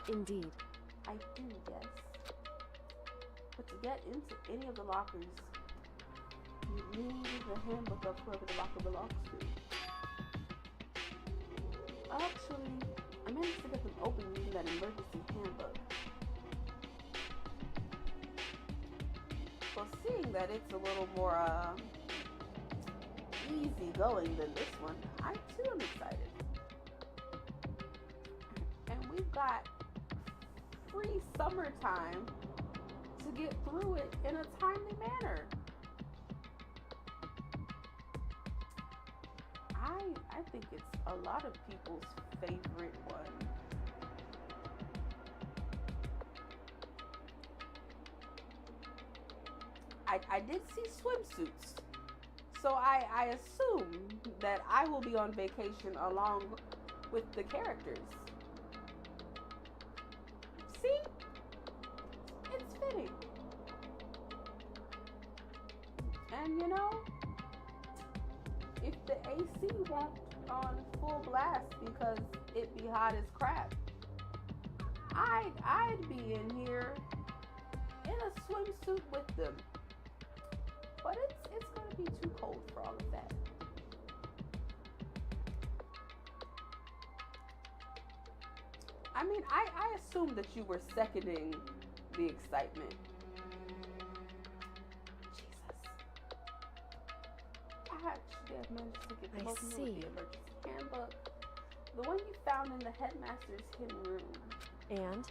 Indeed. I do, yes. But to get into any of the lockers, you need the handbook of whoever the locker belongs to. Actually, I managed to get them open using that emergency handbook. So seeing that it's a little more easy going than this one, I too am excited. And we've got free summertime to get through it in a timely manner. I think it's a lot of people's favorite one. I did see swimsuits, so I assume that I will be on vacation along with the characters. See? It's fitting. And you know, if the AC won't on full blast because it be hot as crap, I'd be in here in a swimsuit with them. But it's gonna be too cold for all of that. I mean, I assumed that you were seconding the excitement. Jesus. I actually have managed to get the most of the emergency handbook. The one you found in the headmaster's hidden room. And?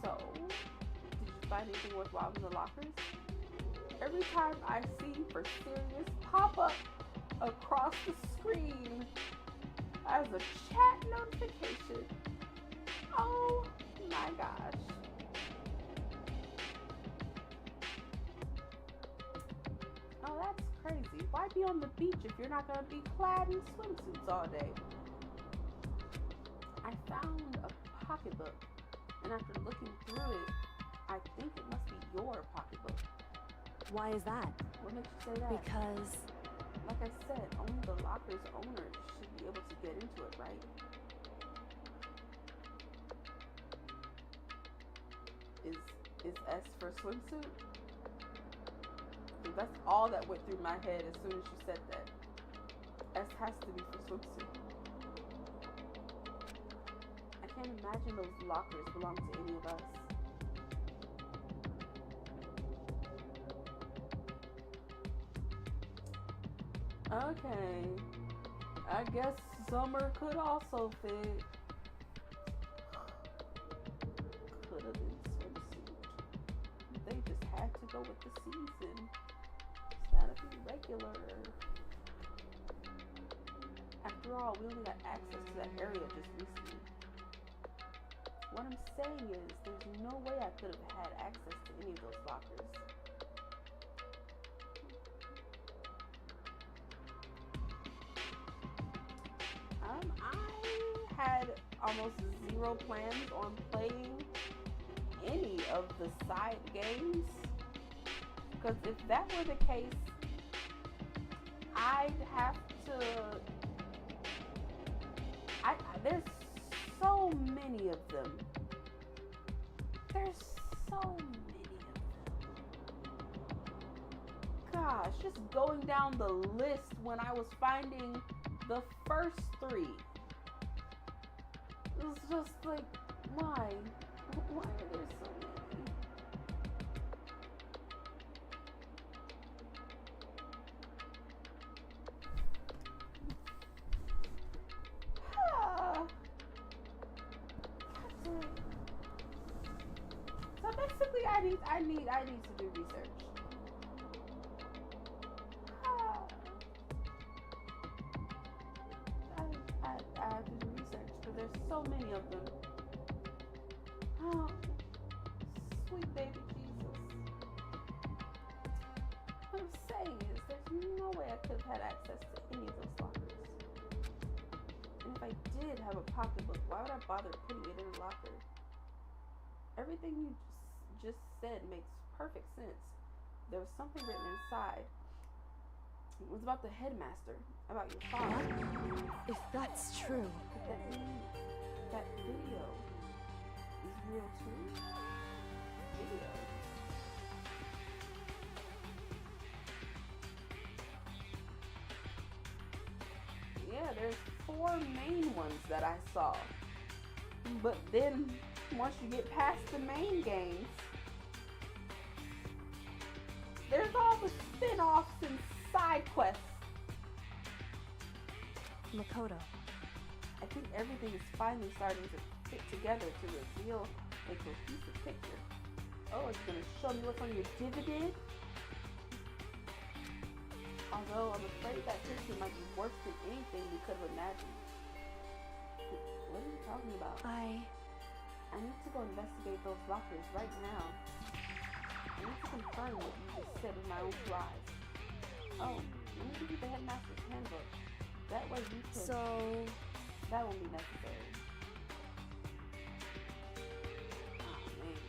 So, did you find anything worthwhile in the lockers? Every time I see For Serious pop up across the screen as a chat notification. Oh my gosh. Oh, that's crazy. Why be on the beach if you're not going to be clad in swimsuits all day? I found a pocketbook, and after looking through it, I think it must be your pocketbook. Why is that? What makes you say that? Because, like I said, only the locker's owner should be able to get into it, right? Is S for swimsuit? That's all that went through my head as soon as you said that. S has to be for swimsuit. I can't imagine those lockers belong to any of us. Okay, I guess summer could also fit. Could have been swimsuit. They just had to go with the season. It's gotta be regular. After all, we only got access to that area just recently. What I'm saying is, there's no way I could have had access to any of those lockers. I had almost zero plans on playing any of the side games, because if that were the case, I'd have to. There's so many of them. There's so many of them. Gosh, just going down the list when I was finding the first three. It was just like, why? Why are there so many? So basically, I need to do research. I have to do research because there's so many of them. Oh, sweet baby Jesus. What I'm saying is, there's no way I could have had access to any of those lockers. And if I did have a pocketbook, why would I bother putting it in a locker? Everything you just said makes perfect sense. There was something written inside. It was about the headmaster, about your father. if that's true, Could that mean that video Real 2 video. Yeah, there's 4 main ones that I saw. But then, once you get past the main games, there's all the spin-offs and side quests. Makoto. I think everything is finally starting to fit together to reveal a cohesive picture. Oh, it's going to show me what's on your dividend? Although I'm afraid that picture might be worse than anything we could have imagined. What are you talking about? I need to go investigate those lockers right now. I need to confirm what you just said with my own 2 eyes. Oh, let me give you the headmaster's handbook. That way you can... So... That won't be necessary. Oh, man.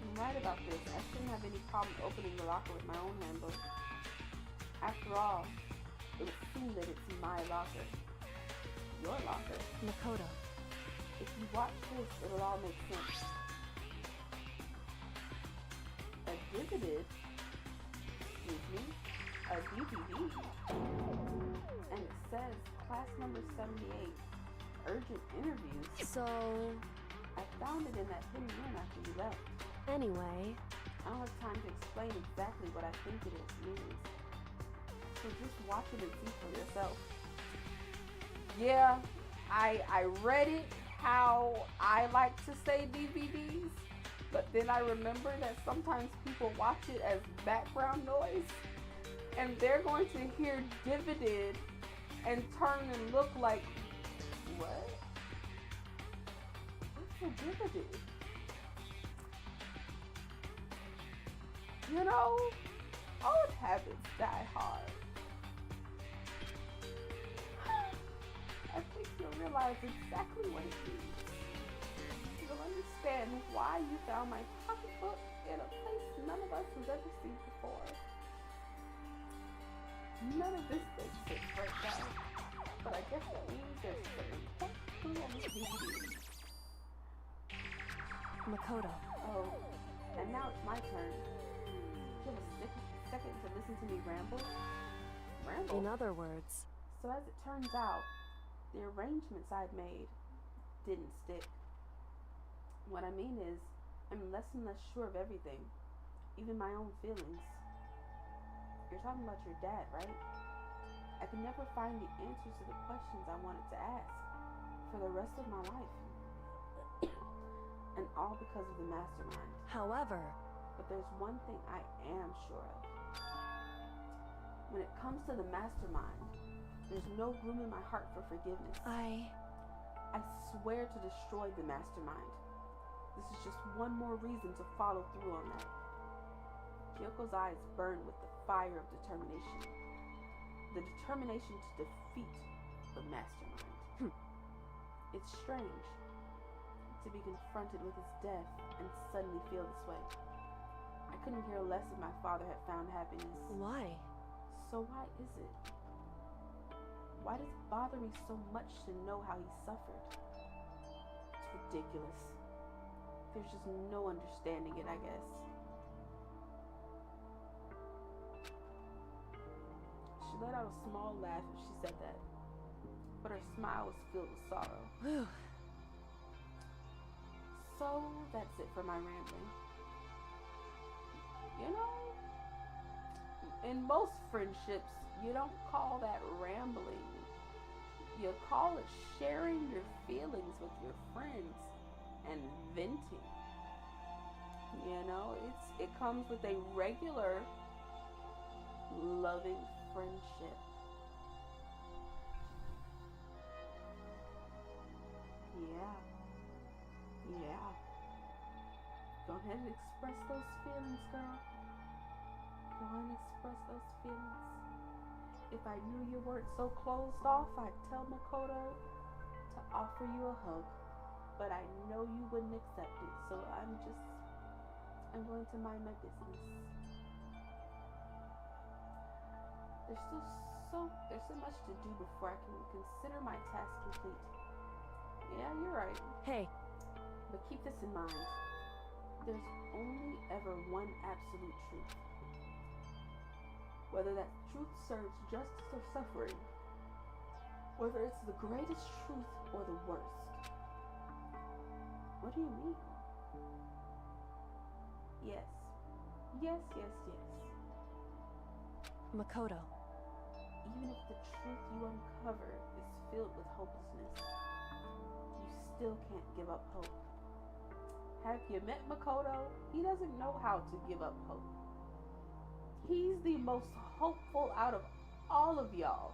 I'm right about this. I shouldn't have any problem opening the locker with my own handbook. After all, it would seem that it's my locker. Your locker. Makoto. If you watch this, it'll all make sense. A DVD? Excuse me? A DVD? And it says class number 78, urgent interviews. So... I found it in that hidden room after you left. Anyway... I don't have time to explain exactly what I think it means. So just watch it and see for yourself. Yeah, I read it how I like to say DVDs, but then I remember that sometimes people watch it as background noise, and they're going to hear dividend and turn and look like, what? What's a dividend? You know, old habits die hard. I think you'll realize exactly what it means. You'll understand why you found my pocketbook in a place none of us has ever seen before. None of this makes sense right now, but I guess that means there's some important clue on this DVD. Makoto. Oh, and now it's my turn. Do you have a second to listen to me ramble? Ramble? In other words... So as it turns out, the arrangements I'd made didn't stick. What I mean is, I'm less and less sure of everything, even my own feelings. You're talking about your dad, right? I could never find the answers to the questions I wanted to ask for the rest of my life. And all because of the mastermind. However... But there's one thing I am sure of. When it comes to the mastermind, there's no room in my heart for forgiveness. I swear to destroy the mastermind. This is just one more reason to follow through on that. Kyoko's eyes burn with the fire of determination. The determination to defeat the mastermind. It's strange to be confronted with his death and suddenly feel this way. I couldn't care less if my father had found happiness. Why? So why is it? Why does it bother me so much to know how he suffered? It's ridiculous. There's just no understanding it, I guess. She let out a small laugh as she said that, but her smile was filled with sorrow. Whew. So that's it for my rambling. You know, in most friendships, you don't call that rambling. You call it sharing your feelings with your friends and venting. You know, it comes with a regular, loving friendship. Yeah. Go ahead and express those feelings, girl. Go ahead and express those feelings. If I knew you weren't so closed off, I'd tell Makoto to offer you a hug. But I know you wouldn't accept it, so I'm going to mind my business. There's so much to do before I can consider my task complete. Yeah, you're right. Hey, But keep this in mind. There's only ever one absolute truth. Whether that truth serves justice or suffering, whether it's the greatest truth or the worst. What do you mean? Yes. Yes, yes, yes. Makoto. Even if the truth you uncover is filled with hopelessness, you still can't give up hope. Have you met Makoto? He doesn't know how to give up hope. He's the most hopeful out of all of y'all.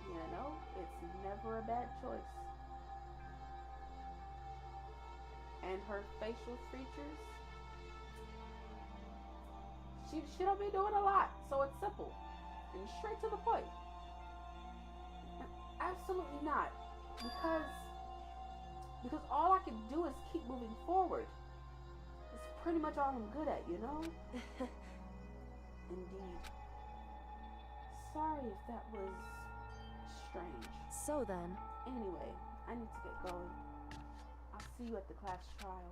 You know, it's never a bad choice. And her facial features, she don't be doing a lot, so it's simple and straight to the point. Absolutely not, because all I can do is keep moving forward. It's pretty much all I'm good at, you know? Indeed. Sorry if that was strange. So then, Anyway, I need to get going. I'll see you at the class trial.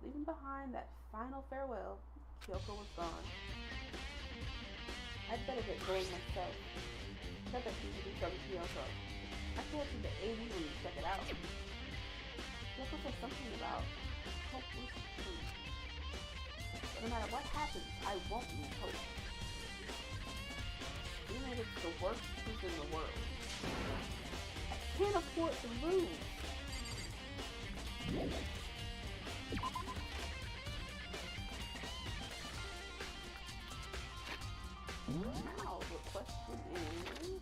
Leaving behind that final farewell, Kyoko was gone. I'd better get going myself. Got that DVD from Kyoko. I can't see the 80 when you check it out. Kyoko said something about hopeless truth. But no matter what happens, I won't lose hope. Even if it's the worst truth in the world. I can't afford to lose. Now the question is,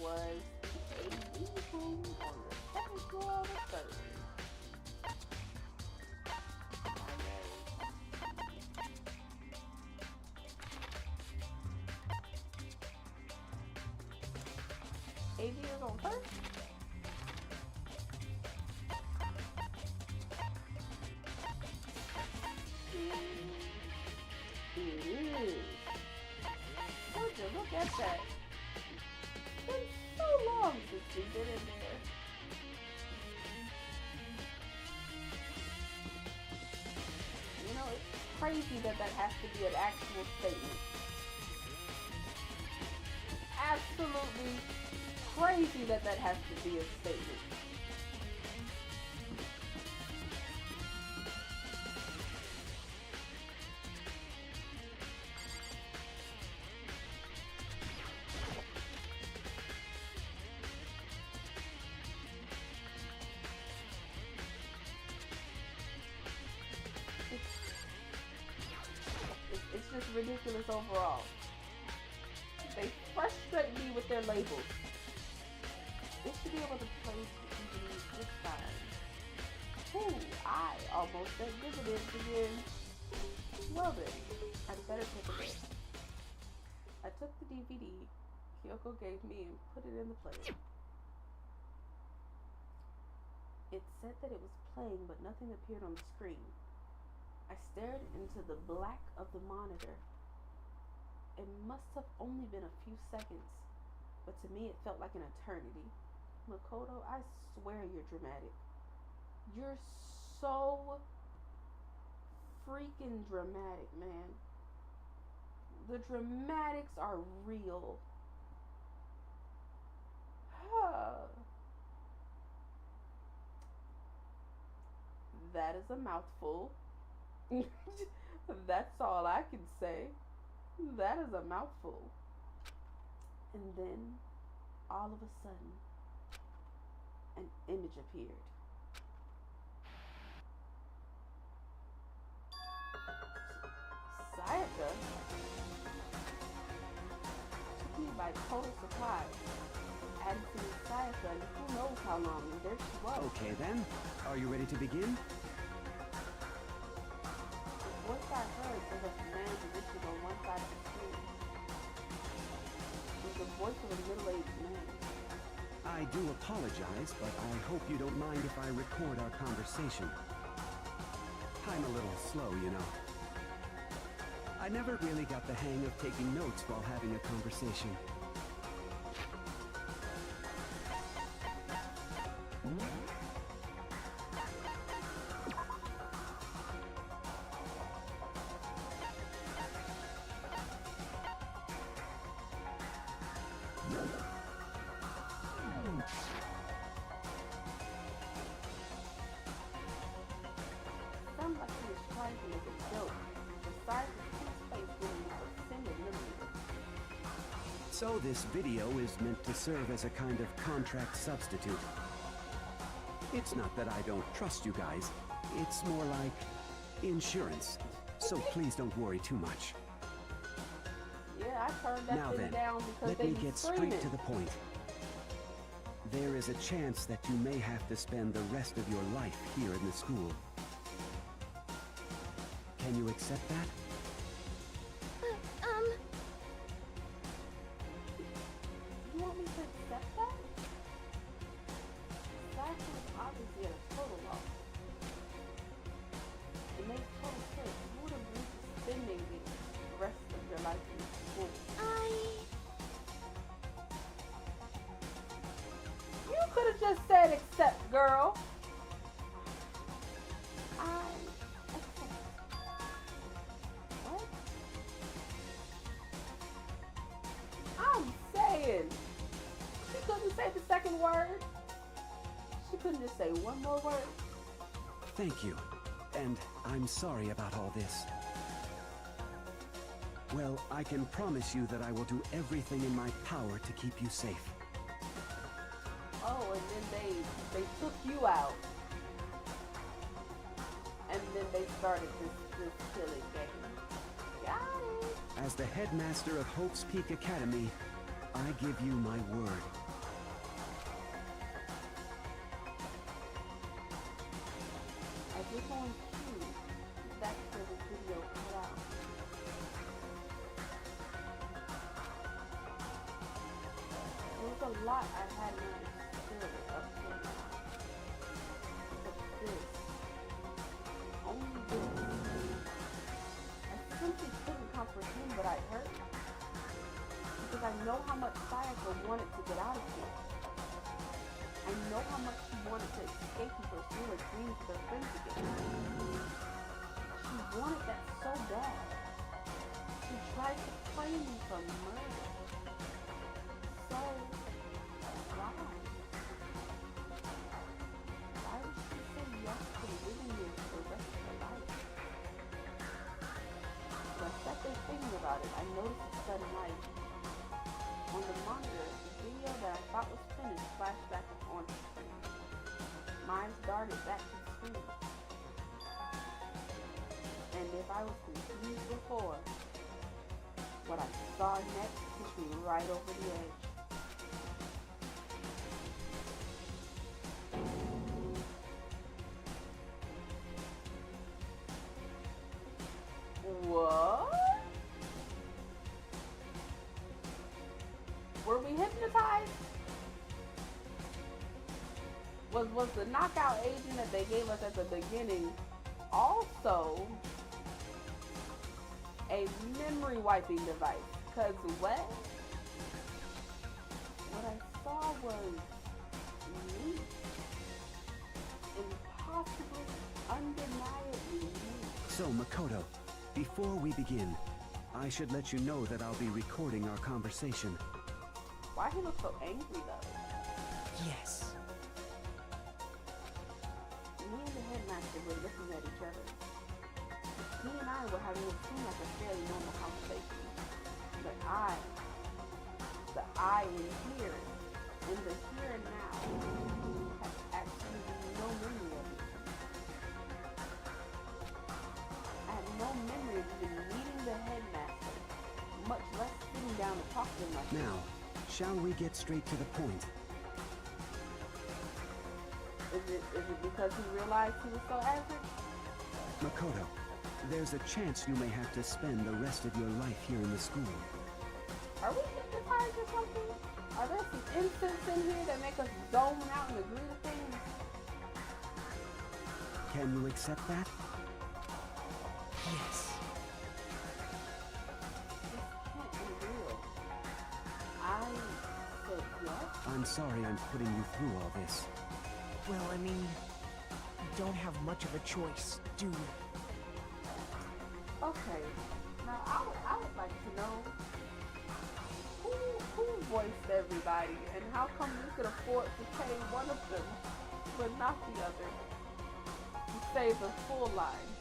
was the AV room on the second floor or the third? AV is on first? It is. Would you look at that? It's been so long since we've been in there. You know, it's crazy that has to be an actual statement. Absolutely crazy that has to be a statement. It's just ridiculous overall. They frustrate me with their labels. They should be able to place the DVDs this time. Ooh, I almost said dividends again. Well then, I'd better take a break. I took the DVD Kyoko gave me and put it in the player. It said that it was playing, but nothing appeared on the screen. I stared into the black of the monitor. It must have only been a few seconds, but to me it felt like an eternity. Makoto, I swear you're dramatic. You're so freaking dramatic, man. The dramatics are real. That is a mouthful. That's all I can say. That is a mouthful. And then, all of a sudden, an image appeared. Sayaka took me by total surprise. Hadn't seen Sayaka in who knows how long, and there she was. Okay then, are you ready to begin? The voice I heard was of the man positioned on one side of the screen. It was the voice of a middle-aged man. I do apologize, but I hope you don't mind if I record our conversation. I'm a little slow, you know. I never really got the hang of taking notes while having a conversation. Sounds like he was trying to make a joke. Besides his face being offended millimeter. So this video is meant to serve as a kind of contract substitute. It's not that I don't trust you guys. It's more like insurance. So please don't worry too much. Yeah, I turned that Now thing then, down because let they me be get screaming. straight to the point. There is a chance that you may have to spend the rest of your life here in the school. Can you accept that? You want me to accept that? That was obviously at a total loss. It makes total sense. You would have been spending the rest of your life in school. You could have just said accept, girl. I accept. What? I'm saying. She couldn't say the second word. She couldn't just say one more word. Thank you. And I'm sorry about all this. Well, I can promise you that I will do everything in my power to keep you safe. Oh, and then they took you out. And then they started this killing game. Got it. As the headmaster of Hope's Peak Academy, I give you my word. I just want you. That's where the video cut out. There was a lot I hadn't understood up till now. But this. Only this. I simply couldn't comprehend what I heard. Because I know how much Sayaka wanted to get out of here. I know how much she wanted to escape and pursue her dreams with her friends again. She wanted that so bad. She tried to claim me for murder. So, why? Why would she say yes to living here for the rest of her life? When I sat there thinking about it, I noticed a sudden light. On the monitor, the video that I thought was finished flashed back on the screen. My eyes darted back to the screen. And if I was confused before, what I saw next pushed me right over the edge. What? Were we hypnotized? Was the knockout agent that they gave us at the beginning also a memory wiping device? Cause what I saw was me. Impossibly, undeniably me. So, Makoto, before we begin, I should let you know that I'll be recording our conversation. Why he look so angry though? Yes. Me and the headmaster were looking at each other. He and I were having what seemed like a fairly normal conversation. But the I in here, in the here and now, has absolutely no memory of it. I had no memory of even meeting the headmaster, much less sitting down and talking to myself. Now, shall we get straight to the point? Is it because he realized he was so average? Makoto, there's a chance you may have to spend the rest of your life here in the school. Are we hypnotized or something? Are there some instincts in here that make us zone out and agree to things? Can you accept that? Yes. I'm sorry I'm putting you through all this. Well, I mean, we don't have much of a choice, do we? Okay. Now I would like to know who voiced everybody and how come you could afford to pay one of them but not the other to say the full line.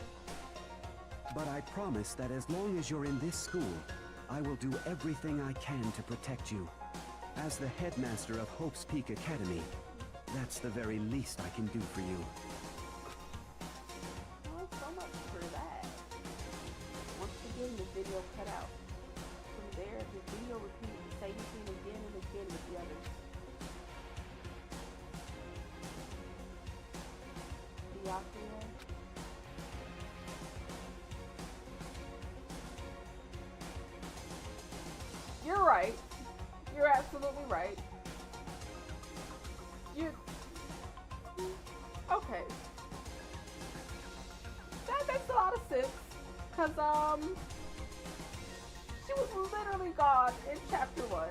But I promise that as long as you're in this school, I will do everything I can to protect you. As the headmaster of Hope's Peak Academy, that's the very least I can do for you. Well, so much for that. Once again, the video cut out. From there, the video repeated the same scene again and again with the others. Byakuya. You're right. You're absolutely right. Okay. That makes a lot of sense. Cause she was literally gone in chapter 1.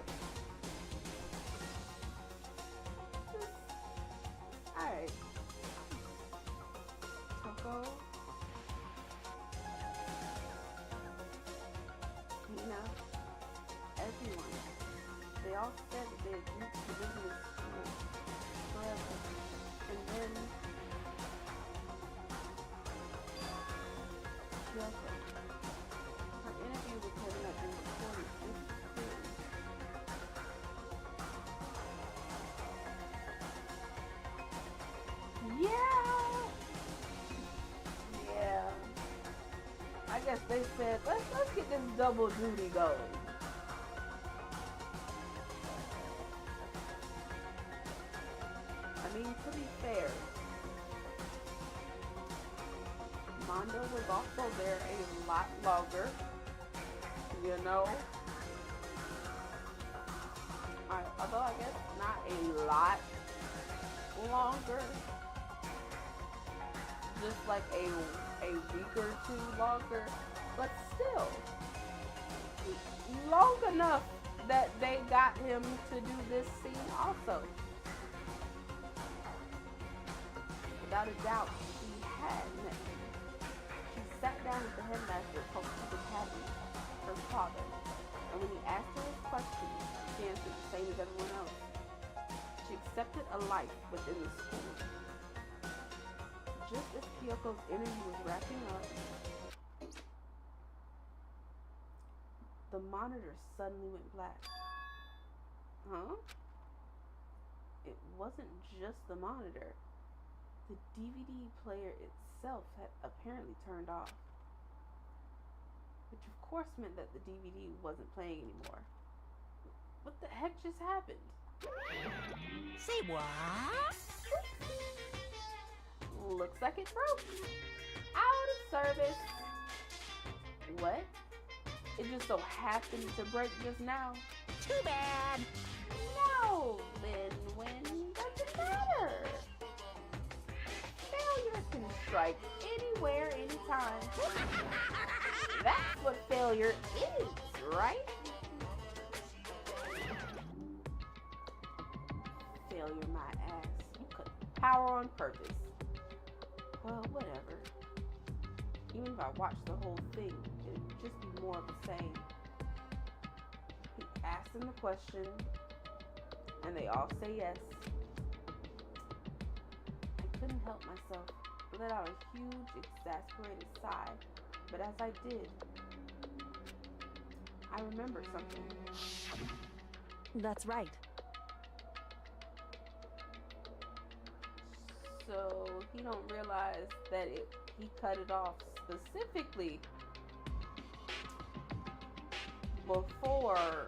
Alright. Toko. Tina. Everyone. They all said that they had reached the business forever. And then Kyoko. Her interview with him had been recorded this clearly. Yeah. I guess they said let's get this double duty going. I mean, to be fair, Mondo was also there a lot longer, you know. Although I guess not a lot longer, just like a week or two longer, but still long enough that they got him to do this scene also. Without a doubt, she had met him. She sat down with the headmaster of Hope's Academy, her father, and when he asked her his questions, she answered the same as everyone else. She accepted a life within the school. Just as Kyoko's interview was wrapping up, the monitor suddenly went black. Huh? It wasn't just the monitor. The DVD player itself had apparently turned off, which of course meant that the DVD wasn't playing anymore. What the heck just happened? Say what? Looks like it broke. Out of service. What? It just so happened to break just now. Too bad. No, Lin Win. Doesn't matter. Failure can strike anywhere, anytime. That's what failure is, right? Failure, my ass. You cut power on purpose. Well, whatever. Even if I watched the whole thing, it'd just be more of the same. He asked them the question, and they all say yes. I couldn't help myself. I let out a huge, exasperated sigh, but as I did, I remember something. That's right. So he don't realize that he cut it off specifically before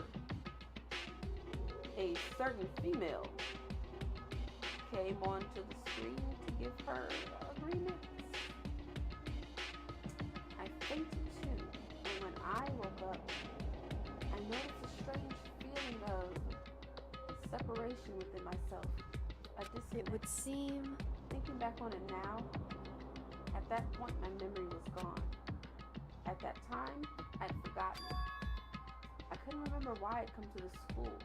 a certain female came onto the screen to give her agreements. I fainted too, and when I woke up, I noticed a strange feeling of separation within myself. A disconnect. It would seem... Thinking back on it now, at that point my memory was gone. At that time, I'd forgotten. I couldn't remember why I'd come to the school.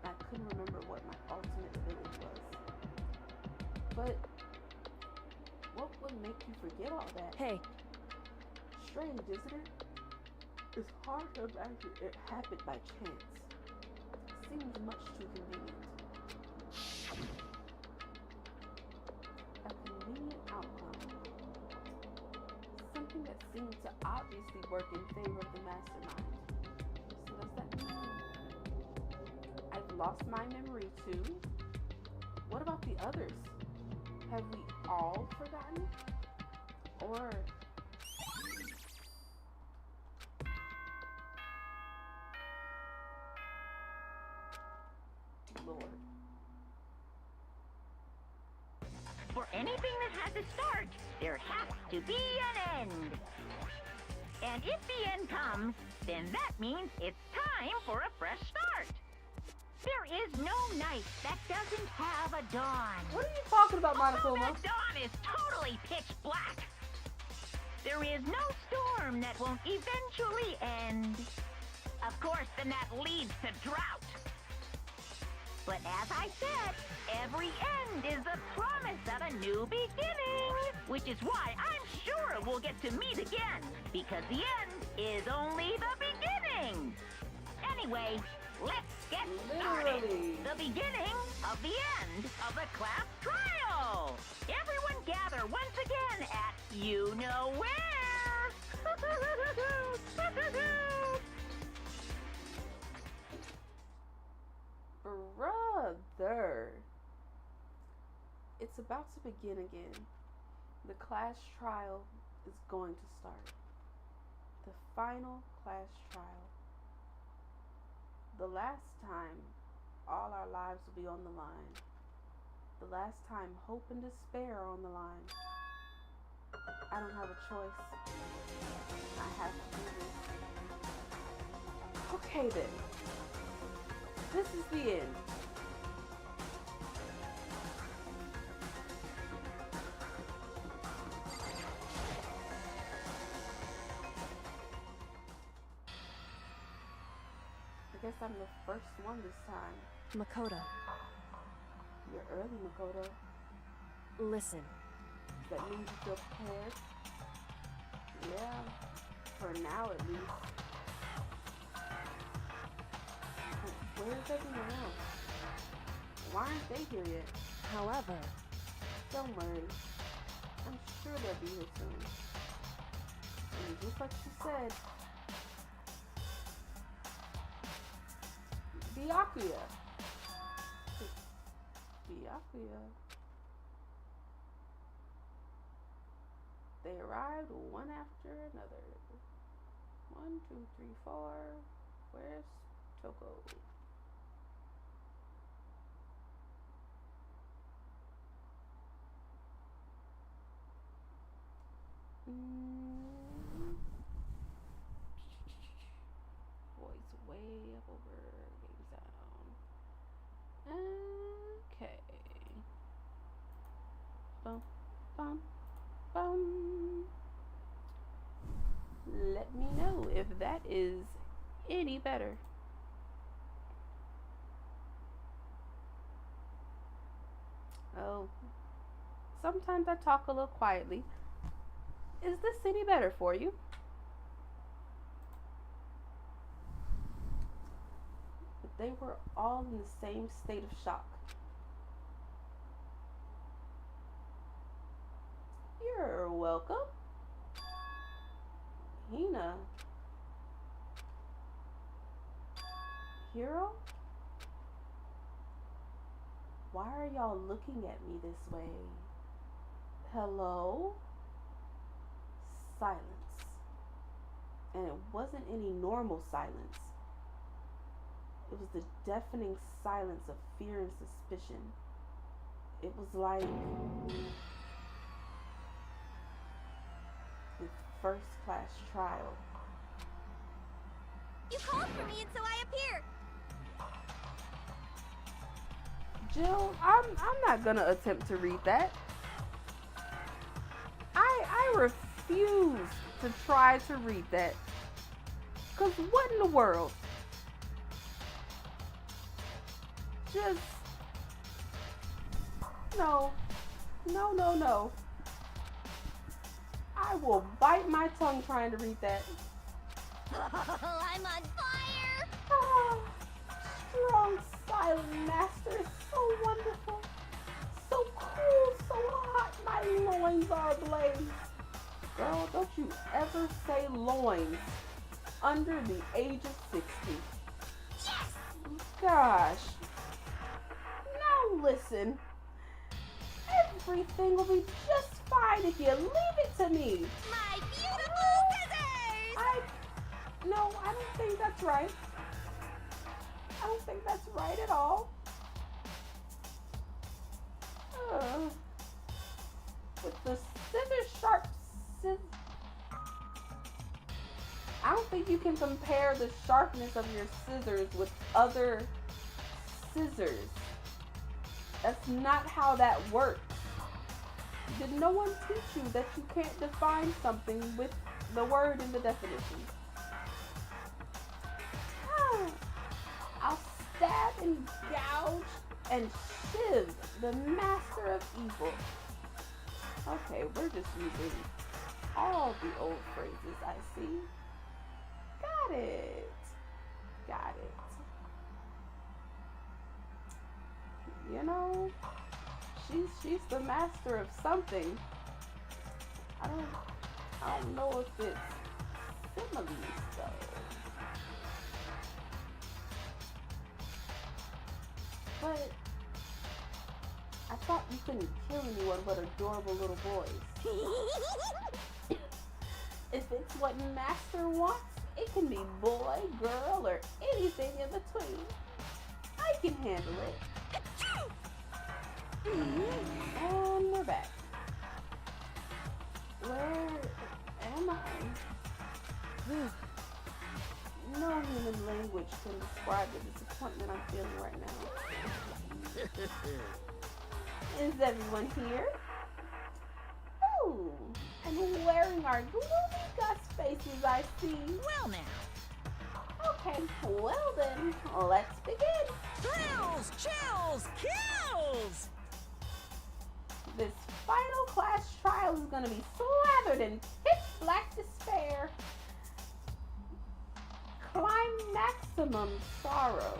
I couldn't remember what my ultimate village was. But what would make you forget all that? Hey, Strange, isn't it? It's hard to imagine it happened by chance. Seems much too convenient. A convenient outcome. Something that seemed to obviously work in favor of the mastermind. So does that mean I've lost my memory too? What about the others? Have we all forgotten? Or Lord. For anything that has a start, there has to be an end. And if the end comes, then that means it's time for a fresh start. There is no night that doesn't have a dawn. What are you talking about, Although Monokuma? that dawn is totally pitch black. There is no storm that won't eventually end. Of course, then that leads to drought. But as I said, every end is the promise of a new beginning. Which is why I'm sure we'll get to meet again. Because the end is only the beginning. Anyway, let's get started. Literally. The beginning of the end of the class trial. Everyone gather once again at you know where. Brother. It's about to begin again. The class trial is going to start. The final class trial. The last time all our lives will be on the line. The last time hope and despair are on the line. I don't have a choice. I have to do this. Okay then. This is the end. I guess I'm the first one this time. Makoto, You're early, Makoto. listen. Does that mean you feel prepared? Yeah, for now at least. But where's everyone else? Why aren't they here yet? However, Don't worry. I'm sure they'll be here soon. And just like she said, Byakuya. Byakuya. They arrived one after another. 1, 2, 3, 4. Where's Toko? Boys way up over game sound. Okay. Bum, bum, bum. Let me know if that is any better. Oh, sometimes I talk a little quietly. Is this any better for you? But they were all in the same state of shock. You're welcome. Hina. Hero? Why are y'all looking at me this way? Hello? Silence. And it wasn't any normal silence. It was the deafening silence of fear and suspicion. It was like the first class trial. You called for me and so I appeared. Jill, I'm not gonna attempt to read that. I refuse to try to read that. Cause what in the world? just... No. No, no, no. I will bite my tongue trying to read that. I'm on fire! Ah, strong silent master is so wonderful. So cool, so hot, my loins are ablaze. Girl, don't you ever say loins under the age of 60. Yes! Gosh. Now listen. Everything will be just fine if you leave it to me. My beautiful scissors! No, I don't think that's right. I don't think that's right at all. With the sharp scissors. I don't think you can compare the sharpness of your scissors with other scissors. That's not how that works. Did no one teach you that you can't define something with the word in the definition? I'll stab and gouge and shiv the master of evil. Okay, we're just using all the old phrases I see. Got it. Got it. You know, she's the master of something. I don't know if it's similes though. But I thought you couldn't kill anyone but adorable little boys. If it's what master wants, it can be boy, girl, or anything in between. I can handle it. And we're back. Where am I? No human language can describe the disappointment I'm feeling right now. Is everyone here? Oh, and wearing our gloomy gust faces, I see. Well now. Okay, well then, let's begin. Thrills, chills, kills! This final class trial is going to be slathered in pitch black despair. Maximum sorrow.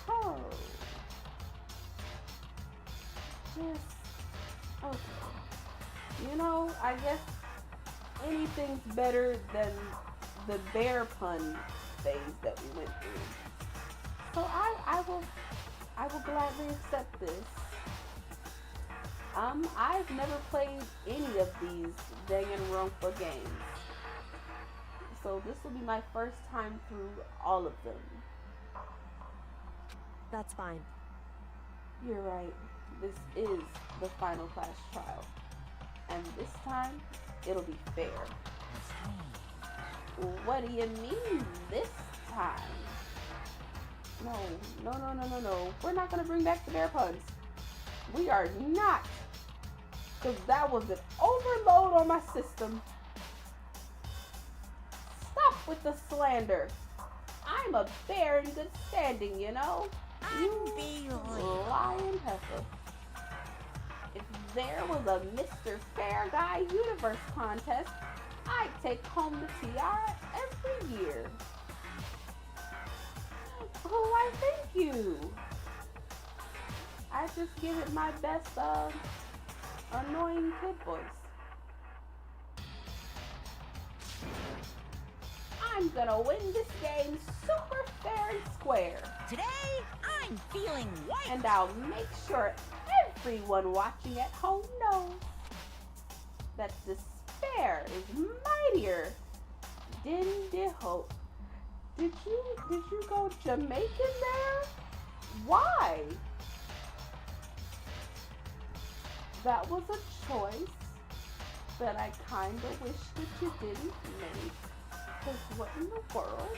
Oh. Okay. You know, I guess anything's better than the bear pun phase that we went through. So I will gladly accept this. I've never played any of these Danganronpa games. So this will be my first time through all of them. That's fine. You're right. This is the final class trial. And this time, it'll be fair. What do you mean this time? No. We're not going to bring back the bear puns. We are not. Because that was an overload on my system. Stop with the slander. I'm a bear in good standing, you know. Unbelievable. Lion heifer. If there was a Mr. Fair Guy Universe contest, I'd take home the tiara every year. Oh, I thank you. I just give it my best annoying kid voice. I'm gonna win this game super fair and square. Today, I'm feeling white. And I'll make sure everyone watching at home knows that despair is mightier than the hope. Did you go Jamaican there? Why? That was a choice that I kinda wish that you didn't make. Because what in the world?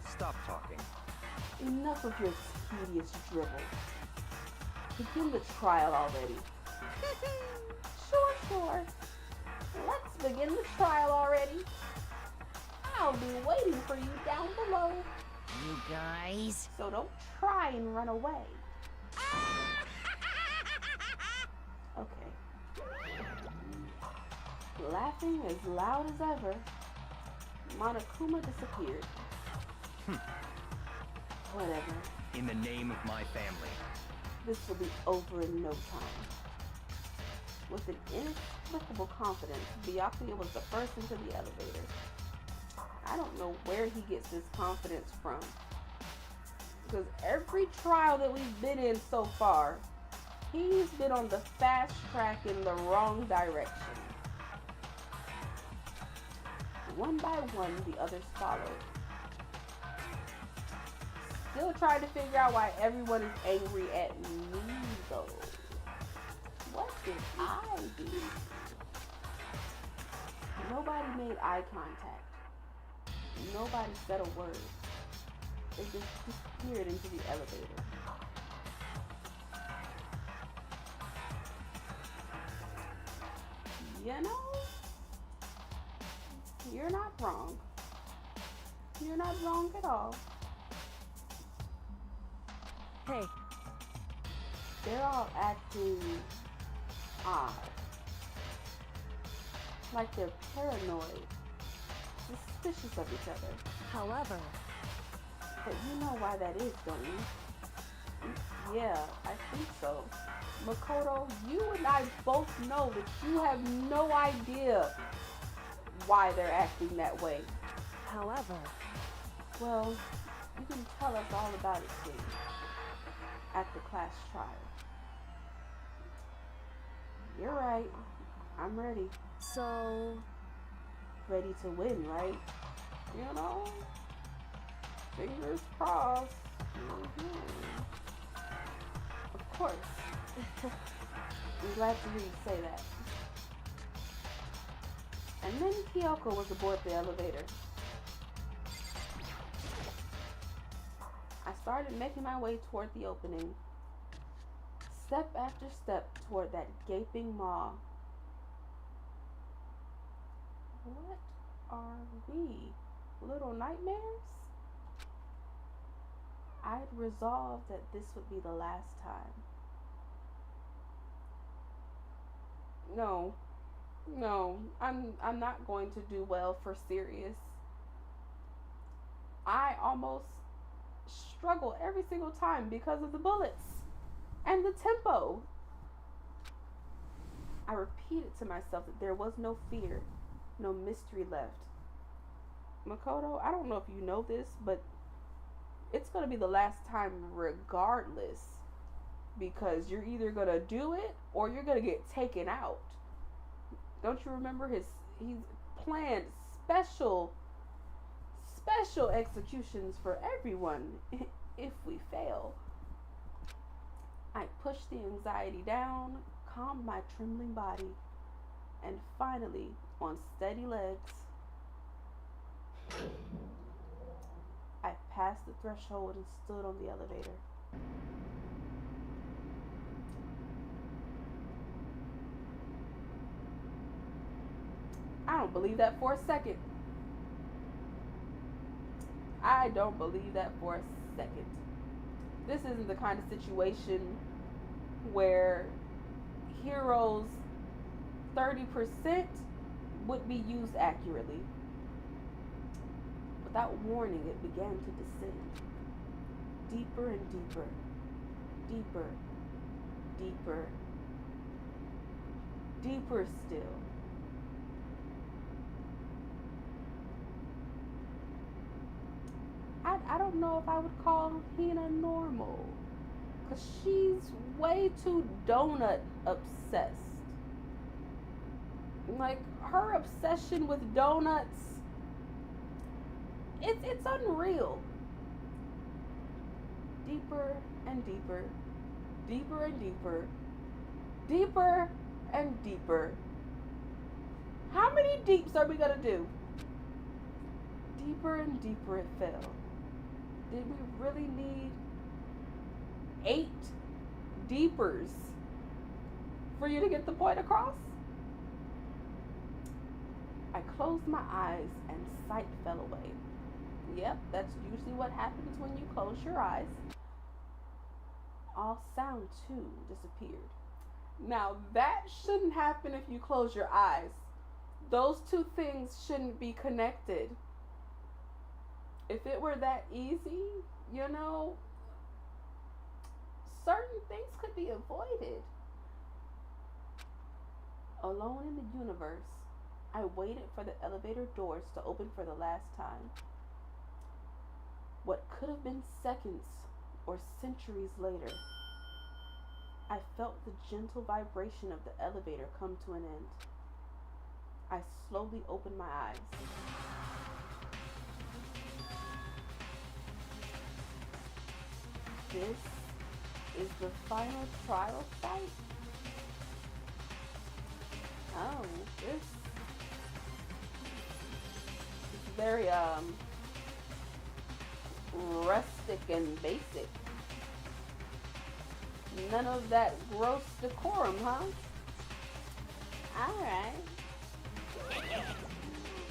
Stop talking. Enough of your tedious dribble. Begin the trial already. Sure. Let's begin the trial already. I'll be waiting for you down below. you guys. So don't try and run away. Okay. Laughing as loud as ever, Monokuma disappeared. Whatever. In the name of my family. This will be over in no time. With an inexplicable confidence, Byakuya was the first into the elevator. I don't know where he gets this confidence from. Because every trial that we've been in so far, he's been on the fast track in the wrong direction. One by one, the others followed. Still trying to figure out why everyone is angry at me, though. What did I do? Nobody made eye contact. Nobody said a word. They just disappeared into the elevator. You know, you're not wrong. You're not wrong at all. Hey, They're all acting odd. Like they're paranoid, suspicious of each other. however, But you know why that is, don't you? Yeah, I think so. Makoto, you and I both know that you have no idea why they're acting that way. however, Well, you can tell us all about it soon, at the class trial. You're right. I'm ready. so, Ready to win, right? You know? Fingers crossed. Of course. I'm glad to hear you say that. And then Kyoko was aboard the elevator. I started making my way toward the opening. Step after step toward that gaping maw. What are we? Little nightmares? I'd resolved that this would be the last time. No, I'm not going to do well for serious. I almost struggle every single time because of the bullets and the tempo. I repeated to myself that there was no fear, no mystery left. Makoto, I don't know if you know this, but it's going to be the last time regardless, because you're either going to do it or you're going to get taken out. Don't you remember he's planned special executions for everyone if we fail. I pushed the anxiety down, calmed my trembling body, and finally, on steady legs, I passed the threshold and stood on the elevator. I don't believe that for a second. I don't believe that for a second. This isn't the kind of situation where heroes 30% would be used accurately. Without warning, it began to descend. Deeper and deeper. Deeper. Deeper. Deeper still. I don't know if I would call Hina normal, because she's way too donut obsessed. Like, her obsession with donuts, it's unreal. Deeper and deeper. Deeper and deeper. Deeper and deeper. How many deeps are we gonna do? Deeper and deeper it fell. Did we really need 8 deepers for you to get the point across? I closed my eyes and sight fell away. Yep, that's usually what happens when you close your eyes. All sound too disappeared. Now that shouldn't happen if you close your eyes. Those two things shouldn't be connected. If it were that easy, you know, certain things could be avoided. Alone in the universe, I waited for the elevator doors to open for the last time. What could have been seconds or centuries later, I felt the gentle vibration of the elevator come to an end. I slowly opened my eyes. This is the final trial site? Oh, this is very rustic and basic. None of that gross decorum, huh? Alright.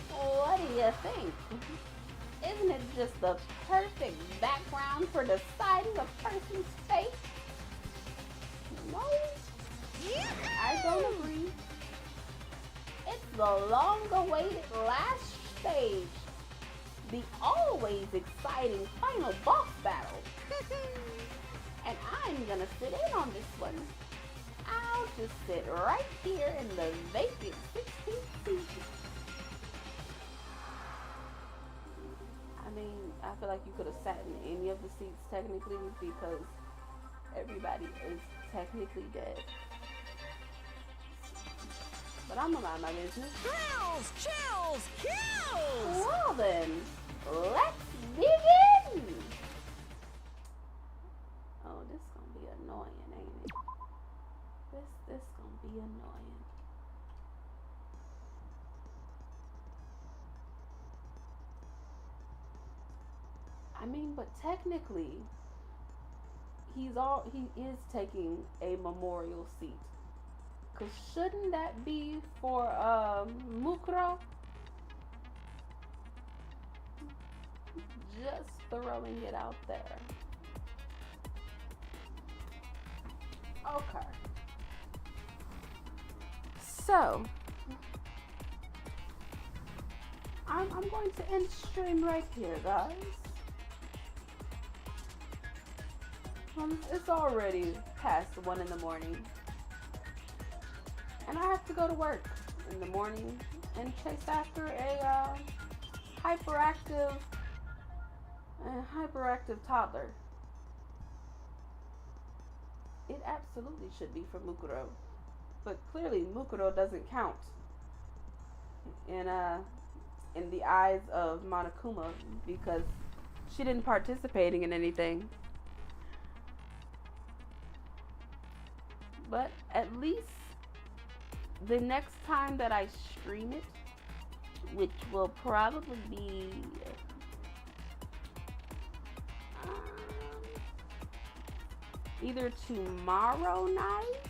What do you think? Isn't it just the perfect background for deciding a person's fate? No, I don't agree. It's the long-awaited last stage. The always exciting final boss battle. And I'm gonna sit in on this one. I'll just sit right here in the vacant 16th seat. I mean, I feel like you could have sat in any of the seats technically because everybody is technically dead. But I'm gonna mind my business. Thrills, chills, kills! Well then, let's begin! Oh, this gonna be annoying, ain't it? This gonna be annoying. I mean, but technically, he is taking a memorial seat. Cause shouldn't that be for Mukuro? Just throwing it out there. Okay. So I'm going to end stream right here, guys. It's already past 1 in the morning. And I have to go to work in the morning and chase after a hyperactive toddler. It absolutely should be for Mukuro, but clearly Mukuro doesn't count in the eyes of Monokuma because she didn't participate in anything. But at least the next time that I stream it, which will probably be either tomorrow night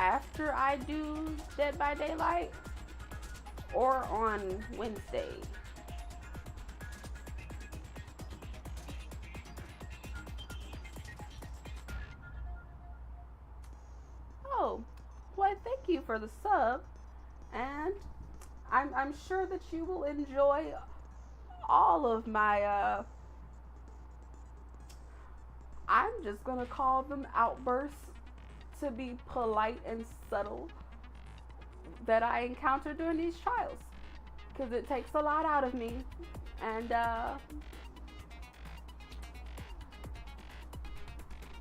after I do Dead by Daylight or on Wednesday. Oh, well, thank you for the sub, and I'm sure that you will enjoy all of my I'm just gonna call them outbursts to be polite and subtle that I encounter during these trials, because it takes a lot out of me, and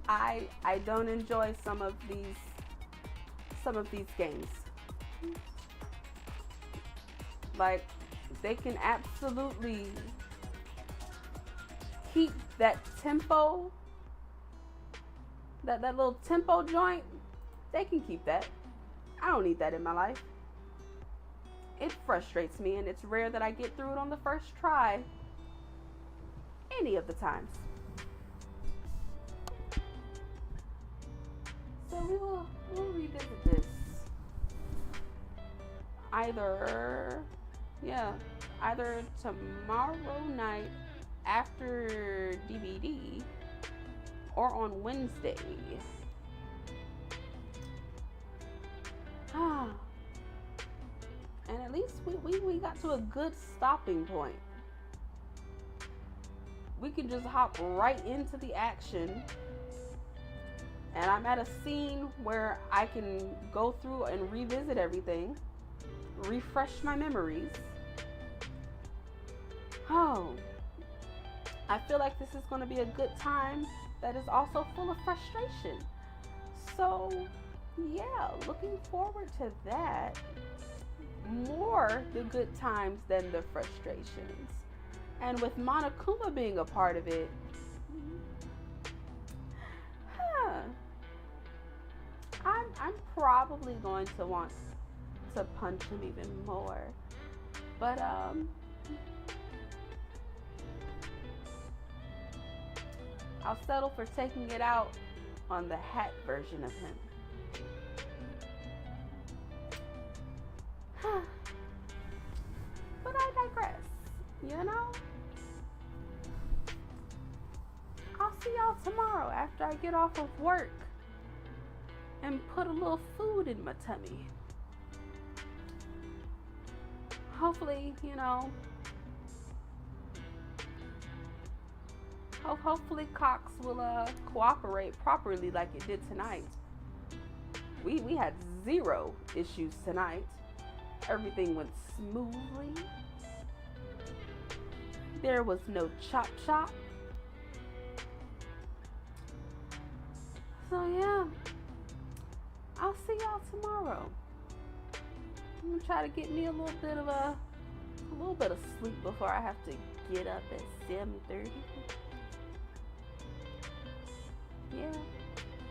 I don't enjoy some of these games. Like, they can absolutely keep that tempo, that little tempo joint. They can keep that. I don't need that in my life. It frustrates me, and it's rare that I get through it on the first try any of the times. So we'll revisit this either either tomorrow night after DVD or on Wednesday. And at least we got to a good stopping point. We can just hop right into the action. And I'm at a scene where I can go through and revisit everything, refresh my memories. Oh, I feel like this is going to be a good time that is also full of frustration. So, yeah, looking forward to that. More the good times than the frustrations. And with Monokuma being a part of it, I'm probably going to want to punch him even more. But I'll settle for taking it out on the hat version of him. But I digress, you know? I'll see y'all tomorrow after I get off of work and put a little food in my tummy. Hopefully, you know, hopefully Cox will cooperate properly like it did tonight. We had 0 issues tonight. Everything went smoothly. There was no chop. So yeah, I'll see y'all tomorrow. I'm gonna try to get me a little bit of sleep before I have to get up at 7:30. Yeah,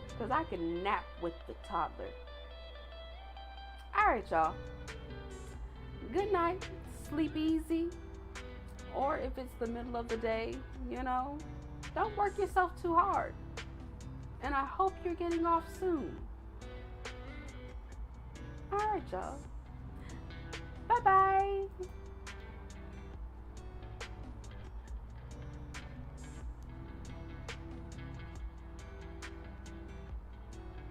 because I can nap with the toddler. Alright, y'all. Good night. Sleep easy. Or if it's the middle of the day, you know, don't work yourself too hard. And I hope you're getting off soon. Alright, y'all. Bye-bye.